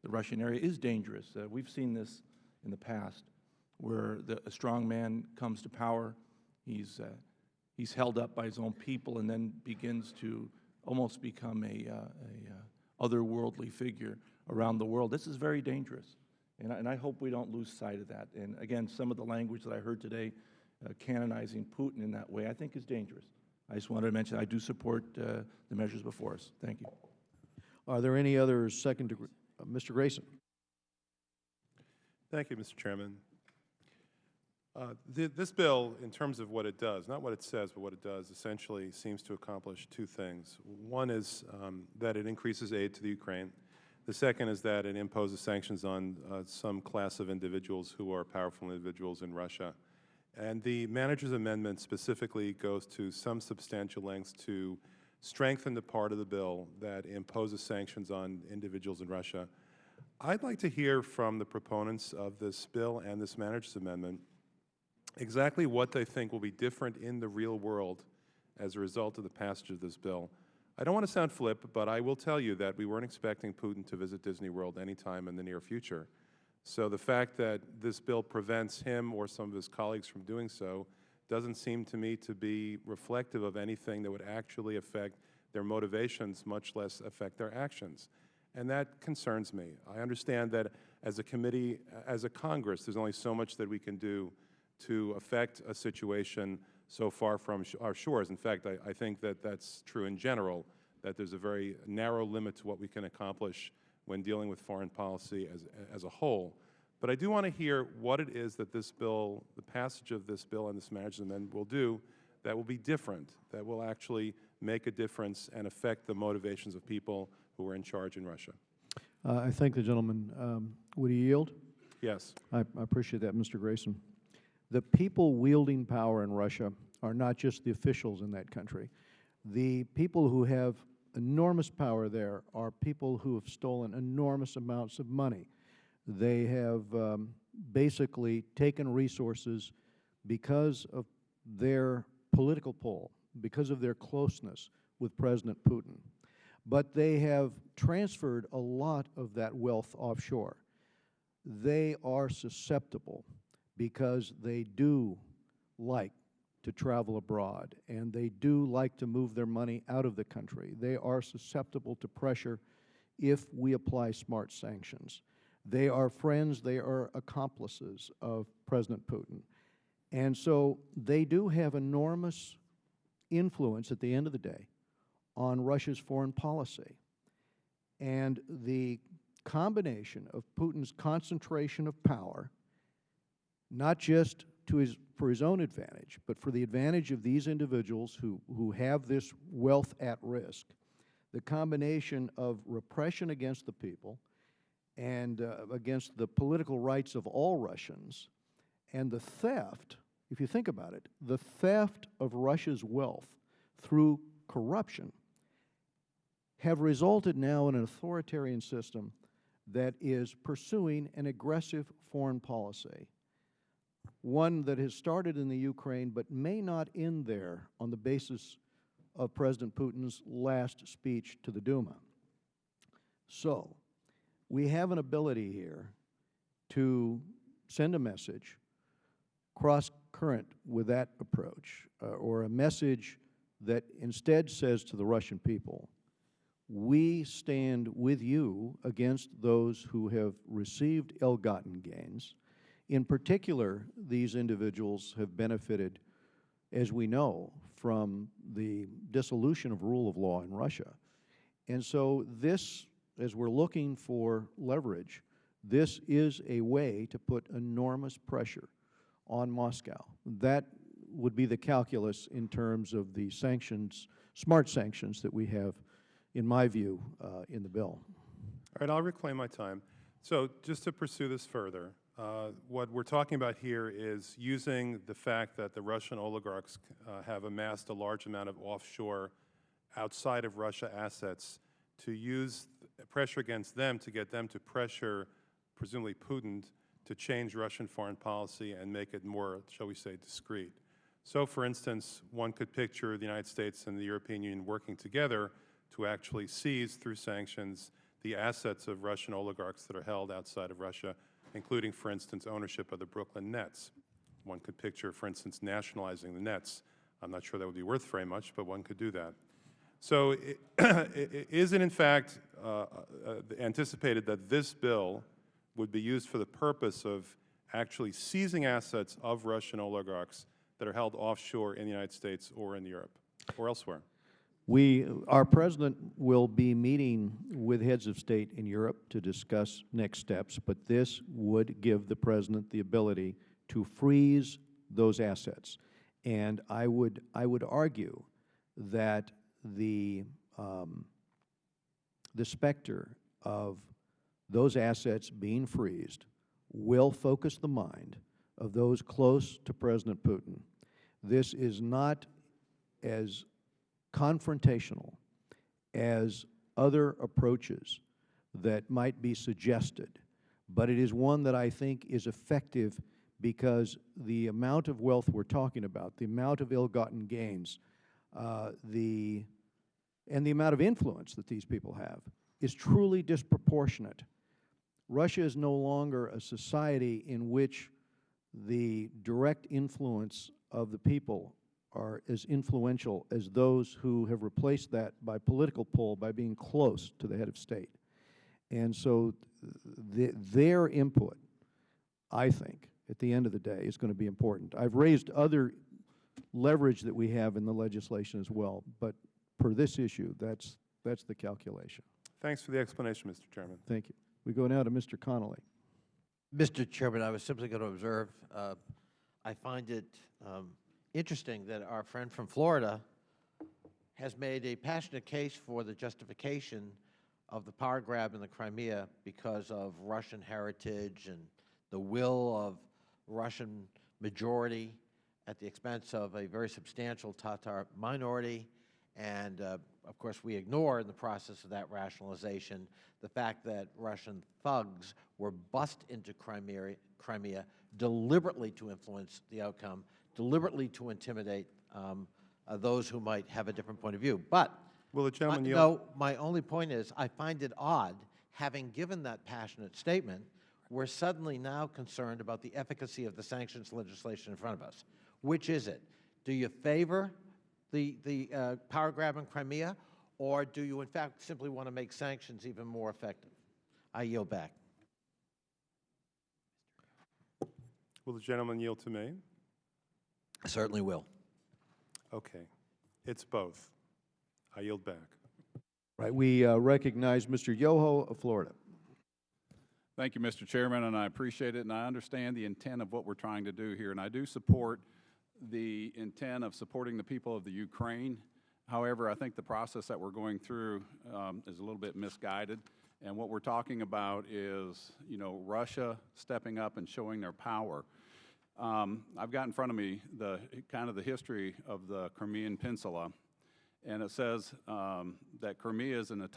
Speaker 19: the Russian area is dangerous. We've seen this in the past, where a strong man comes to power, he's held up by his own people, and then begins to almost become a otherworldly figure around the world. This is very dangerous, and I hope we don't lose sight of that. And again, some of the language that I heard today, canonizing Putin in that way, I think is dangerous. I just wanted to mention I do support the measures before us. Thank you.
Speaker 1: Are there any other second degree? Mr. Grayson.
Speaker 10: Thank you, Mr. Chairman. This bill, in terms of what it does, not what it says, but what it does, essentially seems to accomplish two things. One is that it increases aid to the Ukraine. The second is that it imposes sanctions on some class of individuals who are powerful individuals in Russia. And the manager's amendment specifically goes to some substantial lengths to strengthen the part of the bill that imposes sanctions on individuals in Russia. I'd like to hear from the proponents of this bill and this manager's amendment exactly what they think will be different in the real world as a result of the passage of this bill. I don't want to sound flip, but I will tell you that we weren't expecting Putin to visit Disney World anytime in the near future. So the fact that this bill prevents him or some of his colleagues from doing so doesn't seem to me to be reflective of anything that would actually affect their motivations, much less affect their actions. And that concerns me. I understand that as a committee, as a Congress, there's only so much that we can do to affect a situation so far from our shores. In fact, I think that that's true in general, that there's a very narrow limit to what we can accomplish when dealing with foreign policy as a whole. But I do want to hear what it is that this bill, the passage of this bill and this manager's amendment will do that will be different, that will actually make a difference and affect the motivations of people who are in charge in Russia.
Speaker 1: I thank the gentleman. Would he yield?
Speaker 10: Yes.
Speaker 1: I appreciate that, Mr. Grayson. The people wielding power in Russia are not just the officials in that country. The people who have enormous power there are people who have stolen enormous amounts of money. They have basically taken resources because of their political pull, because of their closeness with President Putin. But they have transferred a lot of that wealth offshore. They are susceptible because they do like to travel abroad, and they do like to move their money out of the country. They are susceptible to pressure if we apply smart sanctions. They are friends, they are accomplices of President Putin. And so they do have enormous influence at the end of the day on Russia's foreign policy. And the combination of Putin's concentration of power, not just for his own advantage, but for the advantage of these individuals who have this wealth at risk, the combination of repression against the people and against the political rights of all Russians, and the theft, if you think about it, the theft of Russia's wealth through corruption have resulted now in an authoritarian system that is pursuing an aggressive foreign policy, one that has started in the Ukraine but may not end there on the basis of President Putin's last speech to the Duma. So, we have an ability here to send a message cross-current with that approach, or a message that instead says to the Russian people, we stand with you against those who have received ill-gotten gains. In particular, these individuals have benefited, as we know, from the dissolution of rule of law in Russia. And so this, as we're looking for leverage, this is a way to put enormous pressure on Moscow. That would be the calculus in terms of the sanctions, smart sanctions that we have, in my view, in the bill.
Speaker 10: All right, I'll reclaim my time. So just to pursue this further, what we're talking about here is using the fact that the Russian oligarchs have amassed a large amount of offshore, outside of Russia assets, to use pressure against them to get them to pressure, presumably Putin, to change Russian foreign policy and make it more, shall we say, discreet. So, for instance, one could picture the United States and the European Union working together to actually seize, through sanctions, the assets of Russian oligarchs that are held outside of Russia, including, for instance, ownership of the Brooklyn Nets. One could picture, for instance, nationalizing the Nets. I'm not sure that would be worth very much, but one could do that. So is it in fact anticipated that this bill would be used for the purpose of actually seizing assets of Russian oligarchs that are held offshore in the United States or in Europe or elsewhere?
Speaker 1: Our President will be meeting with heads of state in Europe to discuss next steps, but this would give the President the ability to freeze those assets. And I would argue that the specter of those assets being freezed will focus the mind of those close to President Putin. This is not as confrontational as other approaches that might be suggested, but it is one that I think is effective because the amount of wealth we're talking about, the amount of ill-gotten gains, and the amount of influence that these people have is truly disproportionate. Russia is no longer a society in which the direct influence of the people are as influential as those who have replaced that by political pull, by being close to the head of state. And so their input, I think, at the end of the day, is going to be important. I've raised other leverage that we have in the legislation as well, but per this issue, that's the calculation.
Speaker 10: Thanks for the explanation, Mr. Chairman.
Speaker 1: Thank you. We go now to Mr. Connolly.
Speaker 8: Mr. Chairman, I was simply going to observe, I find it interesting that our friend from Florida has made a passionate case for the justification of the power grab in the Crimea because of Russian heritage and the will of Russian majority at the expense of a very substantial Tatar minority. And, of course, we ignore in the process of that rationalization the fact that Russian thugs were bussed into Crimea deliberately to influence the outcome, deliberately to intimidate those who might have a different point of view. But my only point is I find it odd, having given that passionate statement, we're suddenly now concerned about the efficacy of the sanctions legislation in front of us. Which is it? Do you favor the power grab in Crimea, or do you in fact simply want to make sanctions even more effective? I yield back.
Speaker 10: Will the gentleman yield to me?
Speaker 13: I certainly will.
Speaker 10: Okay. It's both. I yield back.
Speaker 1: Right, we recognize Mr. Yoho of Florida.
Speaker 20: Thank you, Mr. Chairman, and I appreciate it, and I understand the intent of what we're trying to do here, and I do support the intent of supporting the people of the Ukraine. However, I think the process that we're going through is a little bit misguided, and what we're talking about is, Russia stepping up and showing their power. I've got in front of me the history of the Crimean Peninsula, and it says that Crimea is an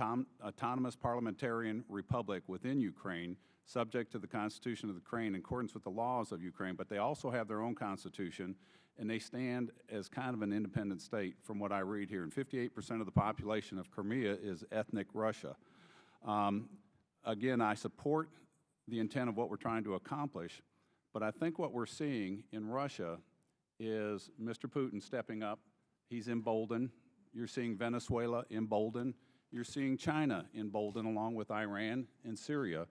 Speaker 20: autonomous parliamentarian republic within Ukraine, subject to the Constitution of Ukraine in accordance with the laws of Ukraine, but they also have their own constitution, and they stand as kind of an independent state from what I read here. And 58% of the population of Crimea is ethnic Russia. Again, I support the intent of what we're trying to accomplish, but I think what we're seeing in Russia is Mr. Putin stepping up. He's emboldened. You're seeing Venezuela emboldened. You're seeing China emboldened along with Iran and Syria.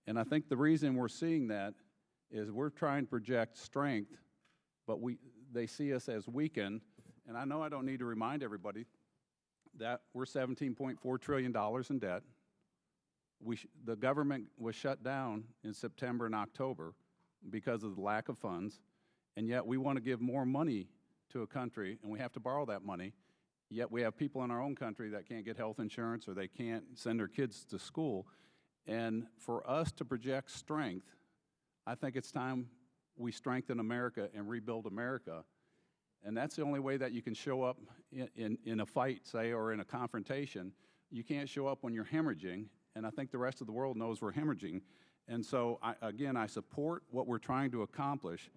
Speaker 20: And I think the reason we're seeing that is we're trying to project strength, but they see us as weakened. And I know I don't need to remind everybody that we're $17.4 trillion in debt. The government was shut down in September and October because of the lack of funds, and yet we want to give more money to a country, and we have to borrow that money, yet we have people in our own country that can't get health insurance or they can't send their kids to school. And for us to project strength, I think it's time we strengthen America and rebuild America. And that's the only way that you can show up in a fight, say, or in a confrontation. You can't show up when you're hemorrhaging, and I think the rest of the world knows we're hemorrhaging. And so, again, I support what we're trying to accomplish.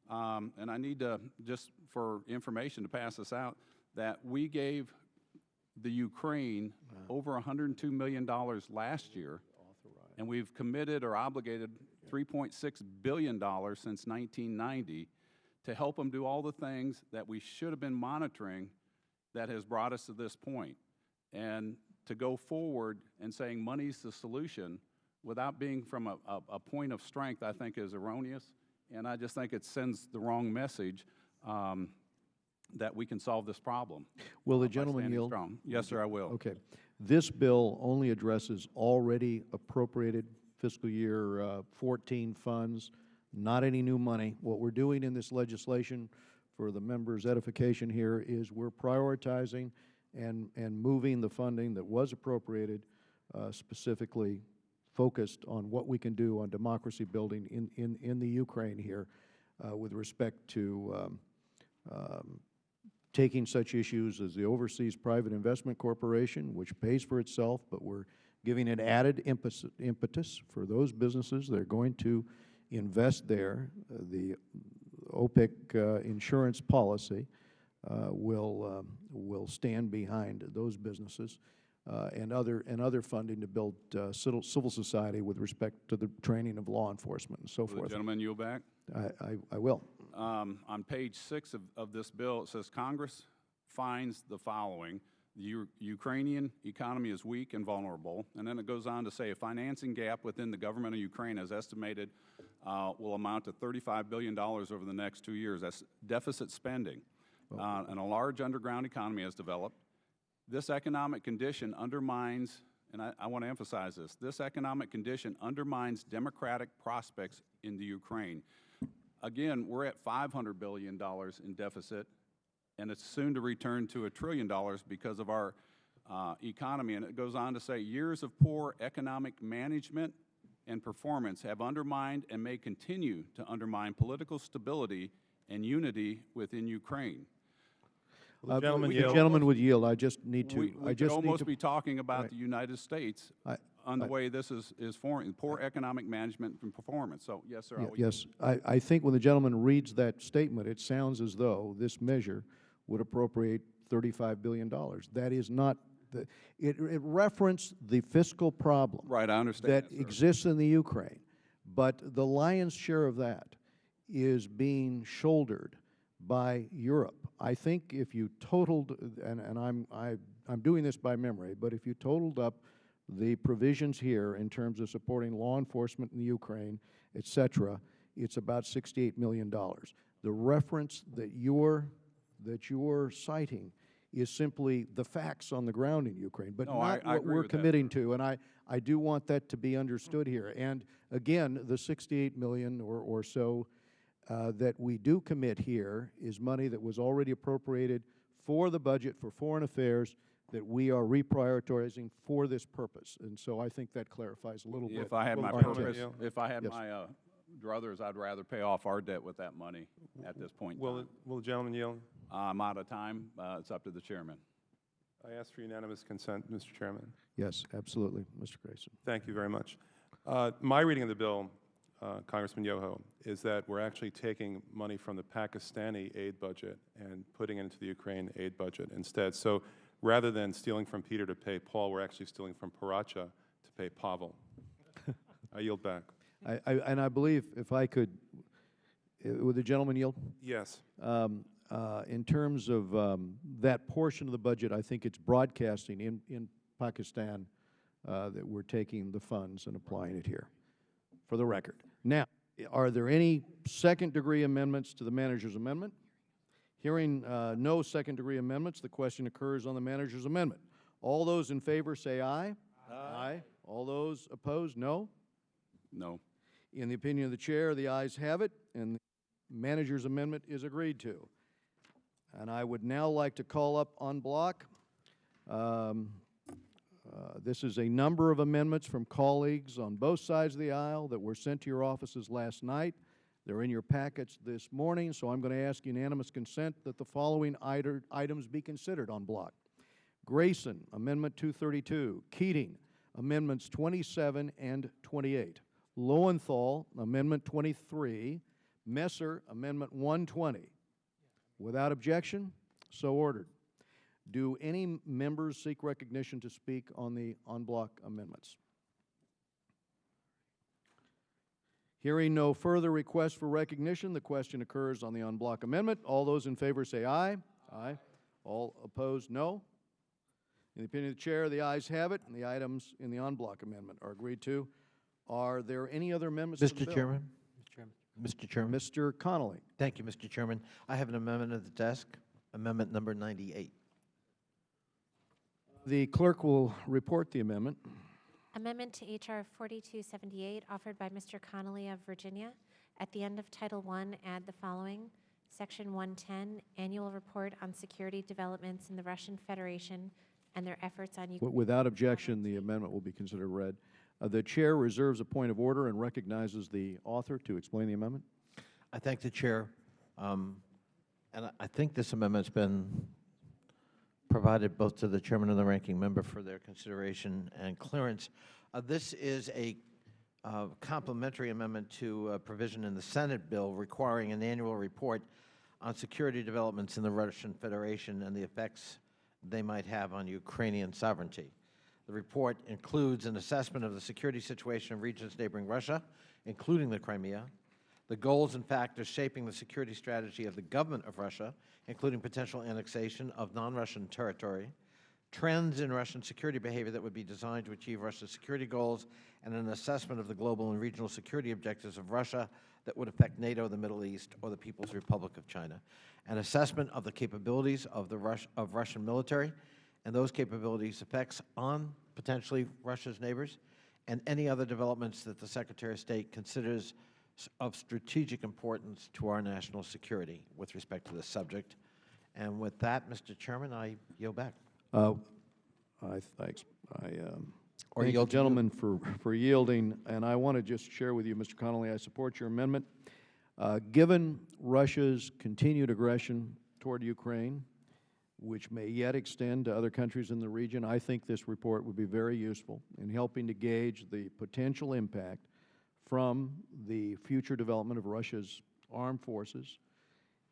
Speaker 20: And I need to, just for information to pass this out, that we gave the Ukraine over $102 million last year, and we've committed or obligated $3.6 billion since 1990 to help them do all the things that we should have been monitoring that has brought us to this point. And to go forward and saying money's the solution without being from a point of strength, I think is erroneous, and I just think it sends the wrong message that we can solve this problem.
Speaker 1: Will the gentleman yield?
Speaker 20: Strong. Yes, sir, I will.
Speaker 1: Okay. This bill only addresses already appropriated fiscal year 14 funds, not any new money. What we're doing in this legislation, for the members' edification here, is we're prioritizing and moving the funding that was appropriated, specifically focused on what we can do on democracy building in the Ukraine here, with respect to taking such issues as the Overseas Private Investment Corporation, which pays for itself, but we're giving it added impetus for those businesses that are going to invest there. The OPIC insurance policy will stand behind those businesses, and other funding to build civil society with respect to the training of law enforcement and so forth.
Speaker 20: The gentleman yield back?
Speaker 1: I will.
Speaker 20: On page 6 of this bill, it says Congress finds the following: the Ukrainian economy is weak and vulnerable, and then it goes on to say a financing gap within the government of Ukraine as estimated will amount to $35 billion over the next 2 years. That's deficit spending. And a large underground economy has developed. This economic condition undermines, and I want to emphasize this economic condition undermines democratic prospects in the Ukraine. Again, we're at $500 billion in deficit, and it's soon to return to $1 trillion because of our economy. And it goes on to say, years of poor economic management and performance have undermined and may continue to undermine political stability and unity within Ukraine.
Speaker 10: Well, the
Speaker 1: gentleman would yield. I just need to.
Speaker 20: We could almost be talking about the United States on the way this is forming, poor economic management and performance. So, yes, sir.
Speaker 1: Yes, I think when the gentleman reads that statement, it sounds as though this measure would appropriate $35 billion. That is not. It referenced the fiscal problem
Speaker 20: right, I understand
Speaker 1: that exists in the Ukraine, but the lion's share of that is being shouldered by Europe. I think if you totaled, and I'm doing this by memory, but if you totaled up the provisions here in terms of supporting law enforcement in the Ukraine, etc., it's about $68 million. The reference that you're citing is simply the facts on the ground in Ukraine, but
Speaker 20: No,
Speaker 1: not
Speaker 20: I
Speaker 1: what
Speaker 20: agree
Speaker 1: we're
Speaker 20: with that,
Speaker 1: committing to. And I do want that to be understood here. And again, the $68 million or so that we do commit here is money that was already appropriated for the budget for foreign affairs that we are reprioritizing for this purpose. And so I think that clarifies a little bit.
Speaker 20: If I had my
Speaker 1: our
Speaker 20: purpose,
Speaker 1: intent.
Speaker 20: if I had
Speaker 1: Yes.
Speaker 20: my druthers, I'd rather pay off our debt with that money at this point in time.
Speaker 10: Will the gentleman yield?
Speaker 20: I'm out of time. It's up to the chairman.
Speaker 10: I ask for unanimous consent, Mr. Chairman.
Speaker 1: Yes, absolutely, Mr. Grayson.
Speaker 10: Thank you very much. My reading of the bill, Congressman Yoho, is that we're actually taking money from the Pakistani aid budget and putting it into the Ukraine aid budget instead. So rather than stealing from Peter to pay Paul, we're actually stealing from Paracha to pay Pavel. I yield back.
Speaker 1: And I believe, if I could, would the gentleman yield?
Speaker 10: Yes.
Speaker 1: In terms of that portion of the budget, I think it's broadcasting in Pakistan that we're taking the funds and applying it here, for the record. Now, are there any second-degree amendments to the manager's amendment? Hearing no second-degree amendments, the question occurs on the manager's amendment. All those in favor say aye. Aye. All those opposed, no.
Speaker 20: No.
Speaker 1: In the opinion of the chair, the ayes have it, and the manager's amendment is agreed to. And I would now like to call up en bloc. This is a number of amendments from colleagues on both sides of the aisle that were sent to your offices last night. They're in your packets this morning, so I'm going to ask unanimous consent that the following items be considered en bloc. Grayson, Amendment 232. Keating, Amendments 27 and 28. Lowenthal, Amendment 23. Messer, Amendment 120. Without objection, so ordered. Do any members seek recognition to speak on the en bloc amendments? Hearing no further requests for recognition, the question occurs on the en bloc amendment. All those in favor say aye. Aye. All opposed, no. In the opinion of the chair, the ayes have it, and the items in the en bloc amendment are agreed to. Are there any other amendments to the
Speaker 8: Mr.
Speaker 1: bill?
Speaker 8: Chairman? Mr. Chairman?
Speaker 1: Mr. Connolly.
Speaker 8: Thank you, Mr. Chairman. I have an amendment at the desk, amendment number 98.
Speaker 1: The clerk will report the amendment.
Speaker 16: Amendment to H.R. 4278, offered by Mr. Connolly of Virginia. At the end of Title I, add the following. Section 110, Annual Report on Security Developments in the Russian Federation and their efforts on Ukraine.
Speaker 1: Without objection, the amendment will be considered read. The chair reserves a point of order and recognizes the author to explain the amendment.
Speaker 8: I thank the chair. And I think this amendment's been provided both to the chairman and the ranking member for their consideration and clearance. This is a complementary amendment to a provision in the Senate bill requiring an annual report on security developments in the Russian Federation and the effects they might have on Ukrainian sovereignty. The report includes an assessment of the security situation in regions neighboring Russia, including the Crimea, the goals and factors shaping the security strategy of the government of Russia, including potential annexation of non-Russian territory, trends in Russian security behavior that would be designed to achieve Russia's security goals, and an assessment of the global and regional security objectives of Russia that would affect NATO, the Middle East, or the People's Republic of China, an assessment of the capabilities of the Russian military and those capabilities' effects on potentially Russia's neighbors, and any other developments that the Secretary of State considers of strategic importance to our national security with respect to this subject. And with that, Mr. Chairman, I yield back.
Speaker 1: Thank
Speaker 8: Or
Speaker 1: the
Speaker 8: yield to
Speaker 1: gentleman for yielding, and I want to just share with you, Mr. Connolly, I support your amendment. Given Russia's continued aggression toward Ukraine, which may yet extend to other countries in the region, I think this report would be very useful in helping to gauge the potential impact from the future development of Russia's armed forces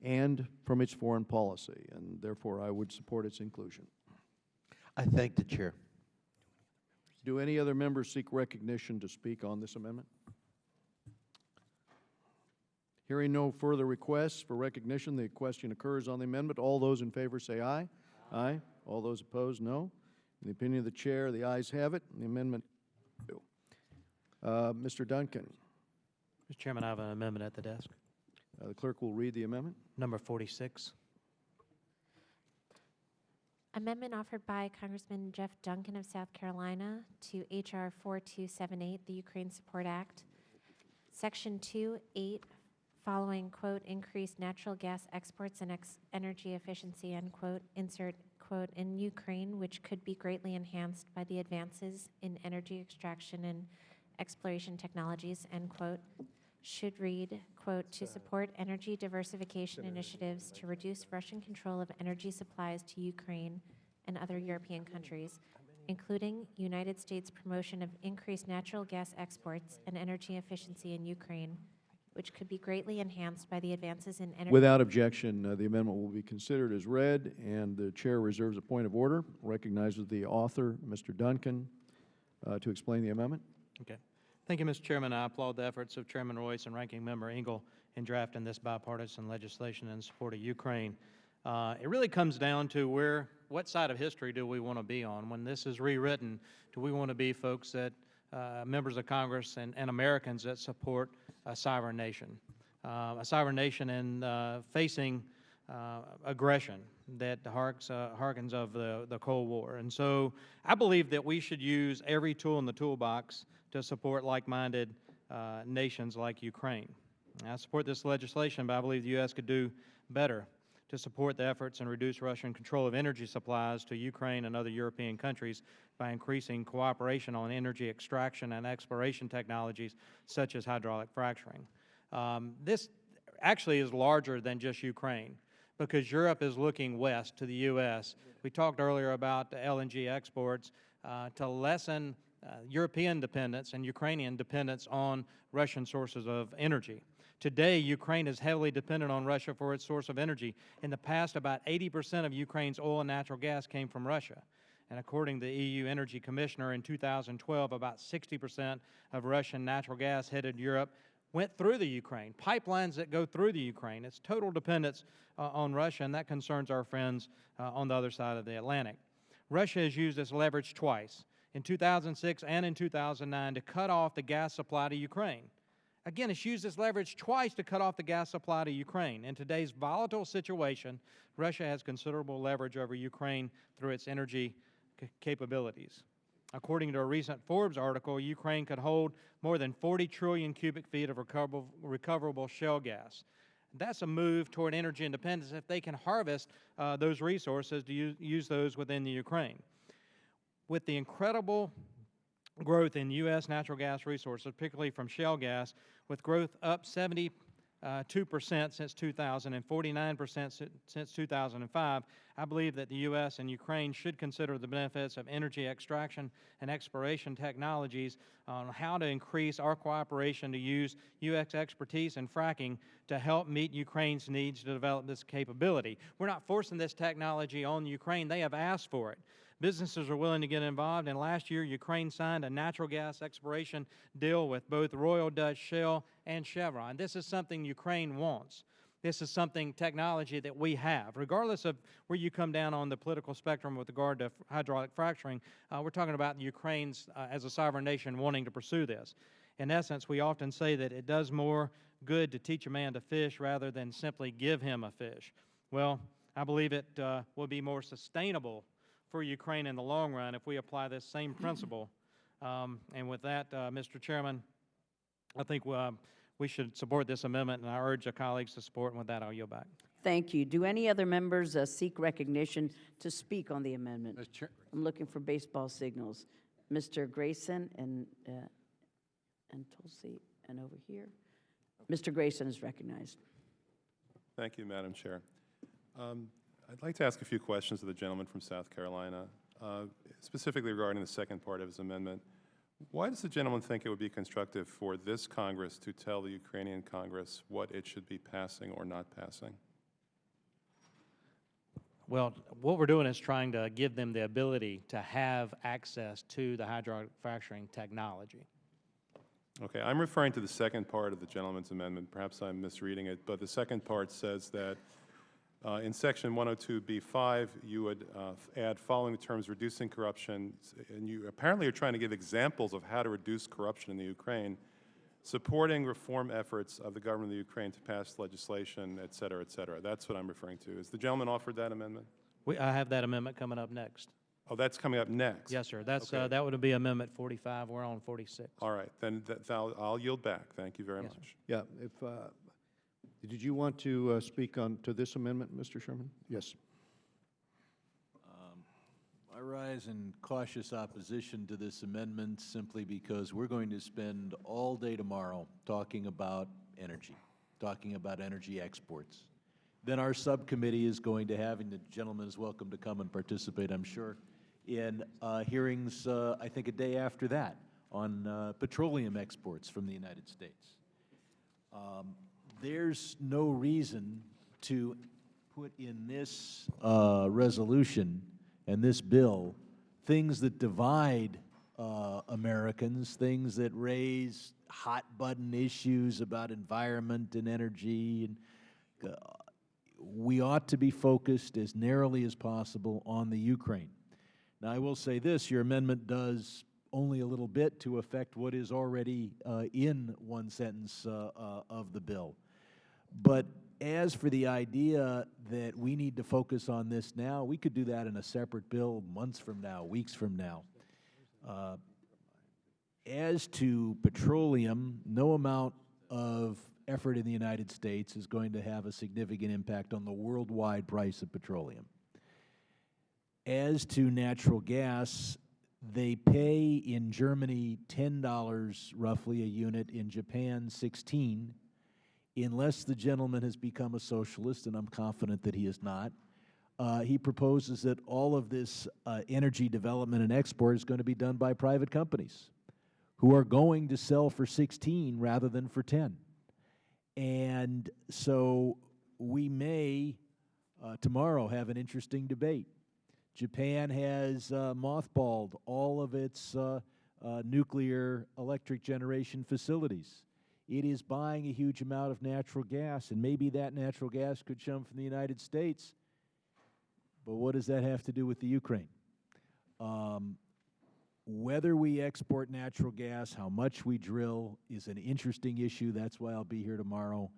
Speaker 1: and from its foreign policy, and therefore I would support its inclusion.
Speaker 8: I thank the chair.
Speaker 1: Do any other members seek recognition to speak on this amendment? Hearing no further requests for recognition, the question occurs on the amendment. All those in favor say aye. Aye. All those opposed, no. In the opinion of the chair, the ayes have it, and the amendment. Mr. Duncan.
Speaker 21: Mr. Chairman, I have an amendment at the desk.
Speaker 1: The clerk will read the amendment.
Speaker 21: Number 46.
Speaker 16: Amendment offered by Congressman Jeff Duncan of South Carolina to H.R. 4278, the Ukraine Support Act. Section 2.8, following, quote, increased natural gas exports and energy efficiency, end quote, insert, quote, in Ukraine, which could be greatly enhanced by the advances in energy extraction and exploration technologies, end quote, should read, quote, to support energy diversification initiatives to reduce Russian control of energy supplies to Ukraine and other European countries, including United States promotion of increased natural gas exports and energy efficiency in Ukraine, which could be greatly enhanced by the advances in energy.
Speaker 1: Without objection, the amendment will be considered as read, and the chair reserves a point of order, recognizes the author, Mr. Duncan, to explain the amendment.
Speaker 21: Okay. Thank you, Mr. Chairman. I applaud the efforts of Chairman Royce and Ranking Member Engel in drafting this bipartisan legislation in support of Ukraine. It really comes down to what side of history do we want to be on? When this is rewritten, do we want to be folks that, members of Congress and Americans that support a sovereign nation in facing aggression that harkens of the Cold War? And so I believe that we should use every tool in the toolbox to support like-minded nations like Ukraine. I support this legislation, but I believe the U.S. could do better to support the efforts and reduce Russian control of energy supplies to Ukraine and other European countries by increasing cooperation on energy extraction and exploration technologies such as hydraulic fracturing. This actually is larger than just Ukraine, because Europe is looking west to the U.S. We talked earlier about the LNG exports to lessen European dependence and Ukrainian dependence on Russian sources of energy. Today, Ukraine is heavily dependent on Russia for its source of energy. In the past, about 80% of Ukraine's oil and natural gas came from Russia. And according to the EU Energy Commissioner, in 2012, about 60% of Russian natural gas headed Europe went through the Ukraine, pipelines that go through the Ukraine. It's total dependence on Russia, and that concerns our friends on the other side of the Atlantic. Russia has used this leverage twice, in 2006 and in 2009, to cut off the gas supply to Ukraine. Again, it's used this leverage twice to cut off the gas supply to Ukraine. In today's volatile situation, Russia has considerable leverage over Ukraine through its energy capabilities. According to a recent Forbes article, Ukraine could hold more than 40 trillion cubic feet of recoverable shale gas. That's a move toward energy independence if they can harvest those resources to use those within the Ukraine. With the incredible growth in U.S. natural gas resources, particularly from shale gas, with growth up 72% since 2000 and 49% since 2005, I believe that the U.S. and Ukraine should consider the benefits of energy extraction and exploration technologies on how to increase our cooperation to use U.S. expertise in fracking to help meet Ukraine's needs to develop this capability. We're not forcing this technology on Ukraine. They have asked for it. Businesses are willing to get involved, and last year Ukraine signed a natural gas exploration deal with both Royal Dutch Shell and Chevron. This is something Ukraine wants. This is something, technology that we have. Regardless of where you come down on the political spectrum with regard to hydraulic fracturing, we're talking about Ukraine's, as a sovereign nation, wanting to pursue this. In essence, we often say that it does more good to teach a man to fish rather than simply give him a fish. Well, I believe it will be more sustainable for Ukraine in the long run if we apply this same principle. And with that, Mr. Chairman, I think we should support this amendment, and I urge the colleagues to support. And with that, I'll yield back.
Speaker 3: Thank you. Do any other members seek recognition to speak on the amendment? I'm looking for baseball signals. Mr. Grayson and Tulsi, and over here. Mr. Grayson is recognized.
Speaker 10: Thank you, Madam Chair. I'd like to ask a few questions of the gentleman from South Carolina, specifically regarding the second part of his amendment. Why does the gentleman think it would be constructive for this Congress to tell the Ukrainian Congress what it should be passing or not passing?
Speaker 21: Well, what we're doing is trying to give them the ability to have access to the hydraulic fracturing technology.
Speaker 10: Okay, I'm referring to the second part of the gentleman's amendment. Perhaps I'm misreading it, but the second part says that in Section 102B5, you would add following the terms reducing corruption, and you apparently are trying to give examples of how to reduce corruption in the Ukraine. supporting reform efforts of the government of Ukraine to pass legislation, et cetera, et cetera. That's what I'm referring to. Is the gentleman offered that amendment?
Speaker 21: I have that amendment coming up next.
Speaker 10: Oh, that's coming up next?
Speaker 21: Yes, sir. That's,
Speaker 10: Okay.
Speaker 21: that would be Amendment 45. We're on 46.
Speaker 10: All right, then I'll yield back. Thank you very much.
Speaker 1: Yeah, if, did you want to speak on to this amendment, Mr. Sherman? Yes.
Speaker 4: I rise in cautious opposition to this amendment simply because we're going to spend all day tomorrow talking about energy exports. Then our subcommittee is going to have, and the gentleman is welcome to come and participate, I'm sure, in hearings, I think a day after that, on petroleum exports from the United States. There's no reason to put in this resolution and this bill things that divide Americans, things that raise hot-button issues about environment and energy. And we ought to be focused as narrowly as possible on the Ukraine. Now, I will say this, your amendment does only a little bit to affect what is already in one sentence of the bill. But as for the idea that we need to focus on this now, we could do that in a separate bill months from now, weeks from now. As to petroleum, no amount of effort in the United States is going to have a significant impact on the worldwide price of petroleum. As to natural gas, they pay in Germany $10 roughly a unit, in Japan $16. Unless the gentleman has become a socialist, and I'm confident that he is not, he proposes that all of this energy development and export is going to be done by private companies who are going to sell for 16 rather than for 10. And so we may tomorrow have an interesting debate. Japan has mothballed all of its nuclear electric generation facilities. It is buying a huge amount of natural gas, and maybe that natural gas could come from the United States. But what does that have to do with the Ukraine? Whether we export natural gas, how much we drill, is an interesting issue. That's why I'll be here tomorrow.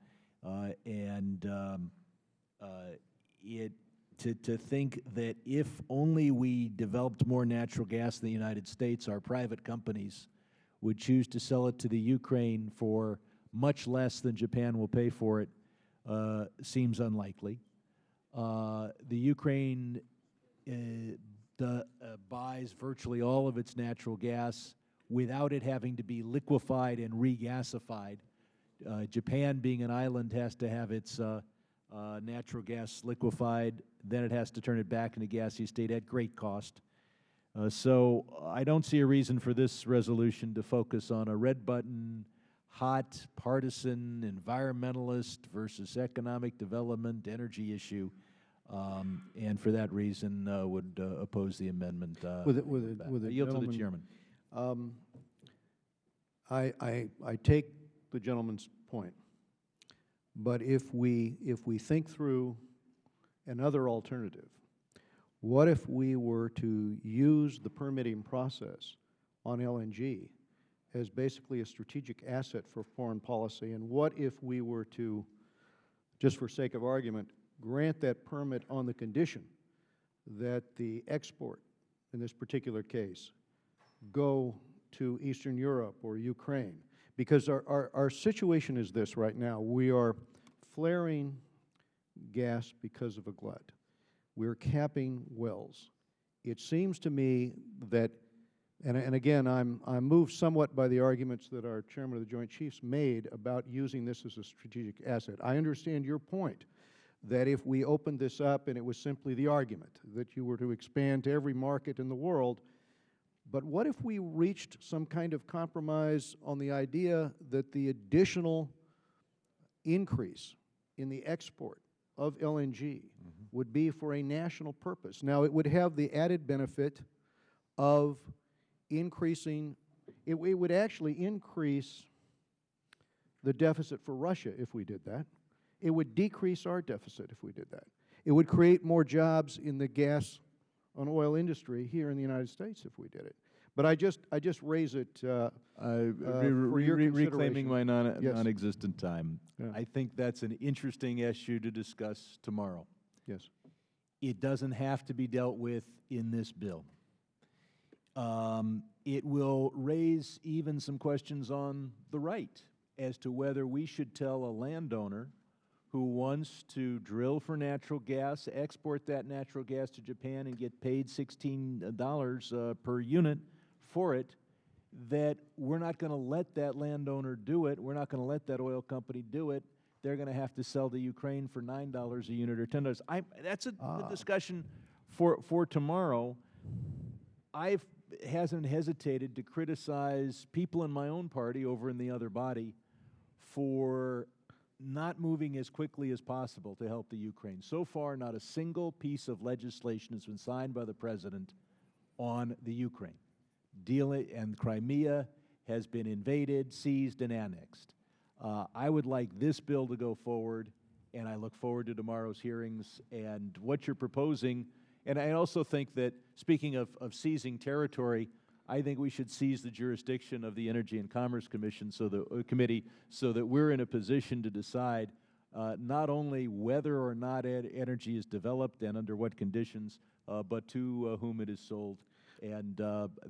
Speaker 4: To think that if only we developed more natural gas in the United States, our private companies would choose to sell it to the Ukraine for much less than Japan will pay for it, seems unlikely. The Ukraine buys virtually all of its natural gas without it having to be liquefied and regasified. Japan, being an island, has to have its natural gas liquefied, then it has to turn it back into gaseous state at great cost. So I don't see a reason for this resolution to focus on a red button, hot, partisan, environmentalist versus economic development, energy issue, and for that reason would oppose the amendment.
Speaker 1: I
Speaker 4: yield to the chairman.
Speaker 1: I take the gentleman's point, but if we think through another alternative, what if we were to use the permitting process on LNG as basically a strategic asset for foreign policy? And what if we were to, just for sake of argument, grant that permit on the condition that the export, in this particular case, go to Eastern Europe or Ukraine? Because our situation is this right now. We are flaring gas because of a glut. We're capping wells. It seems to me that, and again, I'm moved somewhat by the arguments that our chairman of the Joint Chiefs made about using this as a strategic asset. I understand your point that if we opened this up and it was simply the argument that you were to expand to every market in the world, but what if we reached some kind of compromise on the idea that the additional increase in the export of LNG would be for a national purpose? Now, it would have the added benefit of increasing, it would actually increase the deficit for Russia if we did that. It would decrease our deficit if we did that. It would create more jobs in the gas and oil industry here in the United States if we did it. But I just raise it for your
Speaker 4: reclaiming
Speaker 1: consideration.
Speaker 4: my
Speaker 1: Yes.
Speaker 4: non-existent time.
Speaker 1: Yeah.
Speaker 4: I think that's an interesting issue to discuss tomorrow.
Speaker 1: Yes.
Speaker 4: It doesn't have to be dealt with in this bill. It will raise even some questions on the right as to whether we should tell a landowner who wants to drill for natural gas, export that natural gas to Japan and get paid $16 per unit for it, that we're not going to let that landowner do it. We're not going to let that oil company do it. They're going to have to sell to Ukraine for $9 a unit or $10. That's a discussion for tomorrow. I hasn't hesitated to criticize people in my own party over in the other body for not moving as quickly as possible to help the Ukraine. So far, not a single piece of legislation has been signed by the President on the Ukraine. And Crimea has been invaded, seized, and annexed. I would like this bill to go forward, and I look forward to tomorrow's hearings and what you're proposing. And I also think that, speaking of seizing territory, I think we should seize the jurisdiction of the Energy and Commerce Commission, committee, so that we're in a position to decide not only whether or not energy is developed and under what conditions, but to whom it is sold. And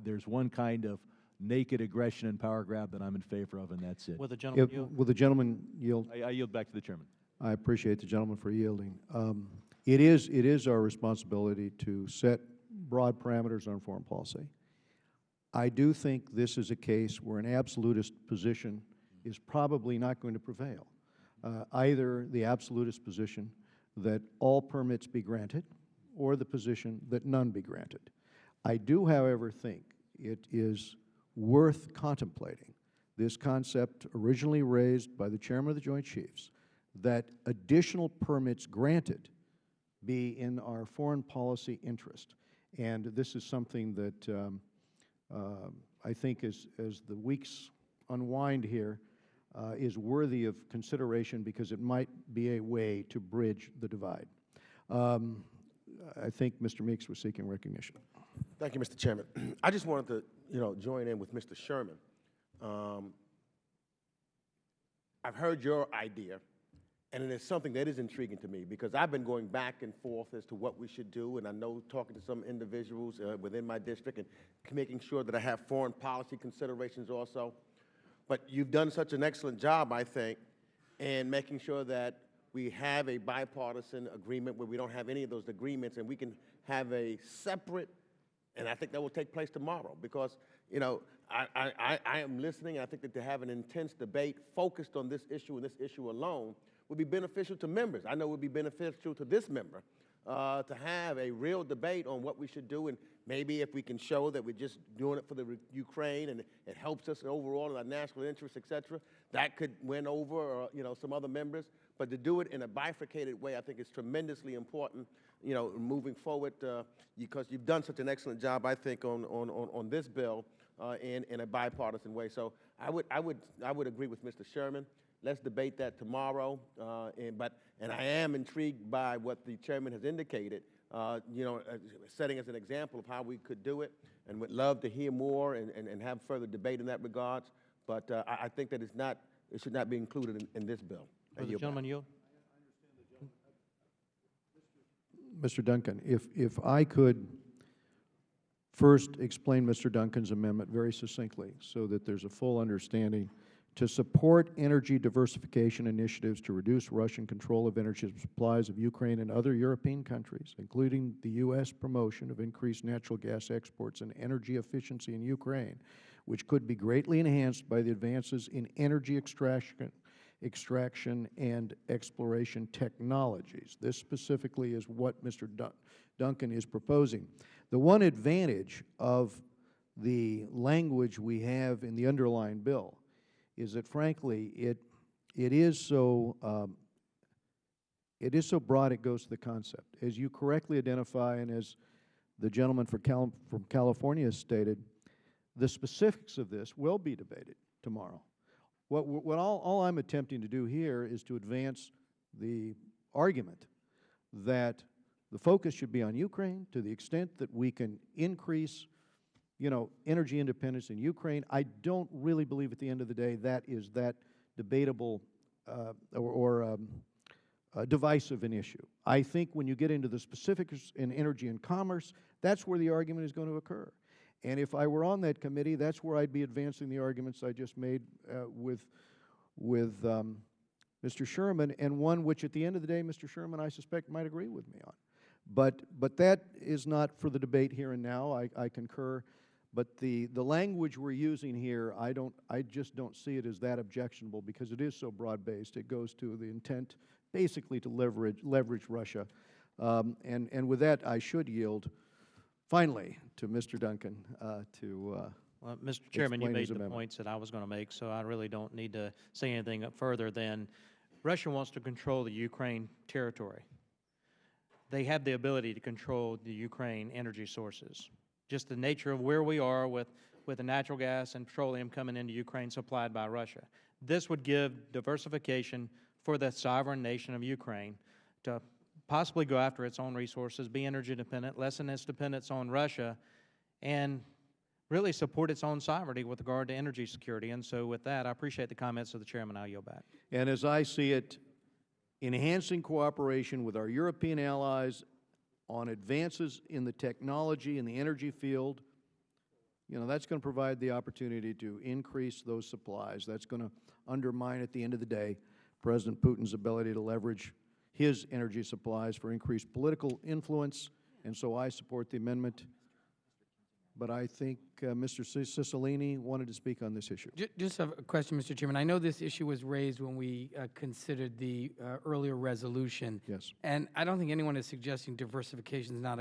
Speaker 4: there's one kind of naked aggression and power grab that I'm in favor of, and that's it.
Speaker 1: Will the gentleman yield?
Speaker 4: I yield back to the chairman.
Speaker 1: I appreciate the gentleman for yielding. It is our responsibility to set broad parameters on foreign policy. I do think this is a case where an absolutist position is probably not going to prevail. Either the absolutist position that all permits be granted, or the position that none be granted. I do, however, think it is worth contemplating this concept originally raised by the chairman of the Joint Chiefs, that additional permits granted be in our foreign policy interest. And this is something that I think as the weeks unwind here is worthy of consideration, because it might be a way to bridge the divide. I think Mr. Meeks was seeking recognition.
Speaker 6: Thank you, Mr. Chairman. I just wanted to, join in with Mr. Sherman. I've heard your idea, and it is something that is intriguing to me, because I've been going back and forth as to what we should do, and I know talking to some individuals within my district and making sure that I have foreign policy considerations also. But you've done such an excellent job, I think, in making sure that we have a bipartisan agreement where we don't have any of those agreements, and we can have a separate, and I think that will take place tomorrow, because, I am listening, and I think that to have an intense debate focused on this issue and this issue alone would be beneficial to members. I know it would be beneficial to this member to have a real debate on what we should do, and maybe if we can show that we're just doing it for the Ukraine and it helps us overall in our national interests, et cetera, that could win over some other members. But to do it in a bifurcated way, I think is tremendously important, moving forward, because you've done such an excellent job, I think, on this bill in a bipartisan way. So I would agree with Mr. Sherman. Let's debate that tomorrow. And I am intrigued by what the chairman has indicated, setting as an example of how we could do it, and would love to hear more and have further debate in that regards. But I think that it should not be included in this bill.
Speaker 21: Will the gentleman yield?
Speaker 1: Mr. Duncan, if I could first explain Mr. Duncan's amendment very succinctly so that there's a full understanding. To support energy diversification initiatives to reduce Russian control of energy supplies of Ukraine and other European countries, including the U.S. promotion of increased natural gas exports and energy efficiency in Ukraine, which could be greatly enhanced by the advances in energy extraction and exploration technologies. This specifically is what Mr. Duncan is proposing. The one advantage of the language we have in the underlying bill is that, frankly, it is so broad it goes to the concept. As you correctly identify, and as the gentleman from California has stated, the specifics of this will be debated tomorrow. All I'm attempting to do here is to advance the argument that the focus should be on Ukraine to the extent that we can increase you know, energy independence in Ukraine. I don't really believe at the end of the day that is that debatable or divisive an issue. I think when you get into the specifics in energy and commerce, that's where the argument is going to occur. And if I were on that committee, that's where I'd be advancing the arguments I just made with Mr. Sherman, and one which at the end of the day, Mr. Sherman, I suspect, might agree with me on. But that is not for the debate here and now. I concur. But the language we're using here, I just don't see it as that objectionable because it is so broad-based. It goes to the intent basically to leverage Russia. And with that, I should yield finally to Mr. Duncan
Speaker 21: Well, Mr. Chairman, you
Speaker 1: explain
Speaker 21: made
Speaker 1: his
Speaker 21: the
Speaker 1: amendment.
Speaker 21: points that I was going to make, so I really don't need to say anything further than Russia wants to control the Ukraine territory. They have the ability to control the Ukraine energy sources. Just the nature of where we are with the natural gas and petroleum coming into Ukraine supplied by Russia. This would give diversification for the sovereign nation of Ukraine to possibly go after its own resources, be energy independent, lessen its dependence on Russia, and really support its own sovereignty with regard to energy security. And so with that, I appreciate the comments of the Chairman. I'll yield back.
Speaker 1: And as I see it, enhancing cooperation with our European allies on advances in the technology and the energy field, you know, that's going to provide the opportunity to increase those supplies. That's going to undermine, at the end of the day, President Putin's ability to leverage his energy supplies for increased political influence. And so I support the amendment. But I think Mr. Cicilline wanted to speak on this issue.
Speaker 17: Just a question, Mr. Chairman. I know this issue was raised when we considered the earlier resolution.
Speaker 1: Yes.
Speaker 17: And I don't think anyone is suggesting diversification is not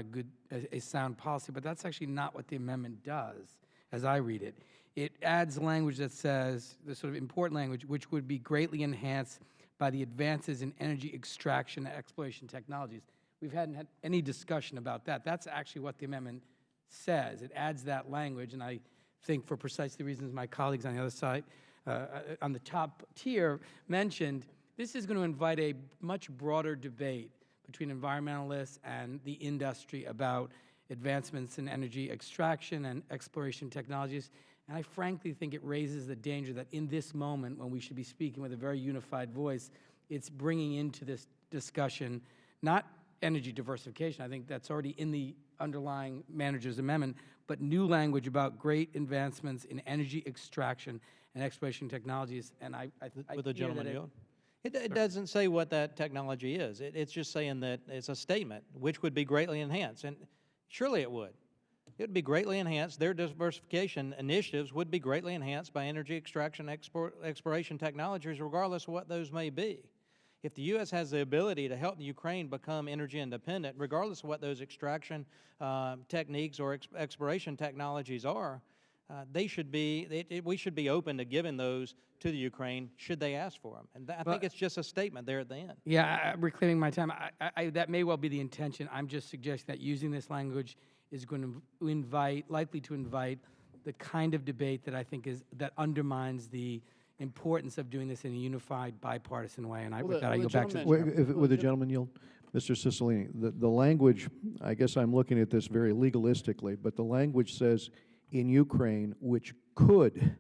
Speaker 17: a sound policy, but that's actually not what the amendment does, as I read it. It adds language that says, the sort of important language, which would be greatly enhanced by the advances in energy extraction and exploration technologies. We hadn't had any discussion about that. That's actually what the amendment says. It adds that language, and I think for precisely the reasons my colleagues on the other side, on the top tier, mentioned, this is going to invite a much broader debate between environmentalists and the industry about advancements in energy extraction and exploration technologies. And I frankly think it raises the danger that in this moment, when we should be speaking with a very unified voice, it's bringing into this discussion not energy diversification. I think that's already in the underlying manager's amendment, but new language about great advancements in energy extraction and exploration technologies. And I
Speaker 21: With the gentleman yield. It doesn't say what that technology is. It's just saying that it's a statement, which would be greatly enhanced. And surely it would. It would be greatly enhanced. Their diversification initiatives would be greatly enhanced by energy extraction exploration technologies, regardless of what those may be. If the U.S. has the ability to help Ukraine become energy independent, regardless of what those extraction techniques or exploration technologies are, we should be open to giving those to the Ukraine should they ask for them. And I think it's just a statement there at the end.
Speaker 17: Yeah, reclaiming my time. That may well be the intention. I'm just suggesting that using this language is going to likely to invite the kind of debate that I think that undermines the importance of doing this in a unified, bipartisan way. And with that, I go back to the
Speaker 1: Would the gentleman yield? Mr. Cicilline, the language, I guess I'm looking at this very legalistically, but the language says in Ukraine, which could,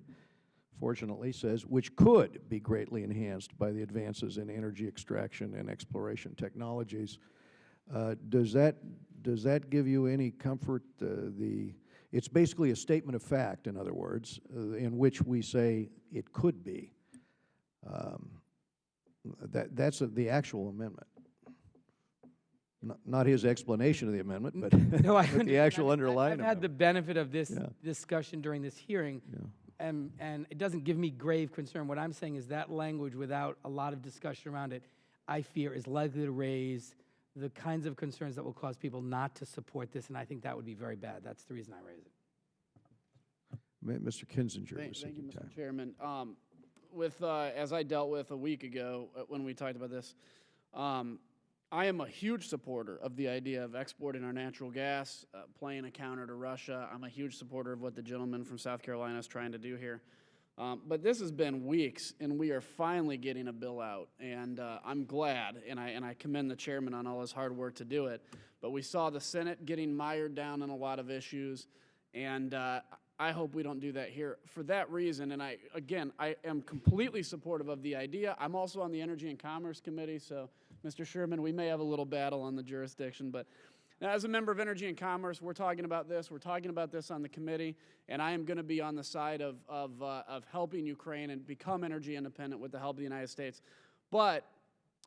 Speaker 1: fortunately says, which could be greatly enhanced by the advances in energy extraction and exploration technologies. Does that give you any comfort? It's basically a statement of fact, in other words, in which we say it could be. That's the actual amendment. Not his explanation of the amendment, but,
Speaker 17: no,
Speaker 1: but the actual underlying
Speaker 17: I've had the benefit of this
Speaker 1: Yeah.
Speaker 17: discussion during this hearing, and it doesn't give me grave concern. What I'm saying is that language, without a lot of discussion around it, I fear is likely to raise the kinds of concerns that will cause people not to support this, and I think that would be very bad. That's the reason I raise it.
Speaker 1: Mr. Kinzinger was
Speaker 18: Thank you,
Speaker 1: seeking time.
Speaker 18: Mr. Chairman. As I dealt with a week ago when we talked about this, I am a huge supporter of the idea of exporting our natural gas, playing a counter to Russia. I'm a huge supporter of what the gentleman from South Carolina is trying to do here. But this has been weeks, and we are finally getting a bill out. And I'm glad, and I commend the chairman on all his hard work to do it. But we saw the Senate getting mired down in a lot of issues, And I hope we don't do that here for that reason. And I am completely supportive of the idea. I'm also on the Energy and Commerce Committee, so Mr. Sherman, we may have a little battle on the jurisdiction, but as a member of Energy and Commerce, we're talking about this. We're talking about this on the committee, and I am going to be on the side of helping Ukraine and become energy independent with the help of the United States. But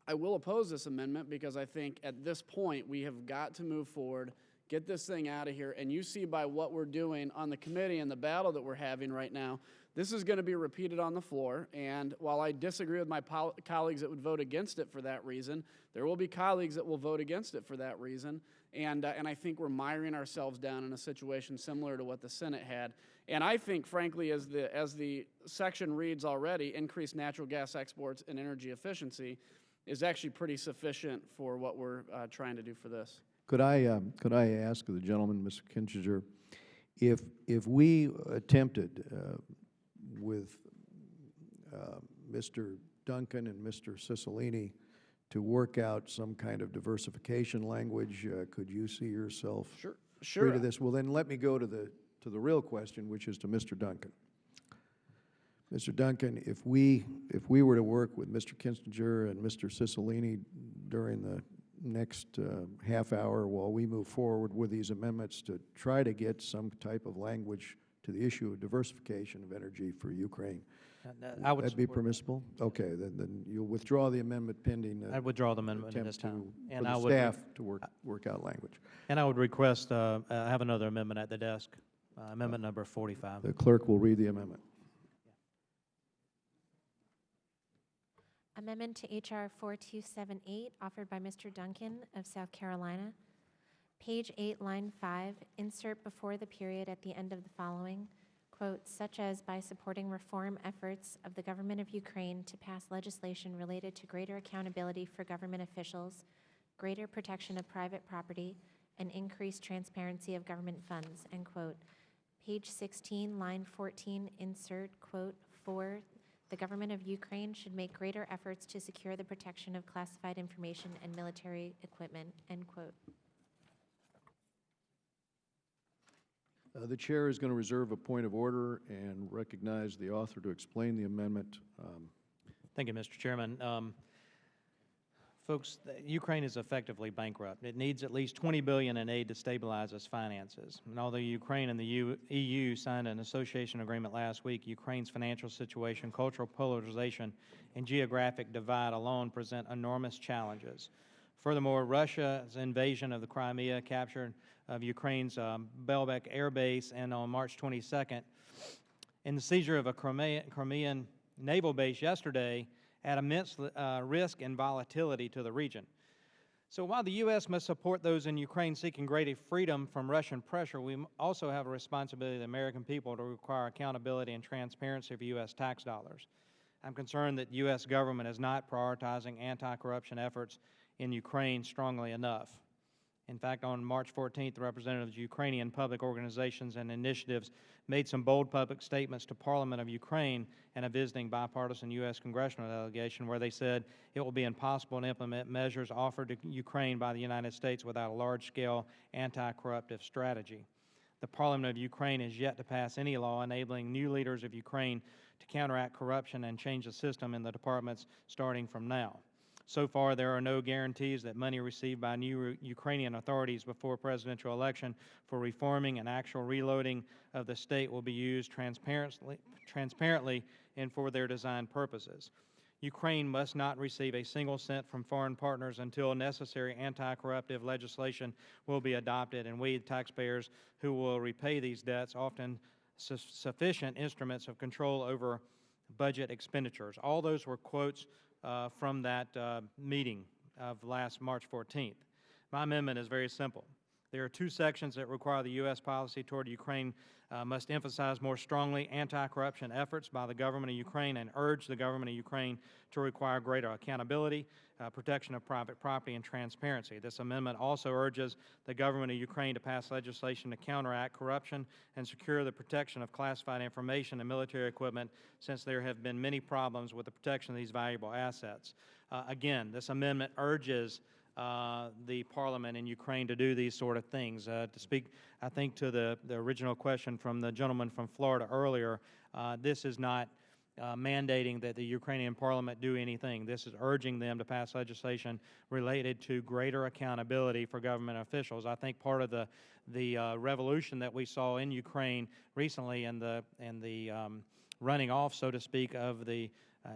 Speaker 18: I will oppose this amendment because I think at this point we have got to move forward, get this thing out of here, and you see by what we're doing on the committee and the battle that we're having right now, this is going to be repeated on the floor, and while I disagree with my colleagues that would vote against it for that reason, there will be colleagues that will vote against it for that reason, and I think we're miring ourselves down in a situation similar to what the Senate had. And I think, frankly, as the section reads already, increased natural gas exports and energy efficiency is actually pretty sufficient for what we're trying to do for this.
Speaker 1: Could I ask the gentleman, Mr. Kinchinger, if we attempted with Mr. Duncan and Mr. Cicilline to work out some kind of diversification language, could you see yourself free to this? Well, then let me go to the real question, which is to Mr. Duncan. Mr. Duncan, if we were to work with Mr. Kinchinger and Mr. Cicilline during the next half hour while we move forward with these amendments to try to get some type of language to the issue of diversification of energy for Ukraine,
Speaker 21: would
Speaker 1: that be permissible? Okay, then you'll withdraw the amendment pending.
Speaker 21: I'd withdraw the amendment at this time,
Speaker 1: and for the staff to work out language.
Speaker 21: And I would request have another amendment at the desk, amendment number 45.
Speaker 1: The clerk will read the amendment.
Speaker 16: Amendment to H.R. 4278, offered by Mr. Duncan of South Carolina. Page 8, line 5, insert before the period at the end of the following, quote, such as by supporting reform efforts of the government of Ukraine to pass legislation related to greater accountability for government officials, greater protection of private property, and increased transparency of government funds, end quote. Page 16, line 14, insert, quote, 4, the government of Ukraine should make greater efforts to secure the protection of classified information and military equipment, end quote.
Speaker 1: The chair is going to reserve a point of order and recognize the author to explain the amendment.
Speaker 21: Thank you, Mr. Chairman. Folks, Ukraine is effectively bankrupt. It needs at least $20 billion in aid to stabilize its finances. And although Ukraine and the EU signed an association agreement last week, Ukraine's financial situation, cultural polarization, and geographic divide alone present enormous challenges. Furthermore, Russia's invasion of the Crimea, capture of Ukraine's Belbek Air Base, and on March 22nd, and the seizure of a Crimean naval base yesterday add immense risk and volatility to the region. So while the U.S. must support those in Ukraine seeking greater freedom from Russian pressure, we also have a responsibility to the American people to require accountability and transparency of U.S. tax dollars. I'm concerned that the U.S. government is not prioritizing anti-corruption efforts in Ukraine strongly enough. In fact, on March 14th, representatives of Ukrainian public organizations and initiatives made some bold public statements to Parliament of Ukraine and a visiting bipartisan U.S. congressional delegation where they said it will be impossible to implement measures offered to Ukraine by the United States without a large-scale anti-corruptive strategy. The Parliament of Ukraine has yet to pass any law enabling new leaders of Ukraine to counteract corruption and change the system in the departments starting from now. So far, there are no guarantees that money received by new Ukrainian authorities before presidential election for reforming and actual reloading of the state will be used transparently and for their designed purposes. Ukraine must not receive a single cent from foreign partners until necessary anti-corruptive legislation will be adopted, and we, taxpayers who will repay these debts, often sufficient instruments of control over budget expenditures. All those were quotes from that meeting of last March 14th. My amendment is very simple. There are two sections that require the U.S. policy toward Ukraine must emphasize more strongly anti-corruption efforts by the government of Ukraine and urge the government of Ukraine to require greater accountability, protection of private property, and transparency. This amendment also urges the government of Ukraine to pass legislation to counteract corruption and secure the protection of classified information and military equipment, since there have been many problems with the protection of these valuable assets. Again, this amendment urges the parliament in Ukraine to do these sort of things. To speak, I think, to the original question from the gentleman from Florida earlier, this is not mandating that the Ukrainian parliament do anything. This is urging them to pass legislation related to greater accountability for government officials. I think part of the revolution that we saw in Ukraine recently and the running off, so to speak, of the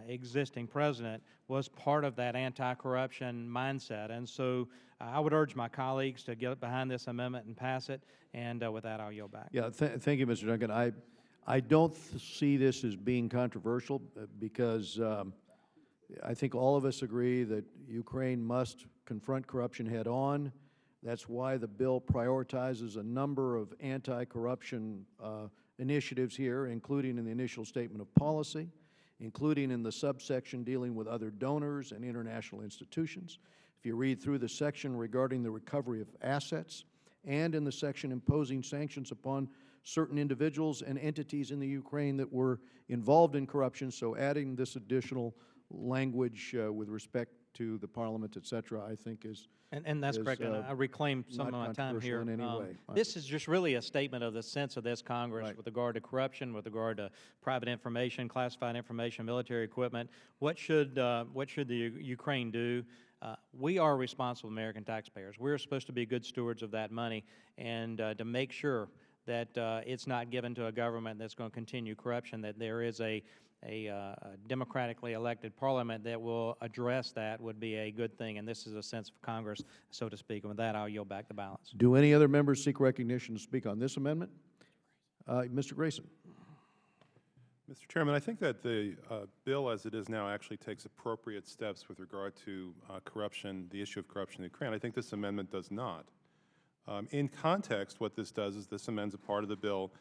Speaker 21: existing president was part of that anti-corruption mindset. And so I would urge my colleagues to get behind this amendment and pass it. And with that, I'll yield back.
Speaker 1: Yeah, thank you, Mr. Duncan. I don't see this as being controversial because I think all of us agree that Ukraine must confront corruption head on. That's why the bill prioritizes a number of anti-corruption initiatives here, including in the initial statement of policy, including in the subsection dealing with other donors and international institutions. If you read through the section regarding the recovery of assets, and in the section imposing sanctions upon certain individuals and entities in the Ukraine that were involved in corruption, so adding this additional language with respect to the parliament, et cetera, I think is
Speaker 21: And that's correct, and I reclaim some of my time here.
Speaker 1: In any way.
Speaker 21: This is just really a statement of the sense of this Congress with regard to corruption, with regard to private information, classified information, military equipment. What should the Ukraine do? We are responsible American taxpayers. We're supposed to be good stewards of that money and to make sure that it's not given to a government that's going to continue corruption, that there is a democratically elected parliament that will address that would be a good thing, and this is a sense of Congress, so to speak. And with that, I'll yield back the balance.
Speaker 1: Do any other members seek recognition to speak on this amendment? Mr. Grayson.
Speaker 10: Mr. Chairman, I think that the bill as it is now actually takes appropriate steps with regard to corruption, the issue of corruption in Ukraine. I think this amendment does not. In context, what this does is this amends a part of the bill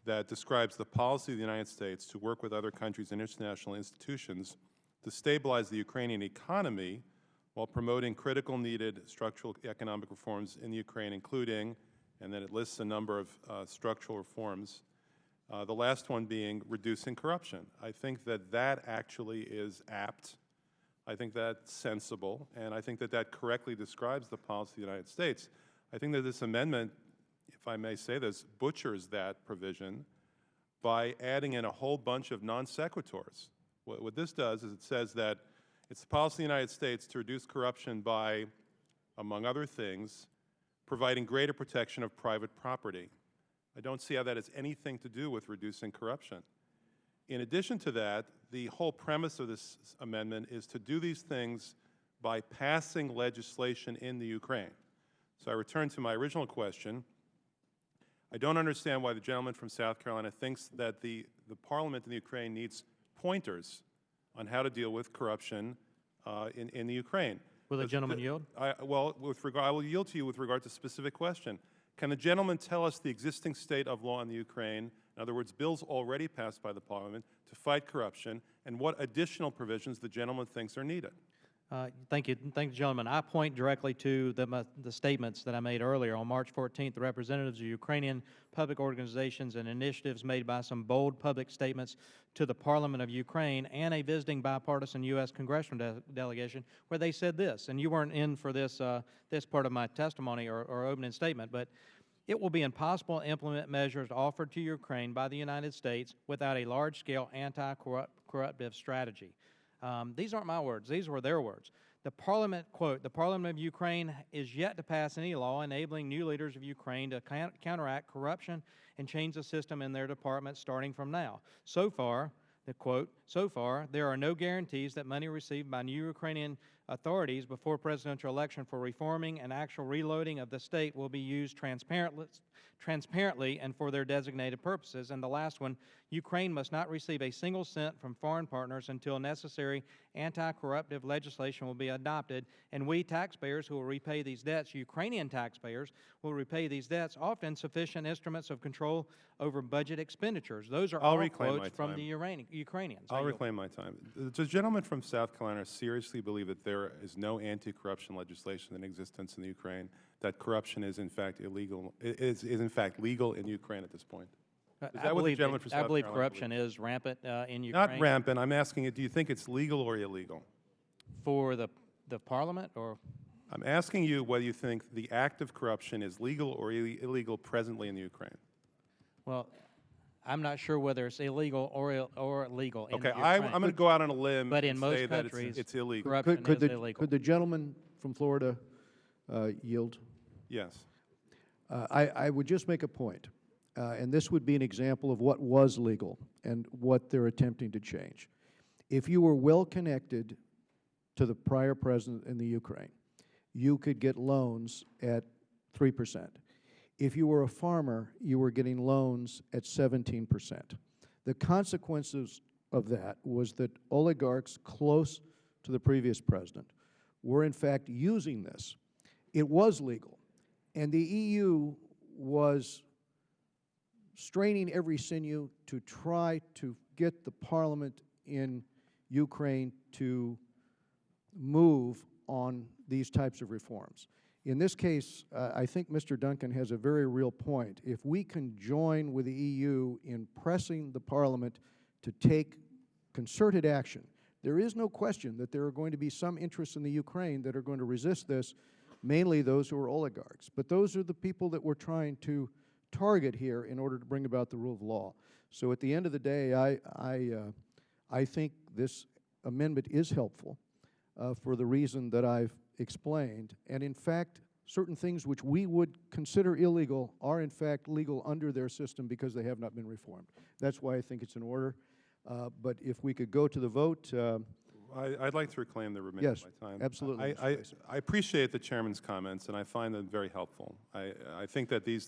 Speaker 10: that describes the policy of the United States to work with other countries and international institutions to stabilize the Ukrainian economy while promoting critical needed structural economic reforms in the Ukraine, including, and then it lists a number of structural reforms, the last one being reducing corruption. I think that that actually is apt. I think that's sensible, and I think that that correctly describes the policy of the United States. I think that this amendment, if I may say this, butchers that provision by adding in a whole bunch of non sequiturs. What this does is it says that it's the policy of the United States to reduce corruption by, among other things, providing greater protection of private property. I don't see how that has anything to do with reducing corruption. In addition to that, the whole premise of this amendment is to do these things by passing legislation in the Ukraine. So I return to my original question. I don't understand why the gentleman from South Carolina thinks that the parliament in the Ukraine needs pointers on how to deal with corruption in the Ukraine.
Speaker 21: Will the gentleman yield?
Speaker 10: Well, I will yield to you with regard to a specific question. Can the gentleman tell us the existing state of law in the Ukraine, in other words, bills already passed by the parliament to fight corruption, and what additional provisions the gentleman thinks are needed?
Speaker 21: Thank you, gentlemen. I point directly to the statements that I made earlier. On March 14th, the representatives of Ukrainian public organizations and initiatives made by some bold public statements to the Parliament of Ukraine and a visiting bipartisan U.S. congressional delegation where they said this, and you weren't in for this, this part of my testimony or opening statement, but it will be impossible to implement measures offered to Ukraine by the United States without a large-scale anti-corruptive strategy. These aren't my words. These were their words. The Parliament, quote, the Parliament of Ukraine is yet to pass any law enabling new leaders of Ukraine to counteract corruption and change the system in their departments starting from now. So far, the quote, so far, there are no guarantees that money received by new Ukrainian authorities before presidential election for reforming and actual reloading of the state will be used transparently and for their designated purposes. And the last one, Ukraine must not receive a single cent from foreign partners until necessary anti-corruptive legislation will be adopted, and we taxpayers who will repay these debts, Ukrainian taxpayers, will repay these debts, often sufficient instruments of control over budget expenditures. Those are all quotes from the Ukrainians.
Speaker 10: I'll reclaim my time. Does the gentleman from South Carolina seriously believe that there is no anti-corruption legislation in existence in the Ukraine, that corruption is in fact illegal, is in fact legal in Ukraine at this point?
Speaker 21: I believe corruption is rampant in Ukraine.
Speaker 10: Not rampant. I'm asking you, do you think it's legal or illegal?
Speaker 21: For the Parliament or?
Speaker 10: I'm asking you whether you think the act of corruption is legal or illegal presently in the Ukraine.
Speaker 21: Well, I'm not sure whether it's illegal or legal in
Speaker 10: Okay,
Speaker 21: Ukraine.
Speaker 10: I'm going to go out on a limb
Speaker 21: But in
Speaker 10: and
Speaker 21: most
Speaker 10: say that
Speaker 21: countries,
Speaker 10: it's illegal.
Speaker 21: corruption is illegal.
Speaker 1: Could the gentleman from Florida yield?
Speaker 10: Yes.
Speaker 1: I would just make a point, and this would be an example of what was legal and what they're attempting to change. If you were well connected to the prior president in the Ukraine, you could get loans at 3%. If you were a farmer, you were getting loans at 17%. The consequences of that was that oligarchs close to the previous president were in fact using this. It was legal, and the EU was straining every sinew to try to get the parliament in Ukraine to move on these types of reforms. In this case, I think Mr. Duncan has a very real point. If we can join with the EU in pressing the Parliament to take concerted action, there is no question that there are going to be some interests in the Ukraine that are going to resist this, mainly those who are oligarchs. But those are the people that we're trying to target here in order to bring about the rule of law. So at the end of the day, I think this amendment is helpful for the reason that I've explained. And in fact, certain things which we would consider illegal are in fact legal under their system because they have not been reformed. That's why I think it's in order. But if we could go to the vote.
Speaker 10: I'd like to reclaim the remainder of my time.
Speaker 1: Absolutely.
Speaker 10: I appreciate the chairman's comments, and I find them very helpful. I think that these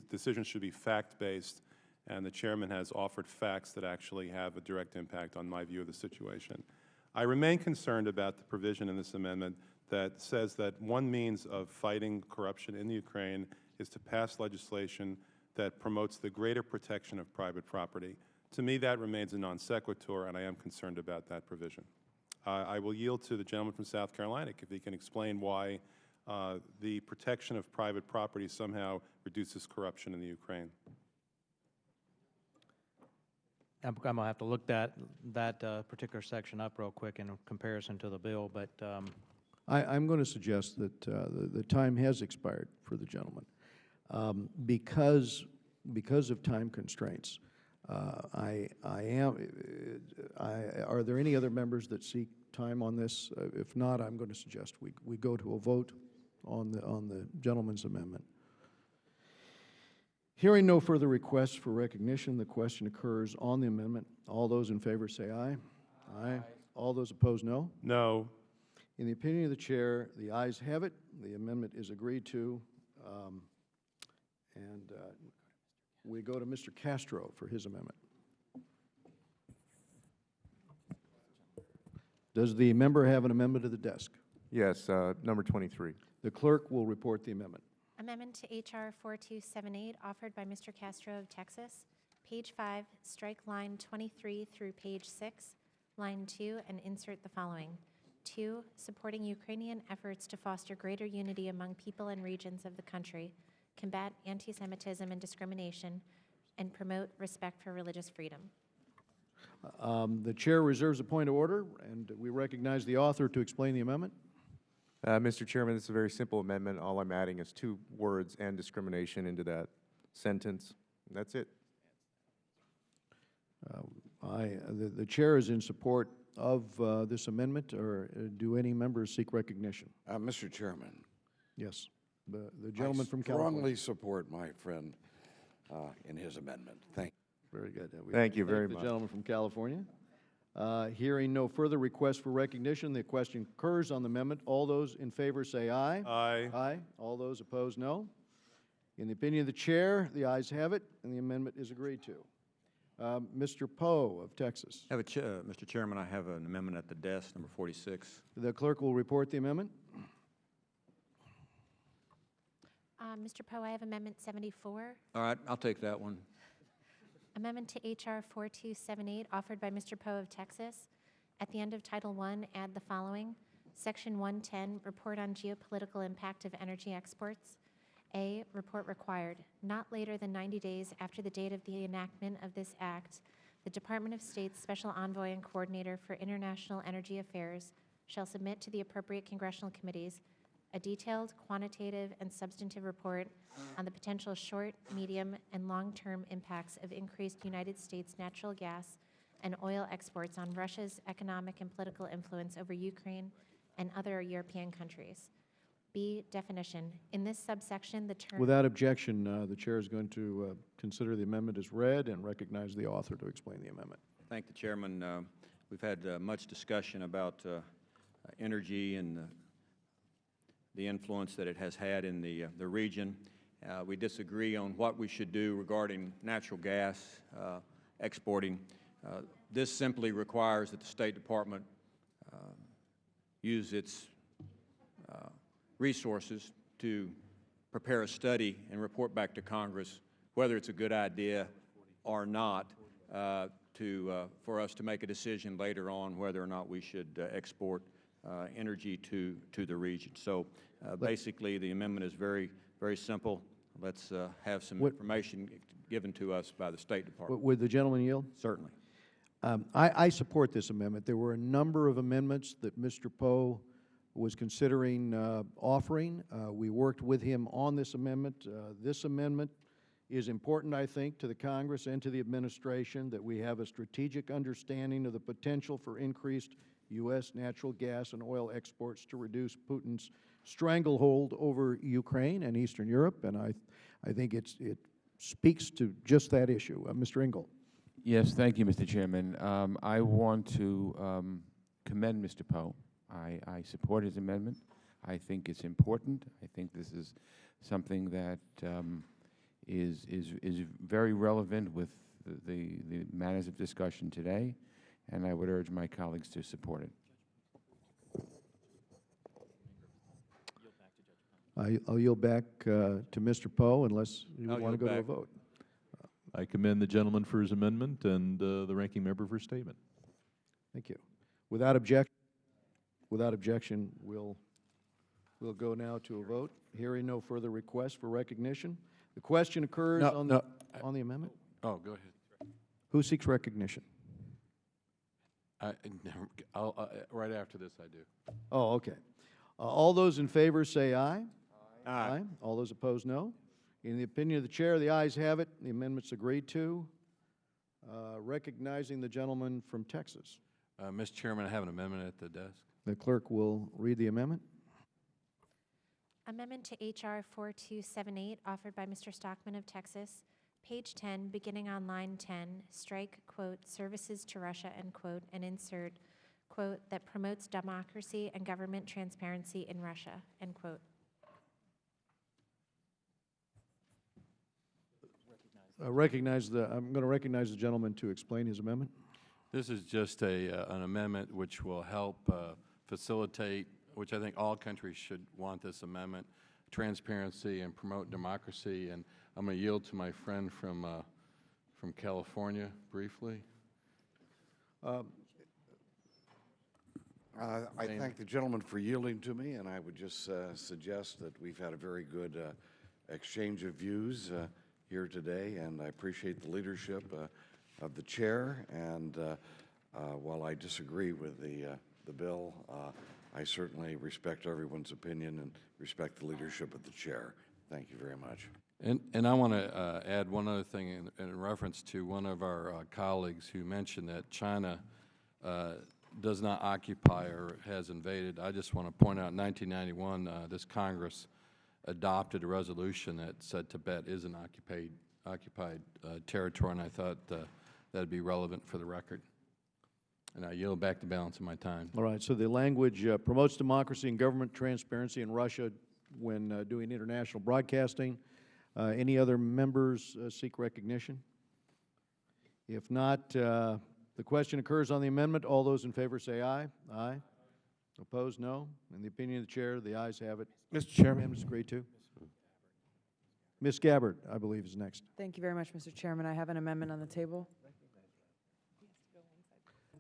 Speaker 10: decisions should be fact-based, and the chairman has offered facts that actually have a direct impact on my view of the situation. I remain concerned about the provision in this amendment that says that one means of fighting corruption in the Ukraine is to pass legislation that promotes the greater protection of private property. To me, that remains a non sequitur, and I am concerned about that provision. I will yield to the gentleman from South Carolina if he can explain why the protection of private property somehow reduces corruption in the Ukraine.
Speaker 21: I'm going to have to look that particular section up real quick in comparison to the bill, but
Speaker 1: I'm going to suggest that the time has expired for the gentleman. Because of time constraints, are there any other members that seek time on this? If not, I'm going to suggest we go to a vote on the gentleman's amendment. Hearing no further requests for recognition, the question occurs on the amendment. All those in favor say aye. Aye. All those opposed, no.
Speaker 10: No.
Speaker 1: In the opinion of the chair, the ayes have it. The amendment is agreed to. We go to Mr. Castro for his amendment. Does the member have an amendment to the desk?
Speaker 5: Yes, number 23.
Speaker 1: The clerk will report the amendment.
Speaker 16: Amendment to H.R. 4278, offered by Mr. Castro of Texas. Page 5, strike line 23 through page 6, line 2, and insert the following. 2, supporting Ukrainian efforts to foster greater unity among people and regions of the country, combat anti-Semitism and discrimination, and promote respect for religious freedom.
Speaker 1: The chair reserves a point of order, and we recognize the author to explain the amendment.
Speaker 5: Mr. Chairman, this is a very simple amendment. All I'm adding is 2 words and discrimination into that sentence. And that's it.
Speaker 1: The chair is in support of this amendment, or do any members seek recognition?
Speaker 7: Mr. Chairman.
Speaker 1: Yes. The gentleman from California.
Speaker 7: I strongly support my friend in his amendment. Thank you.
Speaker 1: Very good.
Speaker 5: Thank you very
Speaker 1: The
Speaker 5: much.
Speaker 1: gentleman from California. Hearing no further requests for recognition, the question occurs on the amendment. All those in favor say aye.
Speaker 10: Aye.
Speaker 1: Aye. All those opposed, no. In the opinion of the chair, the ayes have it, and the amendment is agreed to. Mr. Poe of Texas.
Speaker 9: Mr. Chairman, I have an amendment at the desk, number 46.
Speaker 1: The clerk will report the amendment.
Speaker 16: Mr. Poe, I have Amendment 74.
Speaker 9: All right, I'll take that one.
Speaker 16: Amendment to H.R. 4278, offered by Mr. Poe of Texas. At the end of Title I, add the following. Section 110, Report on Geopolitical Impact of Energy Exports. A, report required. Not later than 90 days after the date of the enactment of this act, the Department of State's Special Envoy and Coordinator for International Energy Affairs shall submit to the appropriate congressional committees a detailed, quantitative, and substantive report on the potential short, medium, and long-term impacts of increased United States natural gas and oil exports on Russia's economic and political influence over Ukraine and other European countries. B, definition. In this subsection, the term...
Speaker 1: Without objection, the chair is going to consider the amendment as read and recognize the author to explain the amendment.
Speaker 9: Thank the Chairman. We've had much discussion about energy and the influence that it has had in the region. We disagree on what we should do regarding natural gas exporting. This simply requires that the State Department use its resources to prepare a study and report back to Congress whether it's a good idea or not for us to make a decision later on whether or not we should export energy to the region. So basically the amendment is very, very simple. Let's have some information given to us by the State Department.
Speaker 1: Would the gentleman yield?
Speaker 9: Certainly.
Speaker 1: I support this amendment. There were a number of amendments that Mr. Poe was considering offering. We worked with him on this amendment. This amendment is important, I think, to the Congress and to the administration that we have a strategic understanding of the potential for increased U.S. natural gas and oil exports to reduce Putin's stranglehold over Ukraine and Eastern Europe, and I think it speaks to just that issue. Mr. Engel.
Speaker 2: Yes, thank you, Mr. Chairman. I want to commend Mr. Poe. I support his amendment. I think it's important. I think this is something that is very relevant with the matters of discussion today, and I would urge my colleagues to support it.
Speaker 1: I'll yield back to Mr. Poe unless you want to go to a vote.
Speaker 4: I commend the gentleman for his amendment and the ranking member for his statement.
Speaker 1: Thank you. Without objection, we'll go now to a vote. Hearing no further requests for recognition. The question occurs on the amendment.
Speaker 7: Oh, go ahead.
Speaker 1: Who seeks recognition?
Speaker 7: Right after this, I do.
Speaker 1: Oh, okay. All those in favor say aye. Aye. All those opposed, no. In the opinion of the chair, the ayes have it. The amendment's agreed to. Recognizing the gentleman from Texas.
Speaker 7: Mr. Chairman, I have an amendment at the desk.
Speaker 1: The clerk will read the amendment.
Speaker 16: Amendment to H.R. 4278, offered by Mr. Stockman of Texas. Page 10, beginning on line 10, strike, quote, services to Russia, end quote, and insert, quote, that promotes democracy and government transparency in Russia, end quote.
Speaker 1: I'm going to recognize the gentleman to explain his amendment.
Speaker 7: This is just an amendment which will help facilitate, which I think all countries should want this amendment, transparency and promote democracy. And I'm going to yield to my friend from California briefly. I thank the gentleman for yielding to me, and I would just suggest that we've had a very good exchange of views here today, and I appreciate the leadership of the chair. And while I disagree with the bill, I certainly respect everyone's opinion and respect the leadership of the chair. Thank you very much. And I want to add one other thing in reference to one of our colleagues who mentioned that China does not occupy or has invaded. I just want to point out in 1991, this Congress adopted a resolution that said Tibet is an occupied territory, and I thought that would be relevant for the record. And I yield back the balance of my time.
Speaker 1: All right, so the language promotes democracy and government transparency in Russia when doing international broadcasting. Any other members seek recognition? If not, the question occurs on the amendment. All those in favor say aye. Aye. Opposed, no. In the opinion of the chair, the ayes have it.
Speaker 12: Mr. Chairman.
Speaker 1: Amendment is agreed to. Ms. Gabbard, I believe, is next.
Speaker 22: Thank you very much, Mr. Chairman. I have an amendment on the table.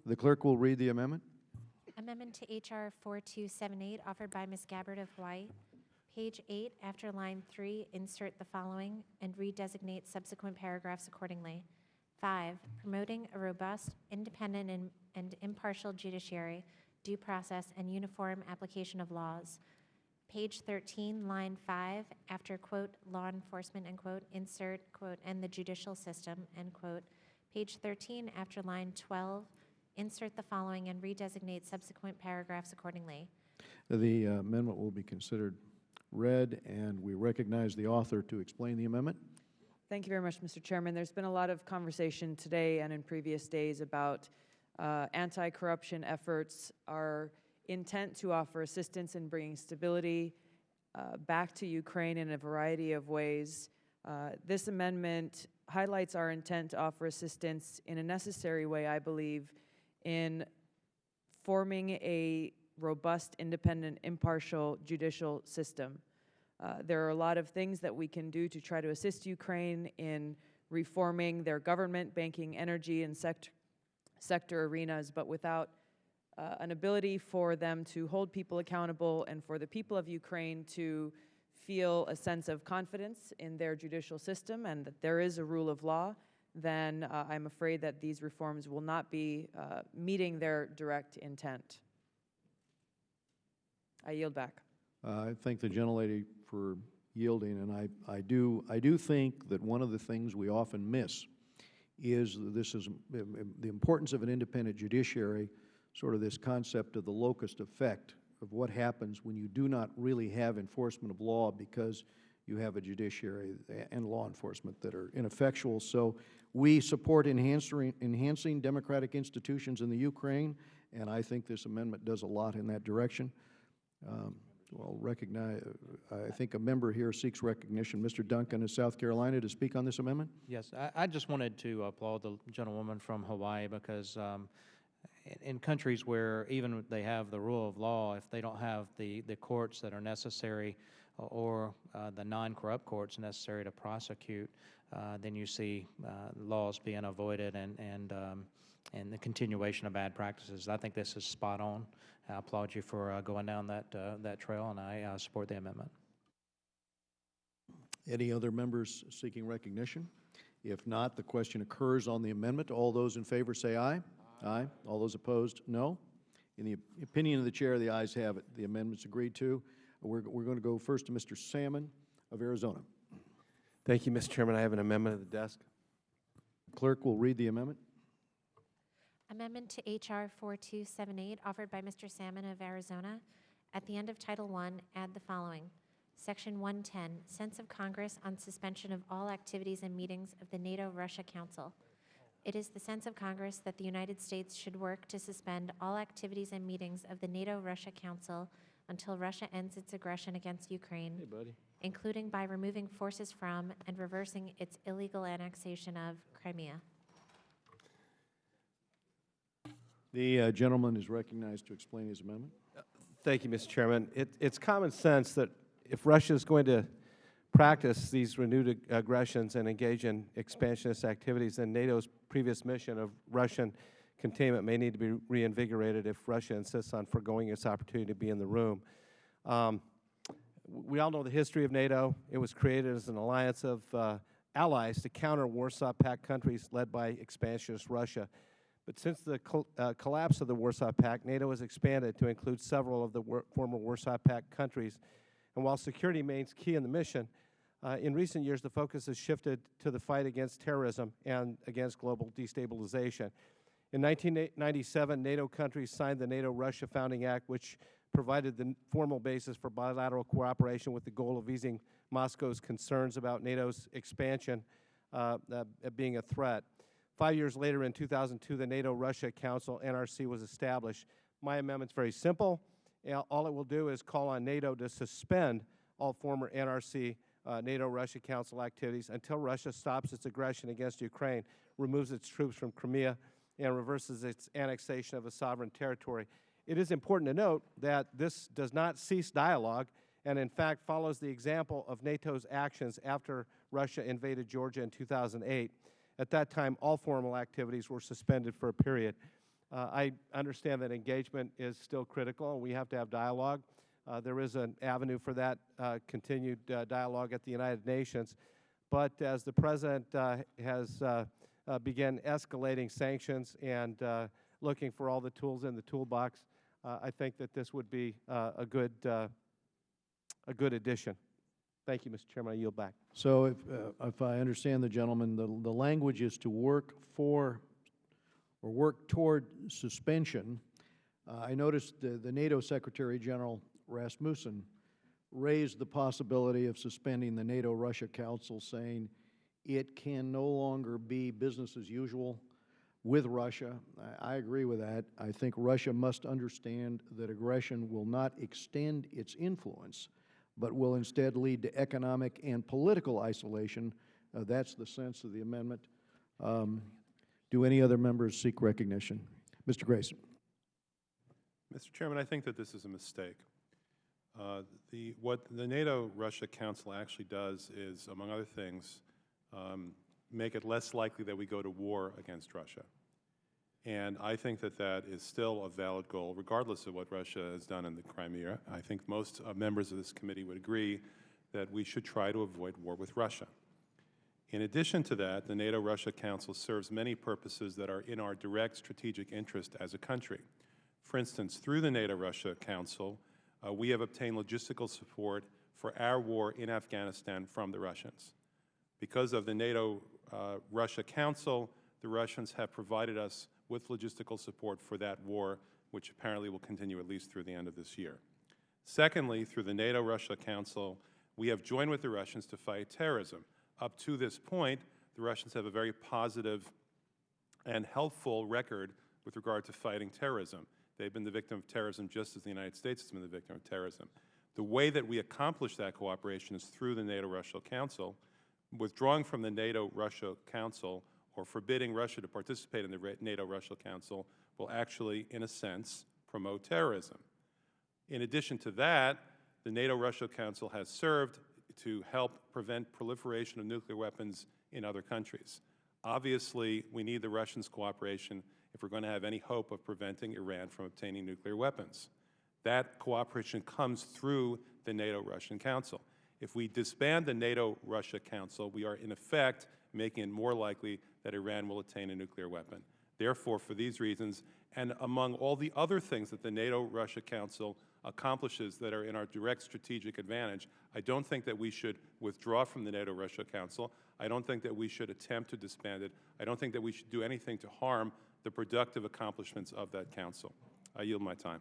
Speaker 1: The clerk will read the amendment.
Speaker 16: Amendment to H.R. 4278, offered by Ms. Gabbard of Hawaii. Page 8, after line 3, insert the following and redesignate subsequent paragraphs accordingly. 5, promoting a robust, independent, and impartial judiciary, due process, and uniform application of laws. Page 13, line 5, after quote, law enforcement, end quote, insert quote, and the judicial system, end quote. Page 13, after line 12, insert the following and redesignate subsequent paragraphs accordingly.
Speaker 1: The amendment will be considered read, and we recognize the author to explain the amendment.
Speaker 22: Thank you very much, Mr. Chairman. There's been a lot of conversation today and in previous days about anti-corruption efforts. Our intent to offer assistance in bringing stability back to Ukraine in a variety of ways. This amendment highlights our intent to offer assistance in a necessary way, I believe, in forming a robust, independent, impartial judicial system. There are a lot of things that we can do to try to assist Ukraine in reforming their government, banking, energy, and sector arenas, but without an ability for them to hold people accountable and for the people of Ukraine to feel a sense of confidence in their judicial system and that there is a rule of law, then I'm afraid that these reforms will not be meeting their direct intent. I yield back.
Speaker 1: I thank the gentlelady for yielding, and I do think that one of the things we often miss is that this is the importance of an independent judiciary, sort of this concept of the locust effect of what happens when you do not really have enforcement of law because you have a judiciary and law enforcement that are ineffectual. So we support enhancing democratic institutions in the Ukraine, and I think this amendment does a lot in that direction. Well, recognize, I think a member here seeks recognition. Mr. Duncan of South Carolina to speak on this amendment.
Speaker 21: Yes, I just wanted to applaud the gentlewoman from Hawaii because in countries where even they have the rule of law, if they don't have the courts that are necessary or the non-corrupt courts necessary to prosecute, then you see laws being avoided and the continuation of bad practices. I think this is spot on. I applaud you for going down that trail, and I support the amendment.
Speaker 1: Any other members seeking recognition? If not, the question occurs on the amendment. All those in favor say aye. Aye. All those opposed, no. In the opinion of the chair, the ayes have it. The amendment's agreed to. We're going to go first to Mr. Salmon of Arizona.
Speaker 6: Thank you, Mr. Chairman. I have an amendment at the desk.
Speaker 1: Clerk will read the amendment.
Speaker 16: Amendment to H.R. 4278, offered by Mr. Salmon of Arizona. At the end of Title I, add the following. Section 110, Sense of Congress on suspension of all activities and meetings of the NATO-Russia Council. It is the sense of Congress that the United States should work to suspend all activities and meetings of the NATO-Russia Council until Russia ends its aggression against Ukraine, including by removing forces from and reversing its illegal annexation of Crimea.
Speaker 1: The gentleman is recognized to explain his amendment.
Speaker 6: Thank you, Mr. Chairman. It's common sense that if Russia is going to practice these renewed aggressions and engage in expansionist activities, then NATO's previous mission of Russian containment may need to be reinvigorated if Russia insists on foregoing its opportunity to be in the room. We all know the history of NATO. It was created as an alliance of allies to counter Warsaw Pact countries led by expansionist Russia. But since the collapse of the Warsaw Pact, NATO has expanded to include several of the former Warsaw Pact countries. And while security remains key in the mission, in recent years the focus has shifted to the fight against terrorism and against global destabilization. In 1997, NATO countries signed the NATO-Russia Founding Act, which provided the formal basis for bilateral cooperation with the goal of easing Moscow's concerns about NATO's expansion being a threat. 5 years later, in 2002, the NATO-Russia Council, NRC, was established. My amendment's very simple. All it will do is call on NATO to suspend all former NRC, NATO-Russia Council activities until Russia stops its aggression against Ukraine, removes its troops from Crimea, and reverses its annexation of a sovereign territory. It is important to note that this does not cease dialogue and, in fact, follows the example of NATO's actions after Russia invaded Georgia in 2008. At that time, all formal activities were suspended for a period. I understand that engagement is still critical, and we have to have dialogue. There is an avenue for that continued dialogue at the United Nations. But as the President has begun escalating sanctions and looking for all the tools in the toolbox, I think that this would be a good
Speaker 12: a good addition. Thank you, Mr. Chairman. I yield back.
Speaker 1: So if I understand the gentleman, the language is to work for or work toward suspension. I noticed the NATO Secretary General Rasmussen raised the possibility of suspending the NATO-Russia Council, saying it can no longer be business as usual with Russia. I agree with that. I think Russia must understand that aggression will not extend its influence, but will instead lead to economic and political isolation. That's the sense of the amendment. Do any other members seek recognition? Mr. Grayson.
Speaker 10: Mr. Chairman, I think that this is a mistake. What the NATO-Russia Council actually does is, among other things, make it less likely that we go to war against Russia. And I think that that is still a valid goal, regardless of what Russia has done in the Crimea. I think most members of this committee would agree that we should try to avoid war with Russia. In addition to that, the NATO-Russia Council serves many purposes that are in our direct strategic interest as a country. For instance, through the NATO-Russia Council, we have obtained logistical support for our war in Afghanistan from the Russians. Because of the NATO-Russia Council, the Russians have provided us with logistical support for that war, which apparently will continue at least through the end of this year. Secondly, through the NATO-Russia Council, we have joined with the Russians to fight terrorism. Up to this point, the Russians have a very positive and helpful record with regard to fighting terrorism. They've been the victim of terrorism just as the United States has been the victim of terrorism. The way that we accomplish that cooperation is through the NATO-Russia Council. Withdrawing from the NATO-Russia Council or forbidding Russia to participate in the NATO-Russia Council will actually, in a sense, promote terrorism. In addition to that, the NATO-Russia Council has served to help prevent proliferation of nuclear weapons in other countries. Obviously, we need the Russians' cooperation if we're going to have any hope of preventing Iran from obtaining nuclear weapons. That cooperation comes through the NATO-Russian Council. If we disband the NATO-Russia Council, we are in effect making it more likely that Iran will attain a nuclear weapon. Therefore, for these reasons, and among all the other things that the NATO-Russia Council accomplishes that are in our direct strategic advantage, I don't think that we should withdraw from the NATO-Russia Council. I don't think that we should attempt to disband it. I don't think that we should do anything to harm the productive accomplishments of that council. I yield my time.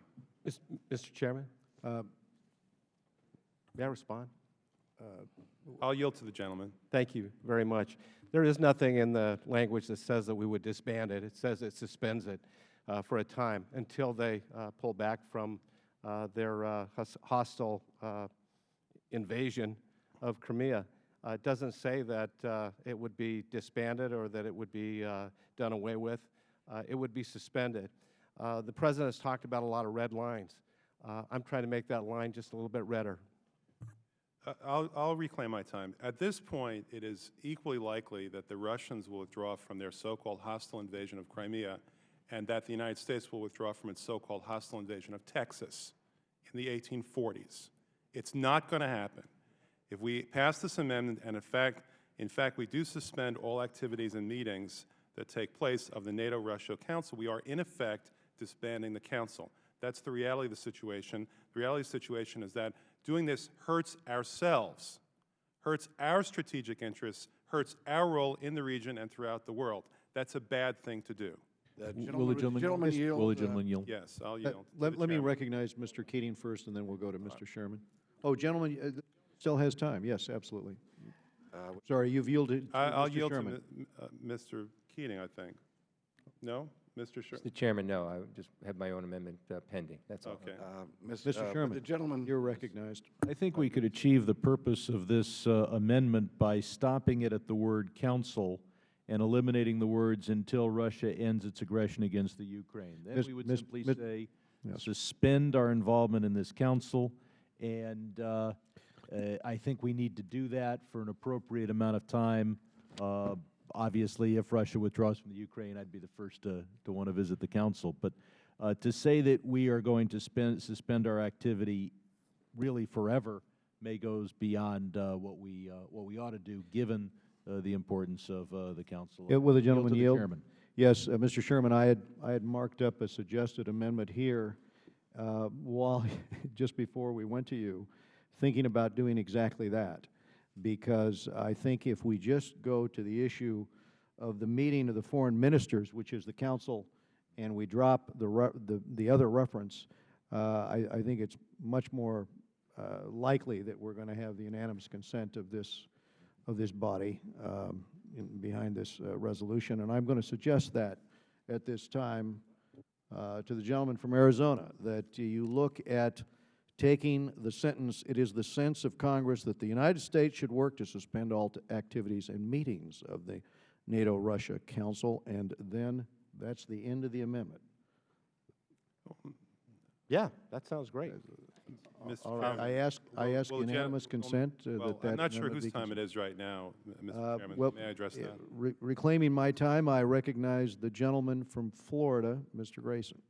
Speaker 12: Mr. Chairman? May I respond?
Speaker 10: I'll yield to the gentleman.
Speaker 12: Thank you very much. There is nothing in the language that says that we would disband it. It says it suspends it for a time until they pull back from their hostile invasion of Crimea. It doesn't say that it would be disbanded or that it would be done away with. It would be suspended. The President has talked about a lot of red lines. I'm trying to make that line just a little bit redder.
Speaker 10: I'll reclaim my time. At this point, it is equally likely that the Russians will withdraw from their so-called hostile invasion of Crimea and that the United States will withdraw from its so-called hostile invasion of Texas in the 1840s. It's not going to happen. If we pass this amendment and, in fact, we do suspend all activities and meetings that take place of the NATO-Russia Council, we are, in effect, disbanding the Council. That's the reality of the situation. The reality of the situation is that doing this hurts ourselves, hurts our strategic interests, hurts our role in the region and throughout the world. That's a bad thing to do.
Speaker 1: Will the gentleman yield?
Speaker 4: Will the gentleman yield?
Speaker 10: Yes, I'll yield.
Speaker 1: Let me recognize Mr. Keating first, and then we'll go to Mr. Sherman. Oh, gentleman still has time. Yes, absolutely. Sorry, you've yielded to
Speaker 10: I'll
Speaker 1: Mr.
Speaker 10: yield
Speaker 1: Sherman.
Speaker 10: to Mr. Keating, I think. No? Mr. Sherman?
Speaker 15: Mr. Chairman, no, I just have my own amendment pending. That's all.
Speaker 10: Okay.
Speaker 1: Mr. Sherman,
Speaker 7: the gentleman,
Speaker 1: you're recognized.
Speaker 4: I think we could achieve the purpose of this amendment by stopping it at the word council and eliminating the words until Russia ends its aggression against the Ukraine. Then we would simply say suspend our involvement in this council, and I think we need to do that for an appropriate amount of time. Obviously, if Russia withdraws from the Ukraine, I'd be the first to want to visit the council. But to say that we are going to suspend our activity really forever may goes beyond what we ought to do, given the importance of the council.
Speaker 1: Will the gentleman yield?
Speaker 4: Chairman.
Speaker 1: Yes, Mr. Sherman, I had marked up a suggested amendment here while just before we went to you, thinking about doing exactly that, because I think if we just go to the issue of the meeting of the foreign ministers, which is the council, and we drop the other reference, I think it's much more likely that we're going to have the unanimous consent of this body behind this resolution. And I'm going to suggest that at this time to the gentleman from Arizona, that you look at taking the sentence, "It is the sense of Congress that the United States should work to suspend all activities and meetings of the NATO-Russia Council," and then that's the end of the amendment.
Speaker 8: Yeah, that sounds great.
Speaker 10: Mr. Chairman,
Speaker 1: I ask unanimous consent that
Speaker 10: I'm not sure
Speaker 1: amendment
Speaker 10: whose
Speaker 1: be
Speaker 10: time it
Speaker 1: considered.
Speaker 10: is right now, Mr. Chairman.
Speaker 1: Well,
Speaker 10: May I address that?
Speaker 1: Reclaiming my time, I recognize the gentleman from Florida, Mr. Grayson.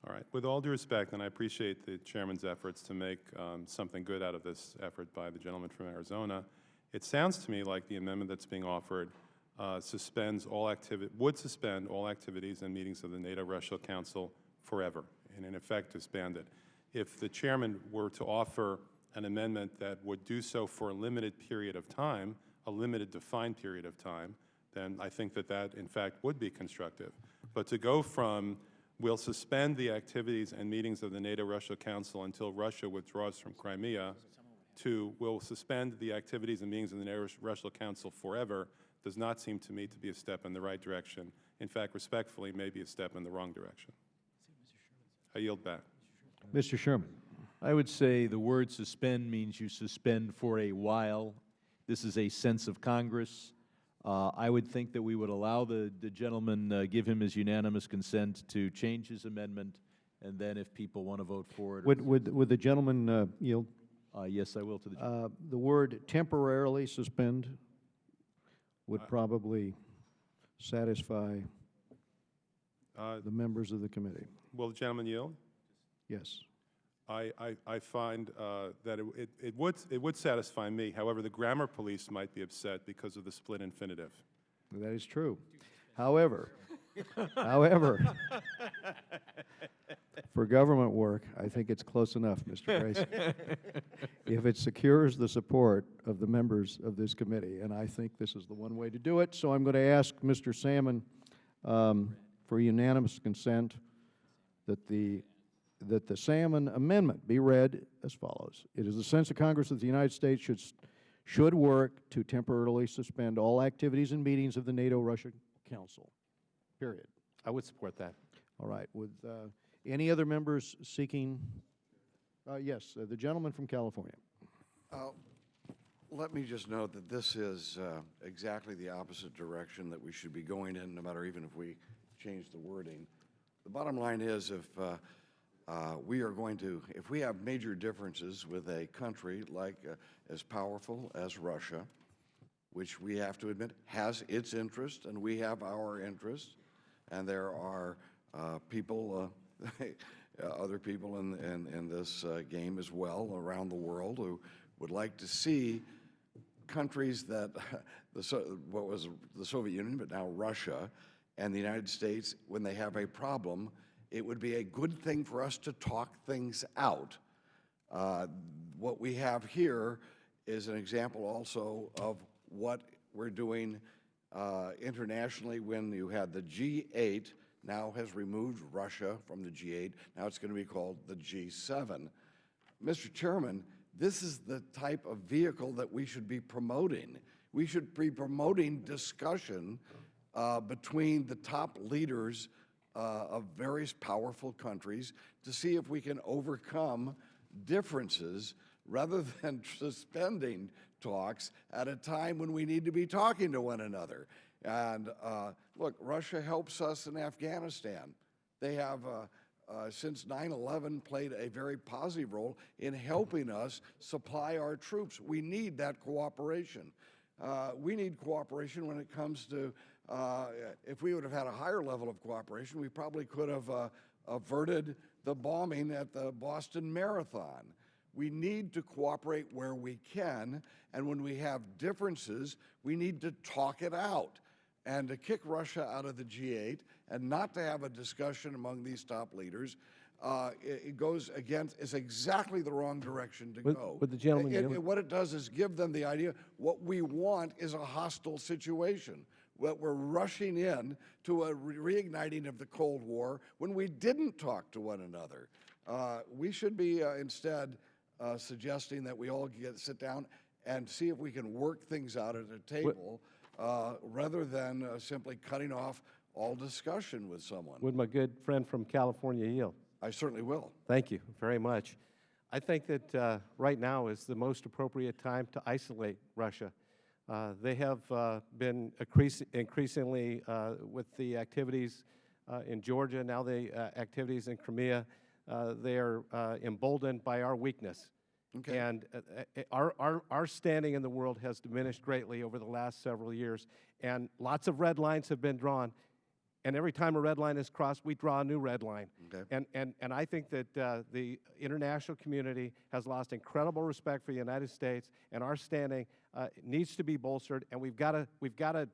Speaker 10: All right. With all due respect, and I appreciate the chairman's efforts to make something good out of this effort by the gentleman from Arizona, it sounds to me like the amendment that's being offered would suspend all activities and meetings of the NATO-Russia Council forever, and in effect disband it. If the chairman were to offer an amendment that would do so for a limited period of time, a limited defined period of time, then I think that in fact would be constructive. But to go from "we'll suspend the activities and meetings of the NATO-Russia Council until Russia withdraws from Crimea," to "we'll suspend the activities and meetings of the NATO-Russia Council forever," does not seem to me to be a step in the right direction. In fact, respectfully, maybe a step in the wrong direction. I yield back.
Speaker 1: Mr. Sherman.
Speaker 4: I would say the word suspend means you suspend for a while. This is a sense of Congress. I would think that we would allow the gentleman, give him his unanimous consent to change his amendment, and then if people want to vote for it.
Speaker 1: Would the gentleman yield?
Speaker 4: Yes, I will to the gentleman.
Speaker 1: The word temporarily suspend would probably satisfy the members of the committee.
Speaker 10: Will the gentleman yield?
Speaker 1: Yes.
Speaker 10: I find that it would satisfy me. However, the grammar police might be upset because of the split infinitive.
Speaker 1: That is true. However, for government work, I think it's close enough, Mr. Grayson. If it secures the support of the members of this committee, and I think this is the one way to do it, so I'm going to ask Mr. Salmon for unanimous consent that the Salmon amendment be read as follows. It is the sense of Congress that the United States should work to temporarily suspend all activities and meetings of the NATO-Russia Council, period.
Speaker 8: I would support that.
Speaker 1: All right. With any other members seeking? Yes, the gentleman from California.
Speaker 7: Let me just note that this is exactly the opposite direction that we should be going in, no matter even if we change the wording. The bottom line is if we have major differences with a country like as powerful as Russia, which we have to admit has its interest and we have our interest, and there are people, other people in this game as well around the world who would like to see countries that, what was the Soviet Union, but now Russia, and the United States, when they have a problem, it would be a good thing for us to talk things out. What we have here is an example also of what we're doing internationally when you had the G8 now has removed Russia from the G8. Now it's going to be called the G7. Mr. Chairman, this is the type of vehicle that we should be promoting. We should be promoting discussion between the top leaders of various powerful countries to see if we can overcome differences rather than suspending talks at a time when we need to be talking to one another. And look, Russia helps us in Afghanistan. They have, since 9/11, played a very positive role in helping us supply our troops. We need that cooperation. We need cooperation when it comes to, if we would have had a higher level of cooperation, we probably could have averted the bombing at the Boston Marathon. We need to cooperate where we can, and when we have differences, we need to talk it out. And to kick Russia out of the G8 and not to have a discussion among these top leaders it goes against, it's exactly the wrong direction to go.
Speaker 11: Would the gentleman yield?
Speaker 7: What it does is give them the idea, what we want is a hostile situation. What we're rushing in to a reigniting of the Cold War when we didn't talk to one another. We should be instead suggesting that we all sit down and see if we can work things out at a table rather than simply cutting off all discussion with someone.
Speaker 12: Would my good friend from California yield?
Speaker 7: I certainly will.
Speaker 12: Thank you very much. I think that right now is the most appropriate time to isolate Russia. They have been increasingly, with the activities in Georgia, now the activities in Crimea, they are emboldened by our weakness.
Speaker 7: Okay.
Speaker 12: And our standing in the world has diminished greatly over the last several years, and lots of red lines have been drawn. And every time a red line is crossed, we draw a new red line.
Speaker 7: Okay.
Speaker 12: And I think that the international community has lost incredible respect for the United States, and our standing needs to be bolstered. And we've got to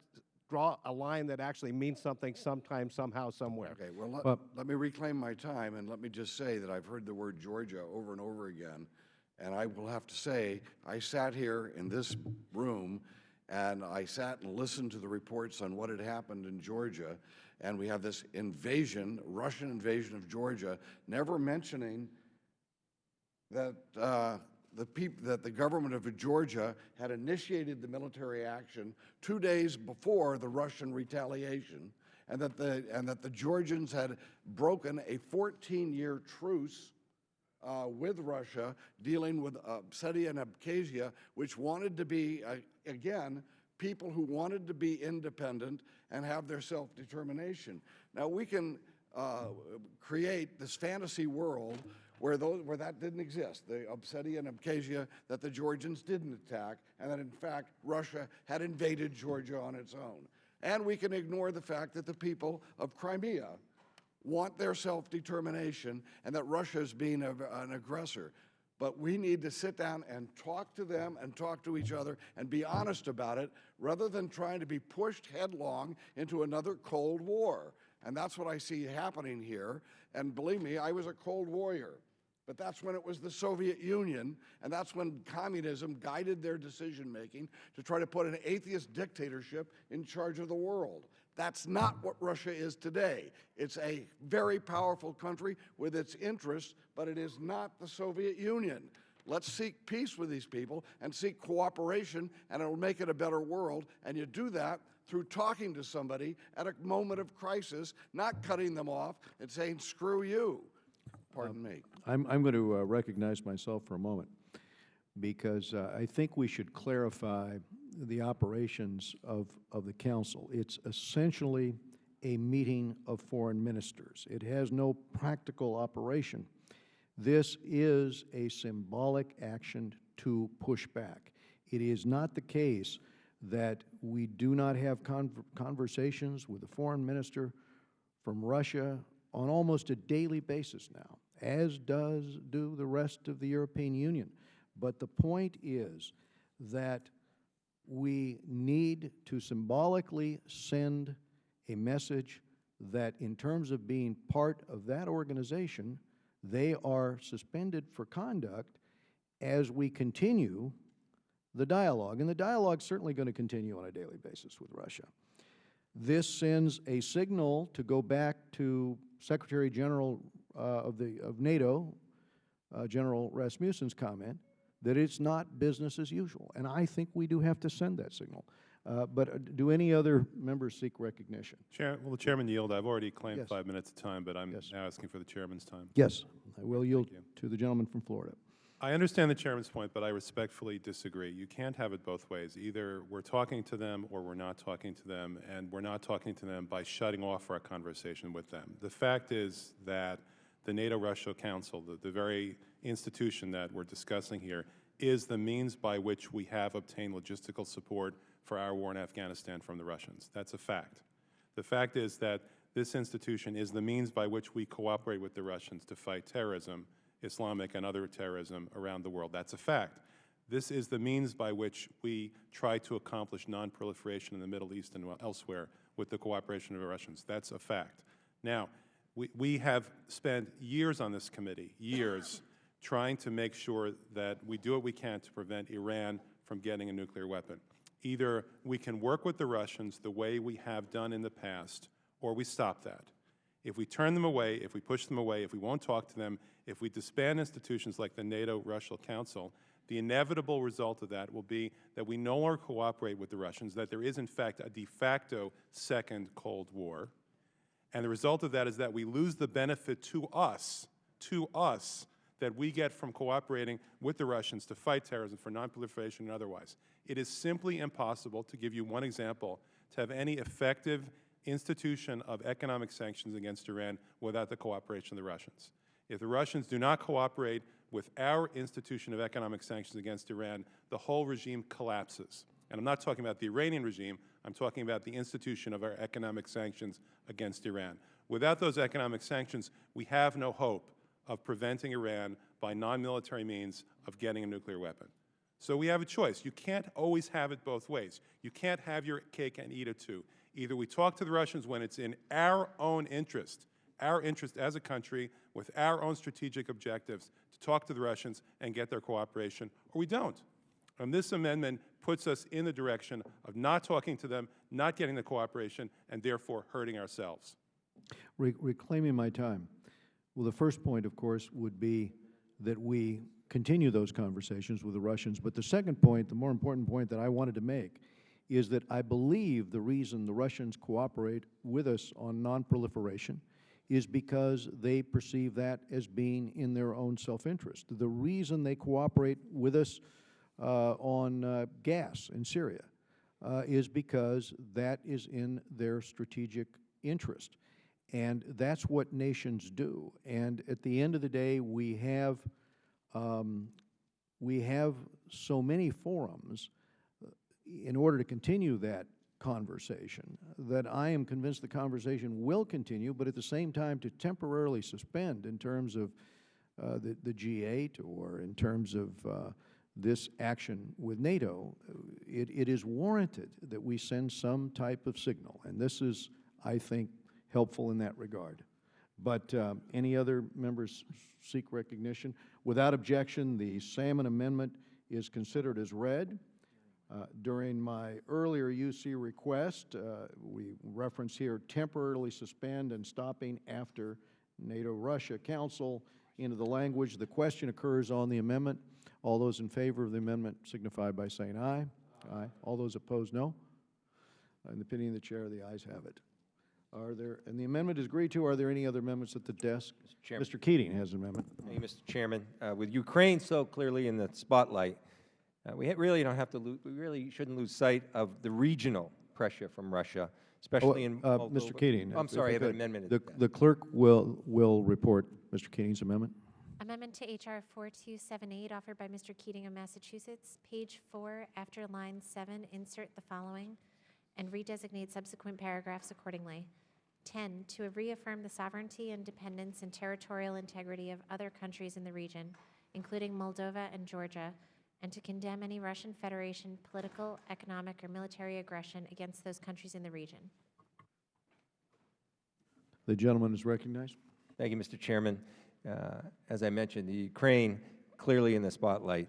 Speaker 12: draw a line that actually means something sometime, somehow, somewhere.
Speaker 7: Okay. Well, let me reclaim my time, and let me just say that I've heard the word Georgia over and over again. And I will have to say, I sat here in this room, and I sat and listened to the reports on what had happened in Georgia, and we have this invasion, Russian invasion of Georgia, never mentioning that that the government of Georgia had initiated the military action 2 days before the Russian retaliation, and that the Georgians had broken a 14-year truce with Russia, dealing with Ossetia and Abkhazia, which wanted to be, again, people who wanted to be independent and have their self-determination. Now, we can create this fantasy world where that didn't exist, the Ossetia and Abkhazia that the Georgians didn't attack, and that, in fact, Russia had invaded Georgia on its own. And we can ignore the fact that the people of Crimea want their self-determination and that Russia is being an aggressor. But we need to sit down and talk to them and talk to each other and be honest about it rather than trying to be pushed headlong into another Cold War. And that's what I see happening here. And believe me, I was a Cold Warrior. But that's when it was the Soviet Union, and that's when communism guided their decision-making to try to put an atheist dictatorship in charge of the world. That's not what Russia is today. It's a very powerful country with its interests, but it is not the Soviet Union. Let's seek peace with these people and seek cooperation, and it'll make it a better world. And you do that through talking to somebody at a moment of crisis, not cutting them off and saying, screw you. Pardon me.
Speaker 1: I'm going to recognize myself for a moment, because I think we should clarify the operations of the Council. It's essentially a meeting of foreign ministers. It has no practical operation. This is a symbolic action to push back. It is not the case that we do not have conversations with the foreign minister from Russia on almost a daily basis now, as do the rest of the European Union. But the point is that we need to symbolically send a message that in terms of being part of that organization, they are suspended for conduct as we continue the dialogue. And the dialogue is certainly going to continue on a daily basis with Russia. This sends a signal to go back to Secretary General of NATO, General Rasmussen's comment, that it's not business as usual. And I think we do have to send that signal. But do any other members seek recognition?
Speaker 10: Will the Chairman yield? I've already claimed
Speaker 1: Yes.
Speaker 10: 5 minutes of time, but I'm now asking for the Chairman's time.
Speaker 1: Yes, I will yield to the gentleman from Florida.
Speaker 10: I understand the Chairman's point, but I respectfully disagree. You can't have it both ways. Either we're talking to them or we're not talking to them, and we're not talking to them by shutting off our conversation with them. The fact is that the NATO-Russia Council, the very institution that we're discussing here, is the means by which we have obtained logistical support for our war in Afghanistan from the Russians. That's a fact. The fact is that this institution is the means by which we cooperate with the Russians to fight terrorism, Islamic and other terrorism around the world. That's a fact. This is the means by which we try to accomplish non-proliferation in the Middle East and elsewhere with the cooperation of the Russians. That's a fact. Now, We have spent years on this committee, years, trying to make sure that we do what we can to prevent Iran from getting a nuclear weapon. Either we can work with the Russians the way we have done in the past, or we stop that. If we turn them away, if we push them away, if we won't talk to them, if we disband institutions like the NATO-Russia Council, the inevitable result of that will be that we no longer cooperate with the Russians, that there is, in fact, a de facto second Cold War. And the result of that is that we lose the benefit to us, that we get from cooperating with the Russians to fight terrorism for nonproliferation and otherwise. It is simply impossible, to give you one example, to have any effective institution of economic sanctions against Iran without the cooperation of the Russians. If the Russians do not cooperate with our institution of economic sanctions against Iran, the whole regime collapses. And I'm not talking about the Iranian regime, I'm talking about the institution of our economic sanctions against Iran. Without those economic sanctions, we have no hope of preventing Iran by non-military means of getting a nuclear weapon. So we have a choice. You can't always have it both ways. You can't have your cake and eat it too. Either we talk to the Russians when it's in our own interest as a country, with our own strategic objectives, to talk to the Russians and get their cooperation, or we don't. And this amendment puts us in the direction of not talking to them, not getting the cooperation, and therefore hurting ourselves.
Speaker 1: Reclaiming my time. Well, the first point, of course, would be that we continue those conversations with the Russians. But the second point, the more important point that I wanted to make, is that I believe the reason the Russians cooperate with us on nonproliferation is because they perceive that as being in their own self-interest. The reason they cooperate with us on gas in Syria is because that is in their strategic interest. And that's what nations do. And at the end of the day, we have so many forums in order to continue that conversation that I am convinced the conversation will continue, but at the same time to temporarily suspend in terms of the G8 or in terms of this action with NATO. It is warranted that we send some type of signal, and this is, I think, helpful in that regard. But any other members seek recognition? Without objection, the Salmon Amendment is considered as read. During my earlier UC request, we reference here temporarily suspend and stopping after NATO-Russia Council into the language. The question occurs on the amendment. All those in favor of the amendment signify by saying aye. Aye. All those opposed, no. In the opinion of the chair, the ayes have it. Are there, and the amendment is agreed to. Are there any other amendments at the desk? Mr. Keating has an amendment.
Speaker 15: Thank you, Mr. Chairman. With Ukraine so clearly in the spotlight, we really don't have to we really shouldn't lose sight of the regional pressure from Russia, especially in Moldova.
Speaker 1: Mr. Keating.
Speaker 15: I'm sorry, I have an amendment.
Speaker 1: The clerk will report Mr. Keating's amendment.
Speaker 16: Amendment to H.R. 4278, offered by Mr. Keating of Massachusetts. Page 4, after line 7, insert the following, and redesignate subsequent paragraphs accordingly. 10, to reaffirm the sovereignty, independence, and territorial integrity of other countries in the region, including Moldova and Georgia, and to condemn any Russian Federation political, economic, or military aggression against those countries in the region.
Speaker 1: The gentleman is recognized.
Speaker 15: Thank you, Mr. Chairman. As I mentioned, the Ukraine clearly in the spotlight.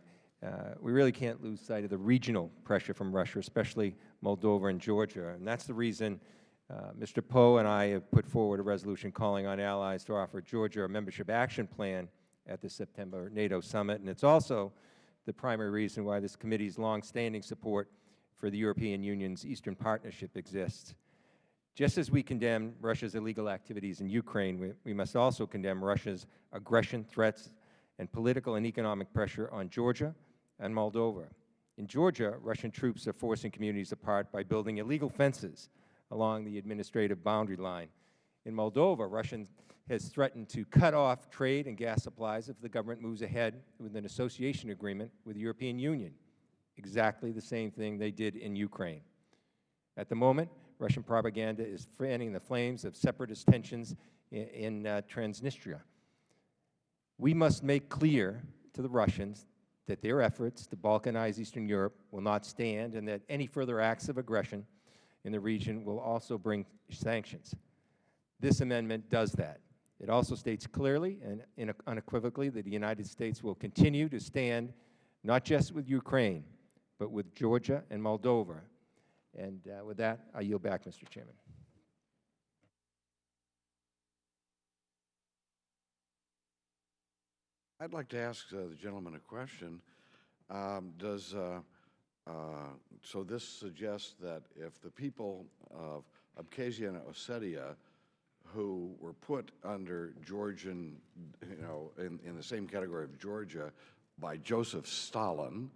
Speaker 15: We really can't lose sight of the regional pressure from Russia, especially Moldova and Georgia. And that's the reason Mr. Poe and I have put forward a resolution calling on allies to offer Georgia a membership action plan at the September NATO summit. And it's also the primary reason why this committee's long-standing support for the European Union's Eastern Partnership exists. Just as we condemn Russia's illegal activities in Ukraine, we must also condemn Russia's aggression, threats, and political and economic pressure on Georgia and Moldova. In Georgia, Russian troops are forcing communities apart by building illegal fences along the administrative boundary line. In Moldova, Russia has threatened to cut off trade and gas supplies if the government moves ahead with an association agreement with the European Union. Exactly the same thing they did in Ukraine. At the moment, Russian propaganda is fanning the flames of separatist tensions in Transnistria. We must make clear to the Russians that their efforts to balkanize Eastern Europe will not stand, and that any further acts of aggression in the region will also bring sanctions. This amendment does that. It also states clearly and unequivocally that the United States will continue to stand not just with Ukraine, but with Georgia and Moldova. And with that, I yield back, Mr. Chairman.
Speaker 7: I'd like to ask the gentleman a question. So this suggests that if the people of Abkhazia and Ossetia who were put under Georgian, in the same category of Georgia by Joseph Stalin,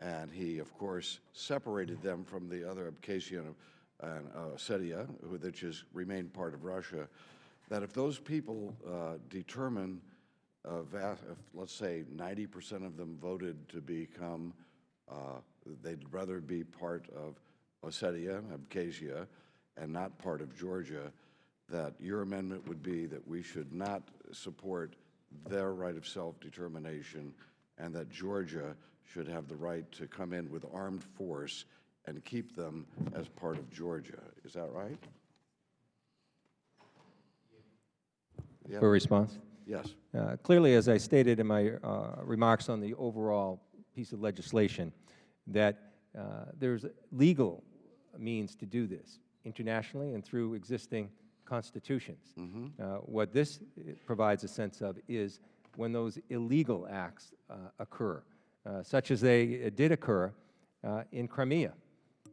Speaker 7: and he, of course, separated them from the other Abkhazia and Ossetia, which has remained part of Russia, that if those people determine, let's say 90% of them voted to become, they'd rather be part of Ossetia, Abkhazia, and not part of Georgia, that your amendment would be that we should not support their right of self-determination, and that Georgia should have the right to come in with armed force and keep them as part of Georgia. Is that right?
Speaker 15: For a response?
Speaker 7: Yes.
Speaker 15: Clearly, as I stated in my remarks on the overall piece of legislation, that there's legal means to do this internationally and through existing constitutions. What this provides a sense of is when those illegal acts occur, such as they did occur in Crimea.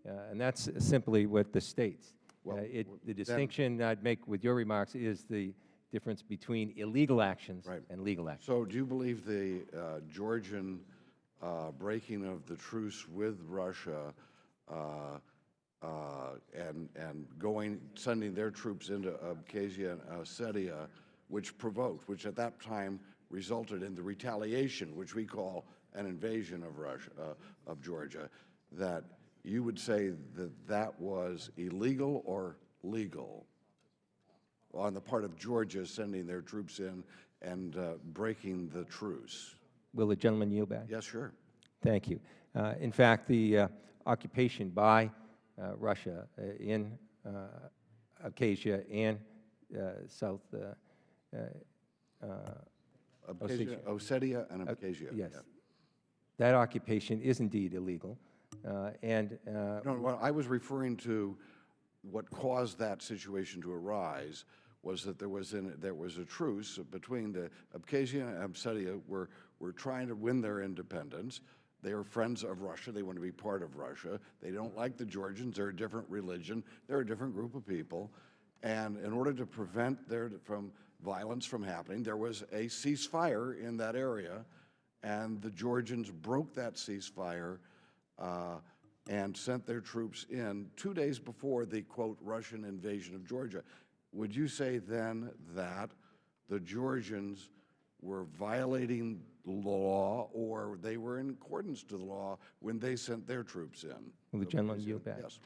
Speaker 15: And that's simply what this states. The distinction I'd make with your remarks is the difference between illegal actions and legal actions.
Speaker 7: So do you believe the Georgian breaking of the truce with Russia and sending their troops into Abkhazia and Ossetia, which at that time resulted in the retaliation, which we call an invasion of Russia, of Georgia, that you would say that that was illegal or legal on the part of Georgia sending their troops in and breaking the truce?
Speaker 15: Will the gentleman yield back?
Speaker 7: Yes, sure.
Speaker 15: Thank you. In fact, the occupation by Russia in Abkhazia and South
Speaker 7: Ossetia and Abkhazia.
Speaker 15: Yes. Yeah. That occupation is indeed illegal.
Speaker 7: No, well, I was referring to what caused that situation to arise was that there was a truce between the Abkhazia and Ossetia were trying to win their independence. They are friends of Russia. They want to be part of Russia. They don't like the Georgians. They're a different religion. They're a different group of people. And in order to prevent violence from happening, there was a ceasefire in that area, and the Georgians broke that ceasefire and sent their troops in 2 days before the, quote, Russian invasion of Georgia. Would you say then that the Georgians were violating the law, or they were in accordance to the law when they sent their troops in?
Speaker 15: Will the gentleman yield back?
Speaker 7: Yes.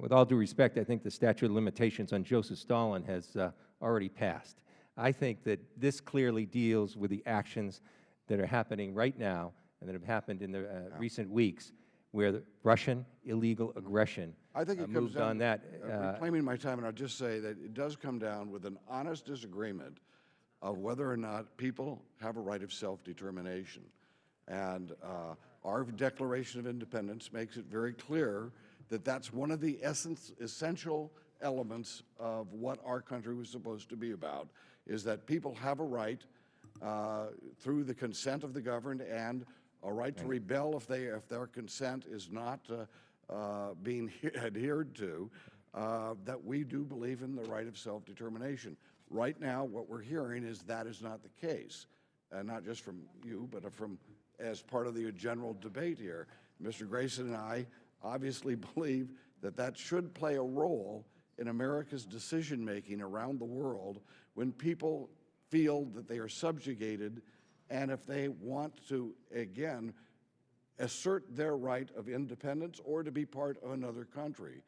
Speaker 15: With all due respect, I think the statute of limitations on Joseph Stalin has already passed. I think that this clearly deals with the actions that are happening right now and that have happened in the recent weeks, where the Russian illegal aggression
Speaker 7: I think it
Speaker 15: moved on that.
Speaker 7: Reclaiming my time, and I'll just say that it does come down with an honest disagreement of whether or not people have a right of self-determination. And our Declaration of Independence makes it very clear that that's one of the essential elements of what our country was supposed to be about, is that people have a right through the consent of the governed and a right to rebel if their consent is not being adhered to, that we do believe in the right of self-determination. Right now, what we're hearing is that is not the case, not just from you, but as part of the general debate here. Mr. Grayson and I obviously believe that that should play a role in America's decision-making around the world when people feel that they are subjugated, and if they want to, again, assert their right of independence or to be part of another country.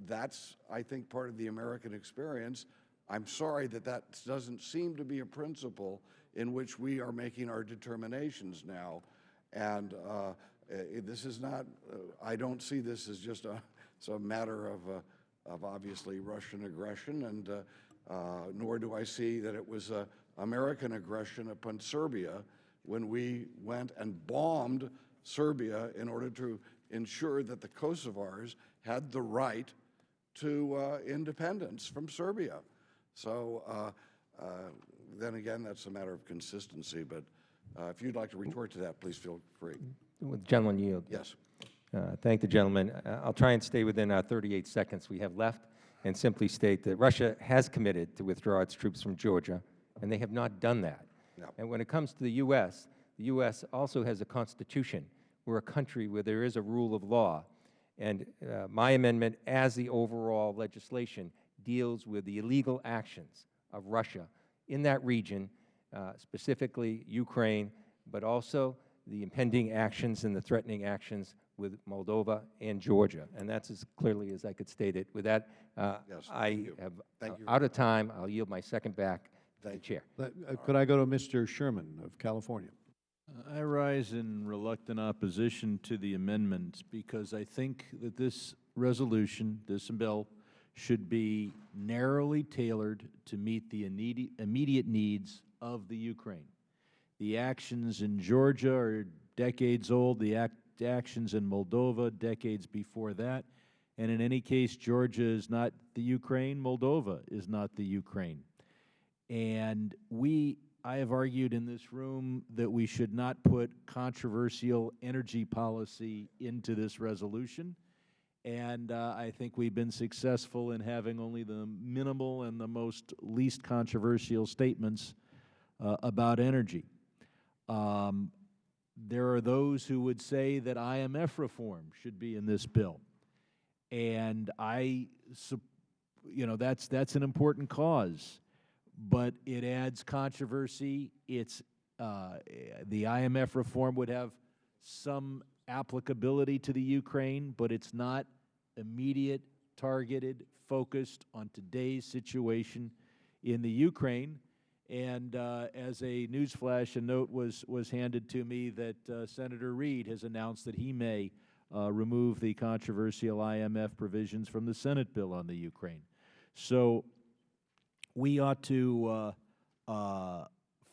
Speaker 7: That's, I think, part of the American experience. I'm sorry that that doesn't seem to be a principle in which we are making our determinations now. And this is not, I don't see this as just a matter of obviously Russian aggression. And nor do I see that it was American aggression upon Serbia when we went and bombed Serbia in order to ensure that the Kosovars had the right to independence from Serbia. So then again, that's a matter of consistency, but if you'd like to retort to that, please feel free.
Speaker 15: Would the gentleman yield?
Speaker 7: Yes.
Speaker 15: Thank the gentleman. I'll try and stay within 38 seconds we have left and simply state that Russia has committed to withdraw its troops from Georgia, and they have not done that.
Speaker 7: No.
Speaker 15: And when it comes to the U.S. also has a constitution. We're a country where there is a rule of law. And my amendment, as the overall legislation, deals with the illegal actions of Russia in that region, specifically Ukraine, but also the impending actions and the threatening actions with Moldova and Georgia. And that's as clearly as I could state it. With that,
Speaker 7: Yes,
Speaker 15: I have
Speaker 7: Thank you.
Speaker 15: out of time. I'll yield my second back to the chair.
Speaker 1: Could I go to Mr. Sherman of California?
Speaker 4: I rise in reluctant opposition to the amendment because I think that this resolution, this bill, should be narrowly tailored to meet the immediate needs of the Ukraine. The actions in Georgia are decades old, the actions in Moldova decades before that, and in any case, Georgia is not the Ukraine, Moldova is not the Ukraine. And I have argued in this room that we should not put controversial energy policy into this resolution. And I think we've been successful in having only the minimal and the least controversial statements about energy. There are those who would say that IMF reform should be in this bill. And that's an important cause. But it adds controversy. The IMF reform would have some applicability to the Ukraine, but it's not immediate, targeted, focused on today's situation in the Ukraine. And as a newsflash, a note was handed to me that Senator Reid has announced that he may remove the controversial IMF provisions from the Senate bill on the Ukraine. So we ought to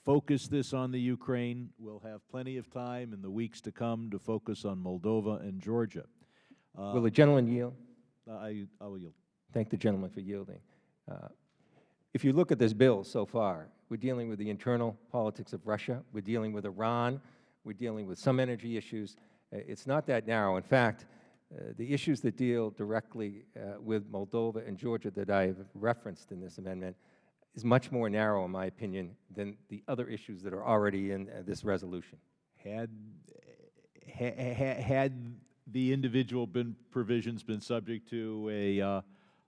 Speaker 4: focus this on the Ukraine. We'll have plenty of time in the weeks to come to focus on Moldova and Georgia.
Speaker 15: Will the gentleman yield?
Speaker 4: I will yield.
Speaker 15: Thank the gentleman for yielding. If you look at this bill so far, we're dealing with the internal politics of Russia. We're dealing with Iran. We're dealing with some energy issues. It's not that narrow. In fact, the issues that deal directly with Moldova and Georgia that I have referenced in this amendment is much more narrow, in my opinion, than the other issues that are already in this resolution.
Speaker 4: Had the individual provisions been subject to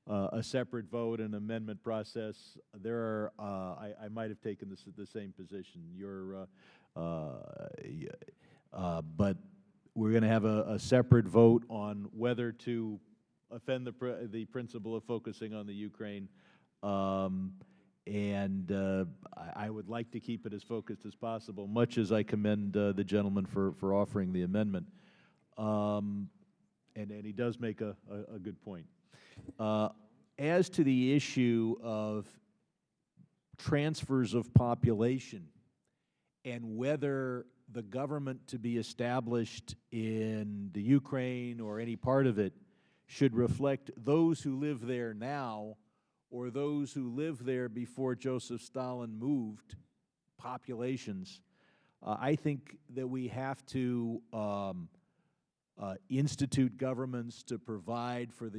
Speaker 4: a separate vote and amendment process, I might have taken the same position. But we're going to have a separate vote on whether to offend the principle of focusing on the Ukraine. I would like to keep it as focused as possible, much as I commend the gentleman for offering the amendment. And he does make a good point. As to the issue of transfers of population and whether the government to be established in the Ukraine or any part of it should reflect those who live there now or those who lived there before Joseph Stalin moved populations, I think that we have to institute governments to provide for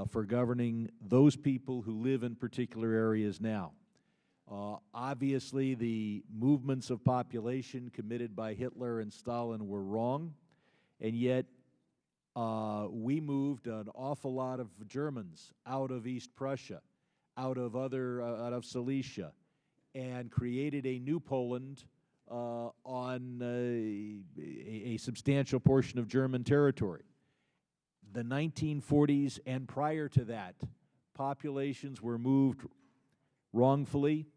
Speaker 4: for governing those people who live in particular areas now. Obviously, the movements of population committed by Hitler and Stalin were wrong, and yet we moved an awful lot of Germans out of East Prussia, out of Silesia, and created a new Poland on a substantial portion of German territory. The 1940s and prior to that, populations were moved wrongfully,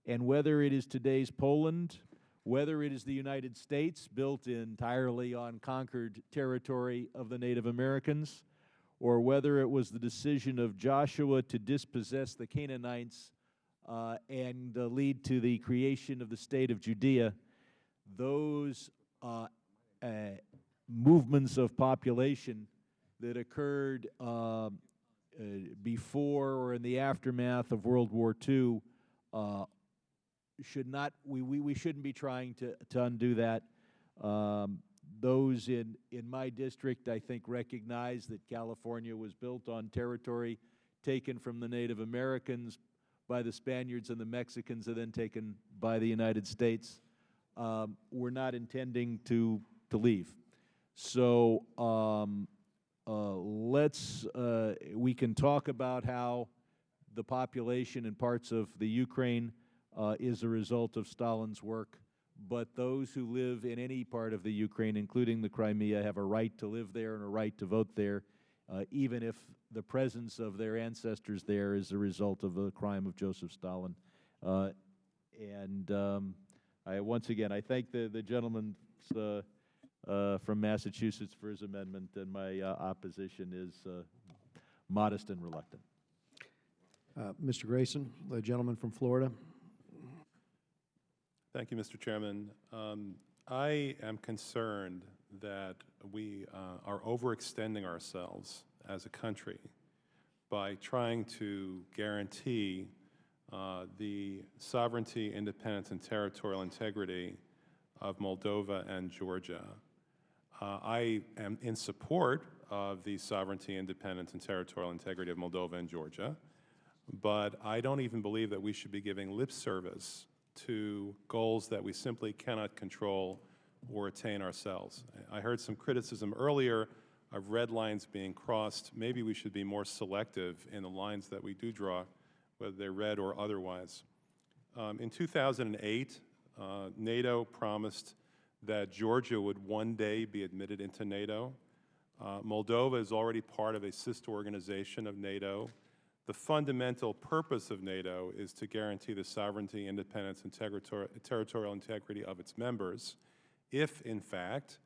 Speaker 4: and whether it is today's Poland, whether it is the United States built entirely on conquered territory of the Native Americans, or whether it was the decision of Joshua to dispossess the Canaanites and lead to the creation of the state of Judea, those movements of population that occurred before or in the aftermath of World War II should not, we shouldn't be trying to undo that. Those in my district, I think, recognize that California was built on territory taken from the Native Americans by the Spaniards and the Mexicans, and then taken by the United States. We're not intending to leave. So we can talk about how the population in parts of the Ukraine is a result of Stalin's work, but those who live in any part of the Ukraine, including the Crimea, have a right to live there and a right to vote there, even if the presence of their ancestors there is a result of a crime of Joseph Stalin. Once again, I thank the gentleman from Massachusetts for his amendment, and my opposition is modest and reluctant.
Speaker 1: Mr. Grayson, the gentleman from Florida.
Speaker 10: Thank you, Mr. Chairman. I am concerned that we are overextending ourselves as a country by trying to guarantee the sovereignty, independence, and territorial integrity of Moldova and Georgia. I am in support of the sovereignty, independence, and territorial integrity of Moldova and Georgia, but I don't even believe that we should be giving lip service to goals that we simply cannot control or attain ourselves. I heard some criticism earlier of red lines being crossed. Maybe we should be more selective in the lines that we do draw, whether they're red or otherwise. In 2008, NATO promised that Georgia would one day be admitted into NATO. Moldova is already part of a sister organization of NATO. The fundamental purpose of NATO is to guarantee the sovereignty, independence, and territorial integrity of its members. If, in fact,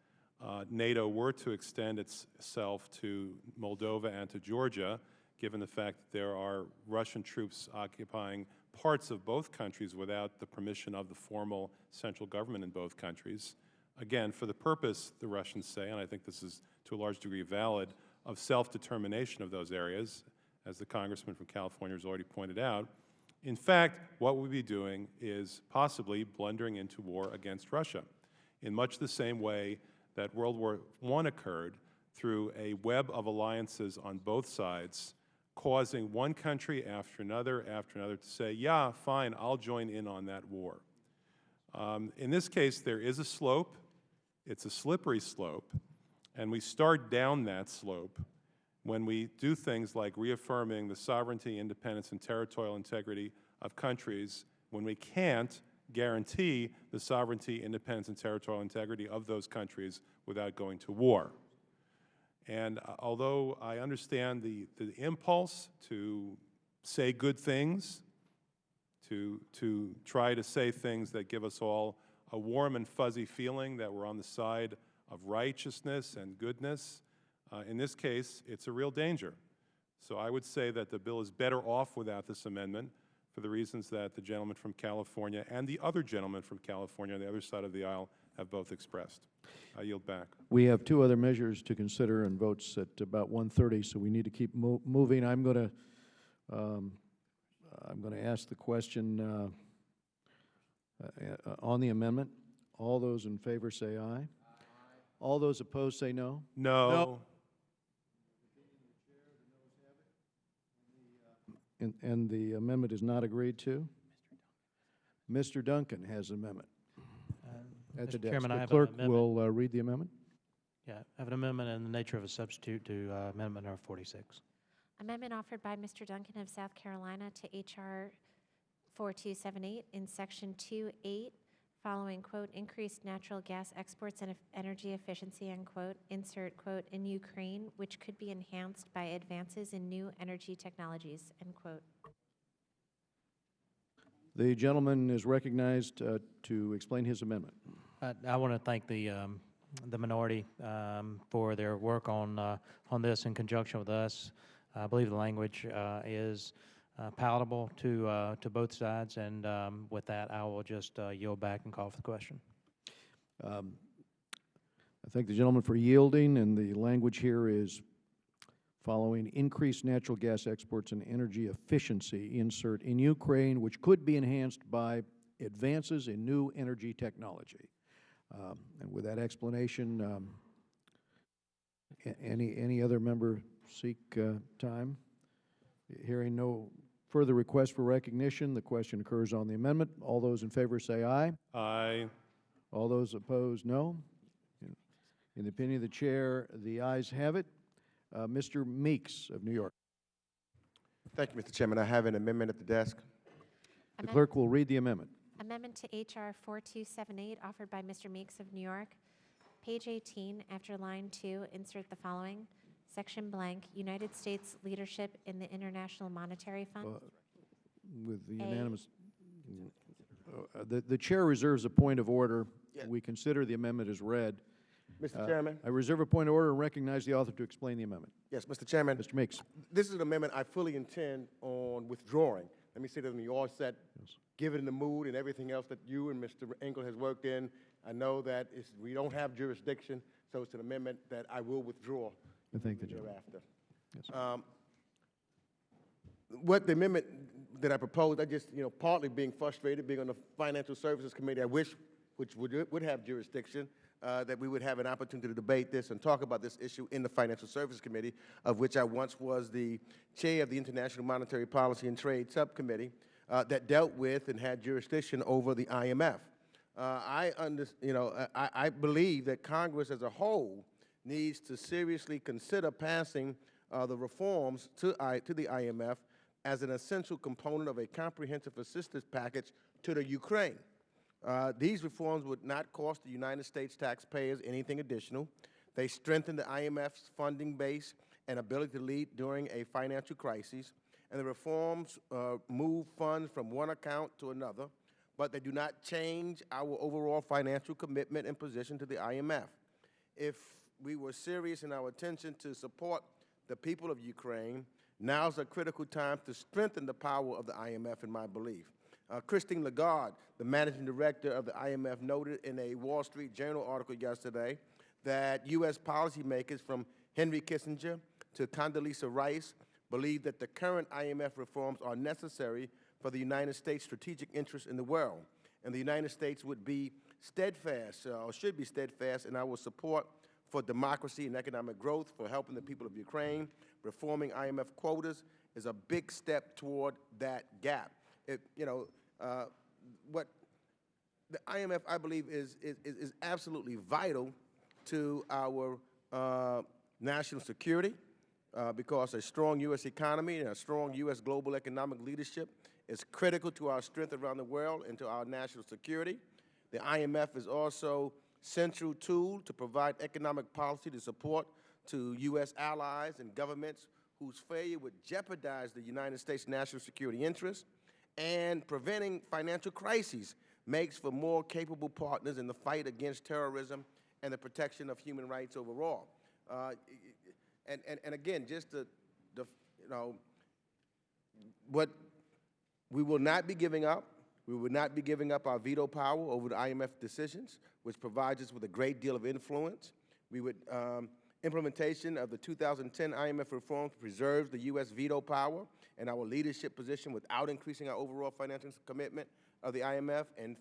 Speaker 10: NATO were to extend itself to Moldova and to Georgia, given the fact that there are Russian troops occupying parts of both countries without the permission of the formal central government in both countries, again, for the purpose, the Russians say, and I think this is to a large degree valid, of self-determination of those areas, as the congressman from California has already pointed out. In fact, what we'll be doing is possibly blundering into war against Russia in much the same way that World War I occurred, through a web of alliances on both sides, causing one country after another to say, yeah, fine, I'll join in on that war. In this case, there is a slope. It's a slippery slope, and we start down that slope when we do things like reaffirming the sovereignty, independence, and territorial integrity of countries, when we can't guarantee the sovereignty, independence, and territorial integrity of those countries without going to war. And although I understand the impulse to say good things, to try to say things that give us all a warm and fuzzy feeling that we're on the side of righteousness and goodness, in this case, it's a real danger. So I would say that the bill is better off without this amendment for the reasons that the gentleman from California and the other gentleman from California on the other side of the aisle have both expressed. I yield back.
Speaker 1: We have two other measures to consider and votes at about 1:30, so we need to keep moving. I'm going to ask the question on the amendment. All those in favor say aye. Aye. All those opposed say no.
Speaker 10: No.
Speaker 1: And the amendment is not agreed to. Mr. Duncan has an amendment. At the
Speaker 21: Mr.
Speaker 1: desk.
Speaker 21: Chairman, I
Speaker 1: The
Speaker 21: have
Speaker 1: clerk
Speaker 21: an amendment.
Speaker 1: will read the amendment.
Speaker 21: Yeah, I have an amendment in the nature of a substitute to amendment number 46.
Speaker 16: Amendment offered by Mr. Duncan of South Carolina to H.R. 4278 in Section 2.8, following, quote, increased natural gas exports and energy efficiency, end quote, insert, quote, in Ukraine, which could be enhanced by advances in new energy technologies, end quote.
Speaker 1: The gentleman is recognized to explain his amendment.
Speaker 21: I want to thank the the minority for their work on this in conjunction with us. I believe the language is palatable to both sides, and with that, I will just yield back and call for the question.
Speaker 1: I thank the gentleman for yielding, and the language here is following increased natural gas exports and energy efficiency, insert in Ukraine, which could be enhanced by advances in new energy technology. And with that explanation, any other member seek time? Hearing no further request for recognition, the question occurs on the amendment. All those in favor say aye.
Speaker 10: Aye.
Speaker 1: All those opposed, no. In the opinion of the chair, the ayes have it. Mr. Meeks of New York.
Speaker 6: Thank you, Mr. Chairman. I have an amendment at the desk.
Speaker 1: The clerk will read the amendment.
Speaker 16: Amendment to H.R. 4278, offered by Mr. Meeks of New York. Page 18, after line 2, insert the following. Section blank, United States leadership in the International Monetary Fund.
Speaker 1: With the unanimous, the chair reserves a point of order. We consider the amendment as read.
Speaker 6: Mr. Chairman.
Speaker 1: I reserve a point of order and recognize the author to explain the amendment.
Speaker 6: Yes, Mr. Chairman.
Speaker 1: Mr. Meeks.
Speaker 6: This is an amendment I fully intend on withdrawing. Let me say that in the onset, given the mood and everything else that you and Mr. Engel has worked in, I know that we don't have jurisdiction, so it's an amendment that I will withdraw.
Speaker 1: I thank the gentleman.
Speaker 6: Thereafter. Yes, what the amendment that I proposed, I just, partly being frustrated, being on the Financial Services Committee, I wish, which would have jurisdiction, that we would have an opportunity to debate this and talk about this issue in the Financial Services Committee, of which I once was the chair of the International Monetary Policy and Trade Subcommittee that dealt with and had jurisdiction over the IMF. I believe that Congress as a whole needs to seriously consider passing the reforms to the IMF as an essential component of a comprehensive assistance package to the Ukraine. These reforms would not cost the United States taxpayers anything additional. They strengthen the IMF's funding base and ability to lead during a financial crisis, and the reforms move funds from one account to another, but they do not change our overall financial commitment and position to the IMF. If we were serious in our attention to support the people of Ukraine, now's a critical time to strengthen the power of the IMF, in my belief. Christine Lagarde, the managing director of the IMF, noted in a Wall Street Journal article yesterday that U.S. policymakers from Henry Kissinger to Condoleezza Rice believe that the current IMF reforms are necessary for the United States' strategic interests in the world. And the United States would be steadfast, or should be steadfast, in our support for democracy and economic growth, for helping the people of Ukraine. Reforming IMF quotas is a big step toward that gap. What the IMF, I believe, is absolutely vital to our national security, because a strong U.S. economy and a strong U.S. global economic leadership is critical to our strength around the world and to our national security. The IMF is also central tool to provide economic policy to support to U.S. allies and governments whose failure would jeopardize the United States' national security interests, and preventing financial crises makes for more capable partners in the fight against terrorism and the protection of human rights overall. And again, just what we will not be giving up. We will not be giving up our veto power over the IMF decisions, which provides us with a great deal of influence. We would implementation of the 2010 IMF reforms preserves the U.S. veto power and our leadership position without increasing our overall financial commitment of the IMF. And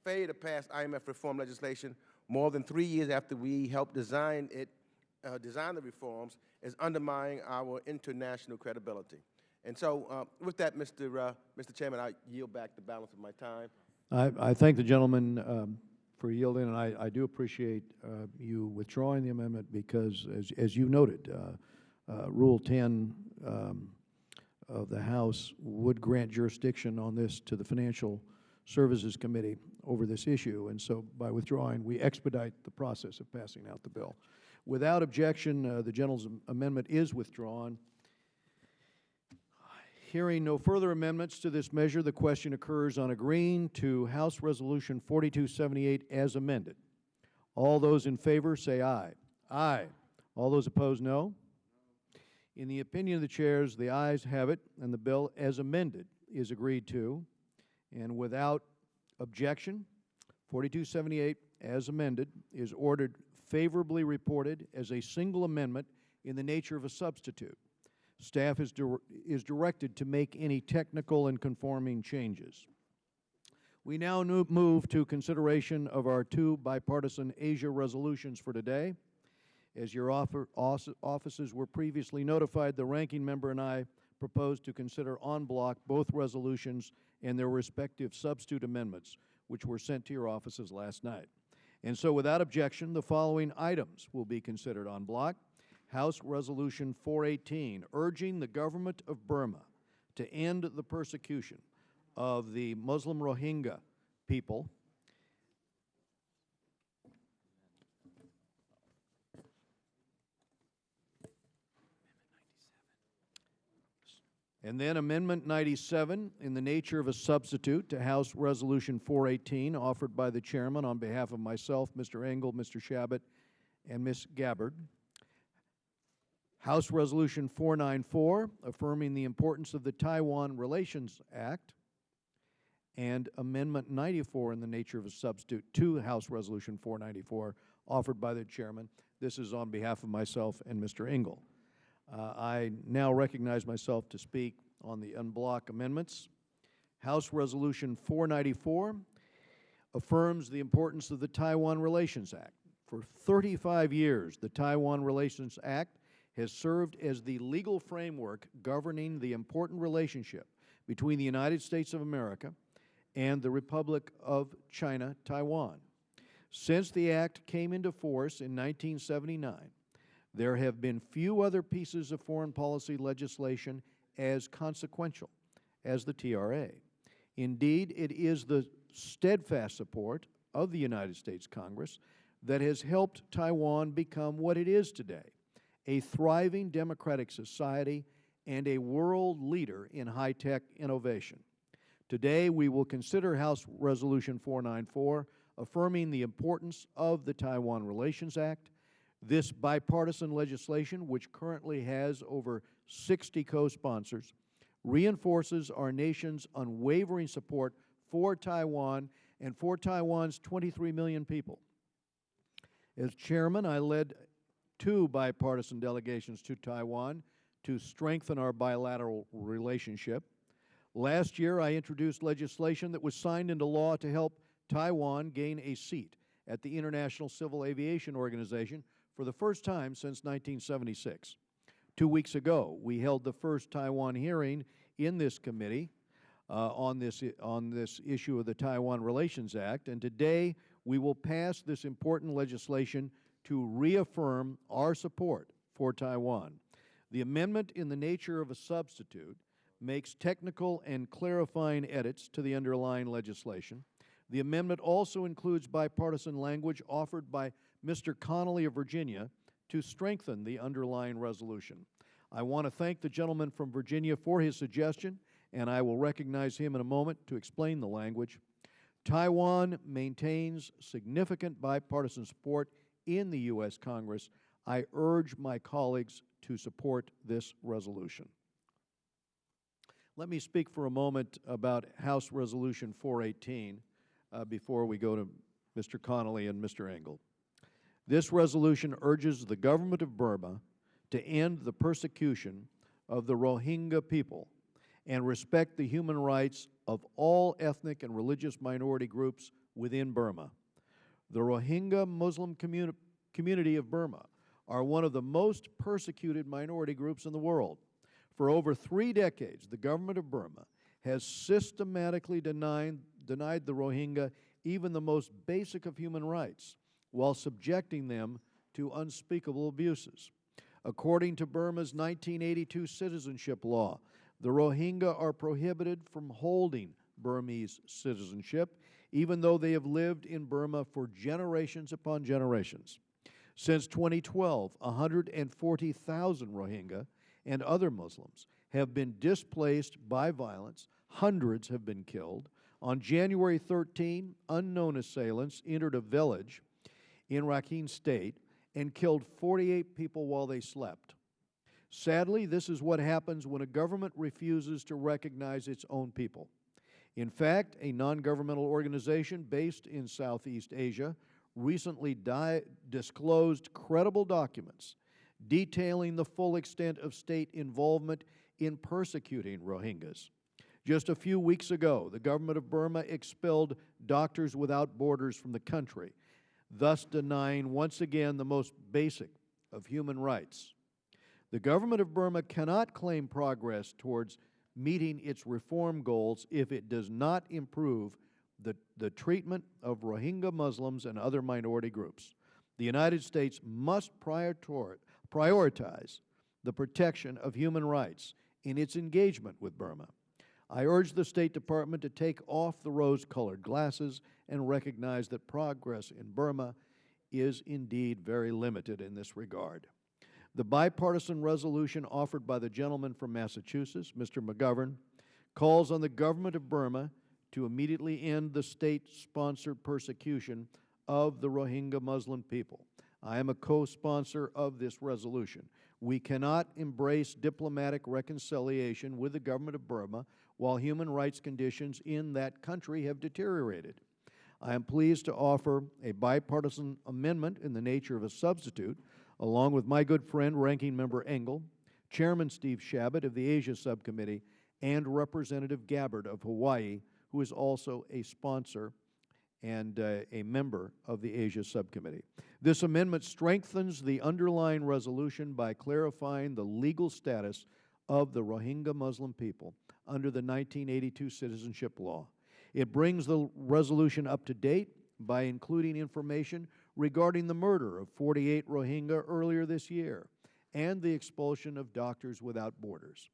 Speaker 6: failure to pass IMF reform legislation more than 3 years after we helped design the reforms is undermining our international credibility. And so, with that, Mr. Chairman, I yield back the balance of my time.
Speaker 1: I thank the gentleman for yielding, and I do appreciate you withdrawing the amendment because, as you noted, Rule 10 of the House would grant jurisdiction on this to the Financial Services Committee over this issue, and so by withdrawing, we expedite the process of passing out the bill. Without objection, the gentleman's amendment is withdrawn. Hearing no further amendments to this measure, the question occurs on agreeing to House Resolution 4278 as amended. All those in favor say aye. Aye. All those opposed, no. In the opinion of the chairs, the ayes have it, and the bill as amended is agreed to. And without objection, 4278 as amended is ordered favorably reported as a single amendment in the nature of a substitute. Staff is directed to make any technical and conforming changes. We now move to consideration of our two bipartisan Asia resolutions for today. As your offices were previously notified, the ranking member and I propose to consider en bloc both resolutions and their respective substitute amendments, which were sent to your offices last night. And so without objection, the following items will be considered en bloc. House Resolution 418, urging the government of Burma to end the persecution of the Muslim Rohingya people. And then Amendment 97 in the nature of a substitute to House Resolution 418 offered by the Chairman on behalf of myself, Mr. Engel, Mr. Shabbat, and Ms. Gabbard. House Resolution 494 affirming the importance of the Taiwan Relations Act, and Amendment 94 in the nature of a substitute to House Resolution 494 offered by the Chairman. This is on behalf of myself and Mr. Engel. I now recognize myself to speak on the en bloc amendments. House Resolution 494 affirms the importance of the Taiwan Relations Act. For 35 years, the Taiwan Relations Act has served as the legal framework governing the important relationship between the United States of America and the Republic of China, Taiwan. Since the Act came into force in 1979, there have been few other pieces of foreign policy legislation as consequential as the TRA. Indeed, it is the steadfast support of the United States Congress that has helped Taiwan become what it is today, a thriving democratic society and a world leader in high-tech innovation. Today, we will consider House Resolution 494, affirming the importance of the Taiwan Relations Act. This bipartisan legislation, which currently has over 60 co-sponsors, reinforces our nation's unwavering support for Taiwan and for Taiwan's 23 million people. As chairman, I led two bipartisan delegations to Taiwan to strengthen our bilateral relationship. Last year, I introduced legislation that was signed into law to help Taiwan gain a seat at the International Civil Aviation Organization for the first time since 1976. 2 weeks ago, we held the first Taiwan hearing in this committee on this issue of the Taiwan Relations Act, and today we will pass this important legislation to reaffirm our support for Taiwan. The amendment in the nature of a substitute makes technical and clarifying edits to the underlying legislation. The amendment also includes bipartisan language offered by Mr. Connolly of Virginia to strengthen the underlying resolution. I want to thank the gentleman from Virginia for his suggestion, and I will recognize him in a moment to explain the language. Taiwan maintains significant bipartisan support in the U.S. Congress. I urge my colleagues to support this resolution. Let me speak for a moment about House Resolution 418 before we go to Mr. Connolly and Mr. Engel. This resolution urges the government of Burma to end the persecution of the Rohingya people and respect the human rights of all ethnic and religious minority groups within Burma. The Rohingya Muslim community of Burma are one of the most persecuted minority groups in the world. For over 3 decades, the government of Burma has systematically denied the Rohingya even the most basic of human rights, while subjecting them to unspeakable abuses. According to Burma's 1982 citizenship law, the Rohingya are prohibited from holding Burmese citizenship, even though they have lived in Burma for generations upon generations. Since 2012, 140,000 Rohingya and other Muslims have been displaced by violence. Hundreds have been killed. On January 13, unknown assailants entered a village in Rakhine State and killed 48 people while they slept. Sadly, this is what happens when a government refuses to recognize its own people. In fact, a non-governmental organization based in Southeast Asia recently disclosed credible documents detailing the full extent of state involvement in persecuting Rohingyas. Just a few weeks ago, the government of Burma expelled Doctors Without Borders from the country, thus denying once again the most basic of human rights. The government of Burma cannot claim progress towards meeting its reform goals if it does not improve the treatment of Rohingya Muslims and other minority groups. The United States must prioritize the protection of human rights in its engagement with Burma. I urge the State Department to take off the rose-colored glasses and recognize that progress in Burma is indeed very limited in this regard. The bipartisan resolution offered by the gentleman from Massachusetts, Mr. McGovern, calls on the government of Burma to immediately end the state-sponsored persecution of the Rohingya Muslim people. I am a co-sponsor of this resolution. We cannot embrace diplomatic reconciliation with the government of Burma while human rights conditions in that country have deteriorated. I am pleased to offer a bipartisan amendment in the nature of a substitute, along with my good friend, Ranking Member Engel, Chairman Steve Shabbat of the Asia Subcommittee, and Representative Gabbard of Hawaii, who is also a sponsor and a member of the Asia Subcommittee. This amendment strengthens the underlying resolution by clarifying the legal status of the Rohingya Muslim people under the 1982 citizenship law. It brings the resolution up to date by including information regarding the murder of 48 Rohingya earlier this year and the expulsion of Doctors Without Borders.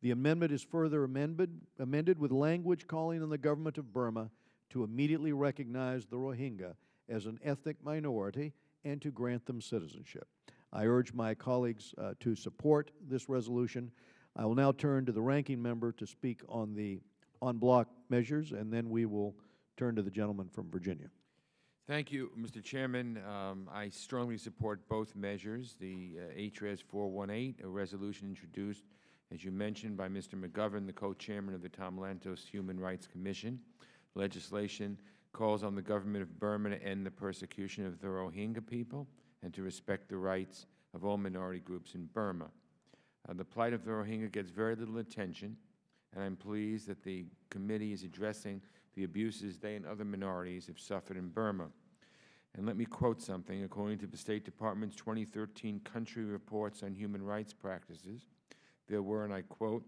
Speaker 1: The amendment is further amended with language calling on the government of Burma to immediately recognize the Rohingya as an ethnic minority and to grant them citizenship. I urge my colleagues to support this resolution. I will now turn to the ranking member to speak on the en bloc measures, and then we will turn to the gentleman from Virginia.
Speaker 2: Thank you, Mr. Chairman. I strongly support both measures. The HRES 418, a resolution introduced, as you mentioned, by Mr. McGovern, the co-chairman of the Tom Lantos Human Rights Commission. Legislation calls on the government of Burma to end the persecution of the Rohingya people and to respect the rights of all minority groups in Burma. The plight of the Rohingya gets very little attention, and I'm pleased that the committee is addressing the abuses they and other minorities have suffered in Burma. And let me quote something. According to the State Department's 2013 country reports on human rights practices, there were, and I quote,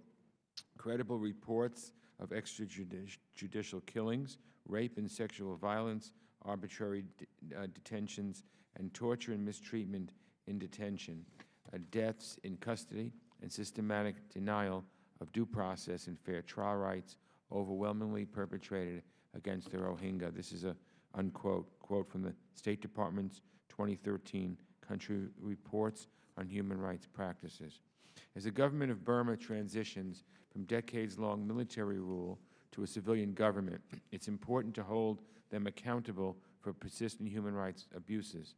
Speaker 2: credible reports of extrajudicial killings, rape and sexual violence, arbitrary detentions, and torture and mistreatment in detention, deaths in custody, and systematic denial of due process and fair trial rights, overwhelmingly perpetrated against the Rohingya. This is a unquote quote from the State Department's 2013 country reports on human rights practices. As the government of Burma transitions from decades-long military rule to a civilian government, it's important to hold them accountable for persistent human rights abuses.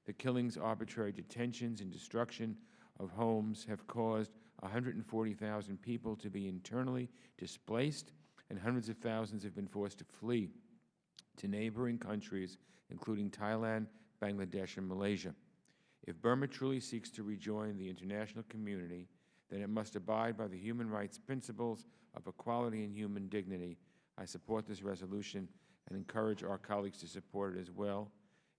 Speaker 2: The killings, arbitrary detentions, and destruction of homes have caused 140,000 people to be internally displaced, and hundreds of thousands have been forced to flee to neighboring countries, including Thailand, Bangladesh, and Malaysia. If Burma truly seeks to rejoin the international community, then it must abide by the human rights principles of equality and human dignity. I support this resolution and encourage our colleagues to support it as well.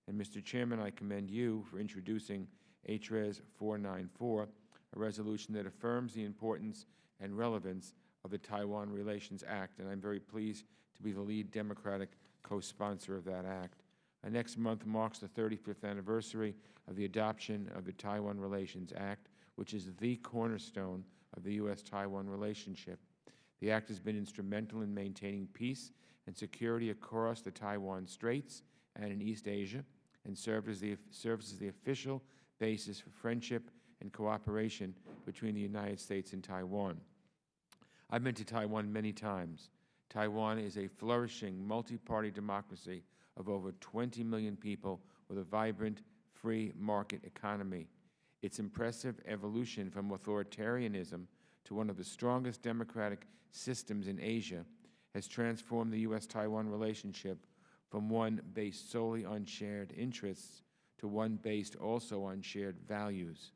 Speaker 2: And Mr. Chairman, I commend you for introducing HRES 494, a resolution that affirms the importance and relevance of the Taiwan Relations Act, and I'm very pleased to be the lead Democratic co-sponsor of that act. Next month marks the 35th anniversary of the adoption of the Taiwan Relations Act, which is the cornerstone of the U.S.-Taiwan relationship. The act has been instrumental in maintaining peace and security across the Taiwan Straits and in East Asia, and serves as the official basis for friendship and cooperation between the United States and Taiwan. I've been to Taiwan many times. Taiwan is a flourishing multi-party democracy of over 20 million people with a vibrant, free market economy. Its impressive evolution from authoritarianism to one of the strongest democratic systems in Asia has transformed the U.S.-Taiwan relationship from one based solely on shared interests to one based also on shared values.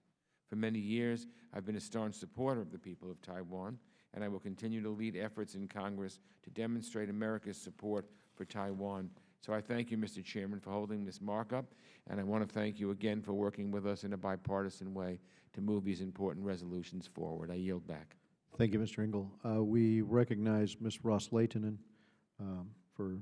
Speaker 2: For many years, I've been a staunch supporter of the people of Taiwan, and I will continue to lead efforts in Congress to demonstrate America's support for Taiwan. So I thank you, Mr. Chairman, for holding this markup, and I want to thank you again for working with us in a bipartisan way to move these important resolutions forward. I yield back.
Speaker 1: Thank you, Mr. Engel. We recognize Ms. Ross-Leitonen for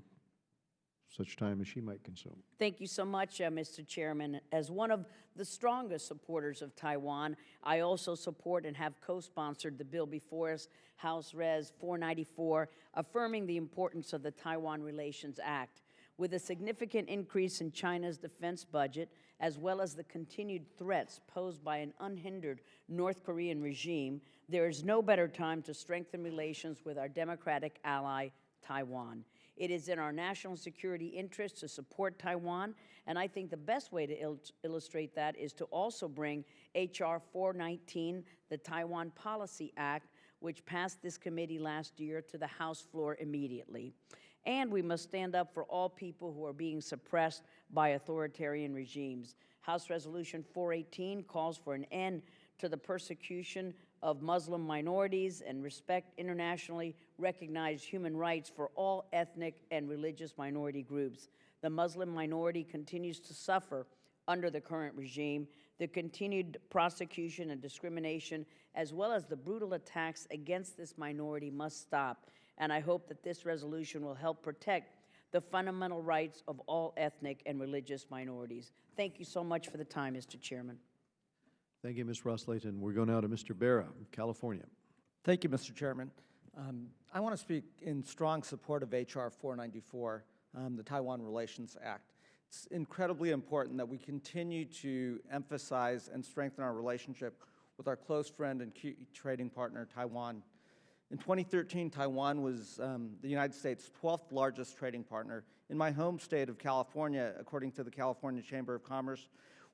Speaker 1: such time as she might consume.
Speaker 3: Thank you so much, Mr. Chairman. As one of the strongest supporters of Taiwan, I also support and have co-sponsored the bill before us, House Res 494, affirming the importance of the Taiwan Relations Act. With a significant increase in China's defense budget, as well as the continued threats posed by an unhindered North Korean regime, there is no better time to strengthen relations with our democratic ally, Taiwan. It is in our national security interest to support Taiwan, and I think the best way to illustrate that is to also bring H.R. 419, the Taiwan Policy Act, which passed this committee last year, to the House floor immediately. And we must stand up for all people who are being suppressed by authoritarian regimes. House Resolution 418 calls for an end to the persecution of Muslim minorities and respect internationally recognized human rights for all ethnic and religious minority groups. The Muslim minority continues to suffer under the current regime. The continued prosecution and discrimination, as well as the brutal attacks against this minority, must stop. And I hope that this resolution will help protect the fundamental rights of all ethnic and religious minorities. Thank you so much for the time, Mr. Chairman.
Speaker 1: Thank you, Ms. Ross-Leitonen. We're going now to Mr. Barra of California.
Speaker 11: Thank you, Mr. Chairman. I want to speak in strong support of H.R. 494, the Taiwan Relations Act. It's incredibly important that we continue to emphasize and strengthen our relationship with our close friend and key trading partner, Taiwan. In 2013, Taiwan was the United States' 12th largest trading partner. In my home state of California, according to the California Chamber of Commerce,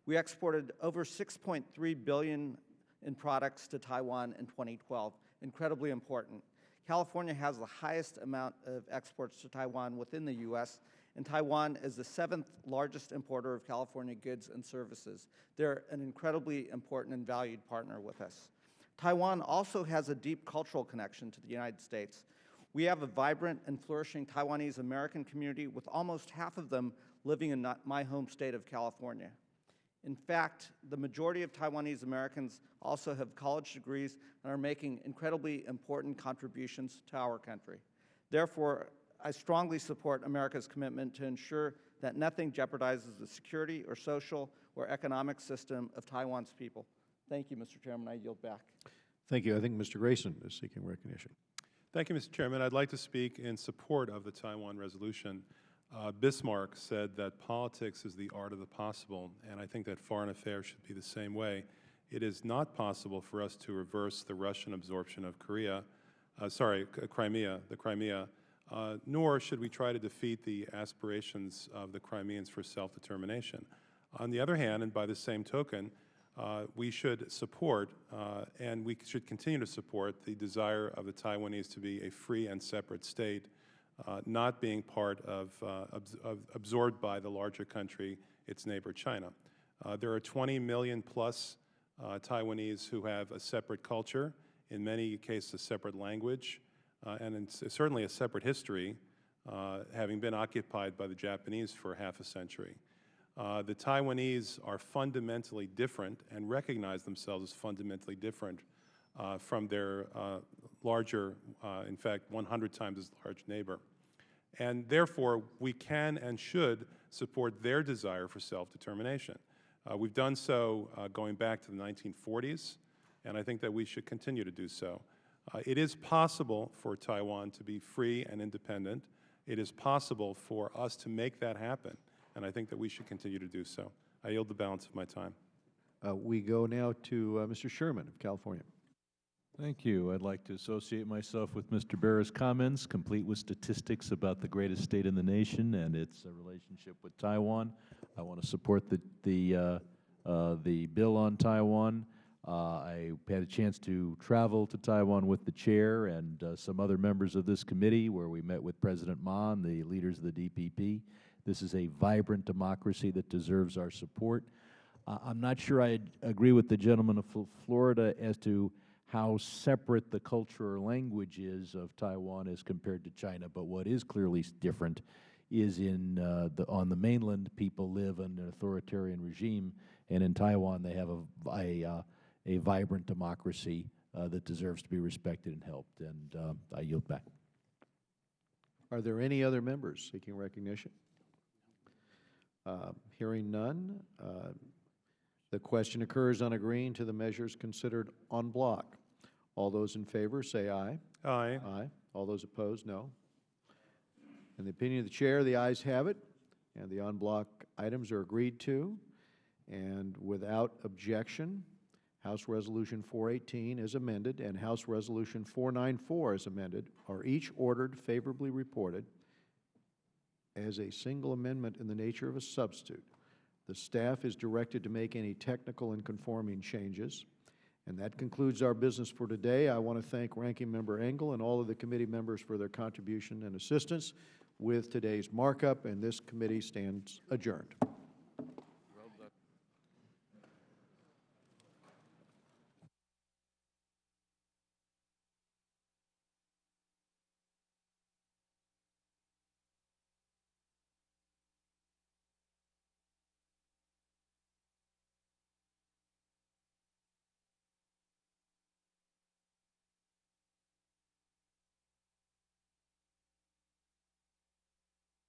Speaker 11: we exported over $6.3 billion in products to Taiwan in 2012. Incredibly important. California has the highest amount of exports to Taiwan within the U.S., and Taiwan is the 7th largest importer of California goods and services. They're an incredibly important and valued partner with us. Taiwan also has a deep cultural connection to the United States. We have a vibrant and flourishing Taiwanese American community, with almost half of them living in my home state of California. In fact, the majority of Taiwanese Americans also have college degrees and are making incredibly important contributions to our country. Therefore, I strongly support America's commitment to ensure that nothing jeopardizes the security or social or economic system of Taiwan's people. Thank you, Mr. Chairman. I yield back.
Speaker 1: Thank you. I think Mr. Grayson is seeking recognition.
Speaker 10: Thank you, Mr. Chairman. I'd like to speak in support of the Taiwan resolution. Bismarck said that politics is the art of the possible, and I think that foreign affairs should be the same way. It is not possible for us to reverse the Russian absorption of Crimea, nor should we try to defeat the aspirations of the Crimeans for self-determination. On the other hand, and by the same token, we should support, and we should continue to support, the desire of the Taiwanese to be a free and separate state, not being part of, absorbed by the larger country, its neighbor China. There are 20 million plus Taiwanese who have a separate culture, in many cases a separate language, and certainly a separate history, having been occupied by the Japanese for half a century. The Taiwanese are fundamentally different and recognize themselves as fundamentally different from their larger, in fact, 100 times as large neighbor. And therefore, we can and should support their desire for self-determination. We've done so going back to the 1940s, and I think that we should continue to do so. It is possible for Taiwan to be free and independent. It is possible for us to make that happen, and I think that we should continue to do so. I yield the balance of my time.
Speaker 1: We go now to Mr. Sherman of California.
Speaker 4: Thank you. I'd like to associate myself with Mr. Barra's comments, complete with statistics about the greatest state in the nation and its relationship with Taiwan. I want to support the bill on Taiwan. I had a chance to travel to Taiwan with the chair and some other members of this committee, where we met with President Ma and the leaders of the DPP. This is a vibrant democracy that deserves our support. I'm not sure I agree with the gentleman of Florida as to how separate the culture or language is of Taiwan as compared to China, but what is clearly different is on the mainland, people live in an authoritarian regime, and in Taiwan they have a vibrant democracy that deserves to be respected and helped, and I yield back.
Speaker 1: Are there any other members seeking recognition? Hearing none, the question occurs on agreeing to the measures considered en bloc. All those in favor say aye.
Speaker 10: Aye.
Speaker 1: Aye. All those opposed, no. In the opinion of the chair, the ayes have it, and the en bloc items are agreed to. And without objection, House Resolution 418 as amended and House Resolution 494 as amended are each ordered favorably reported as a single amendment in the nature of a substitute. The staff is directed to make any technical and conforming changes. And that concludes our business for today. I want to thank Ranking Member Engel and all of the committee members for their contribution and assistance with today's markup, and this committee stands adjourned.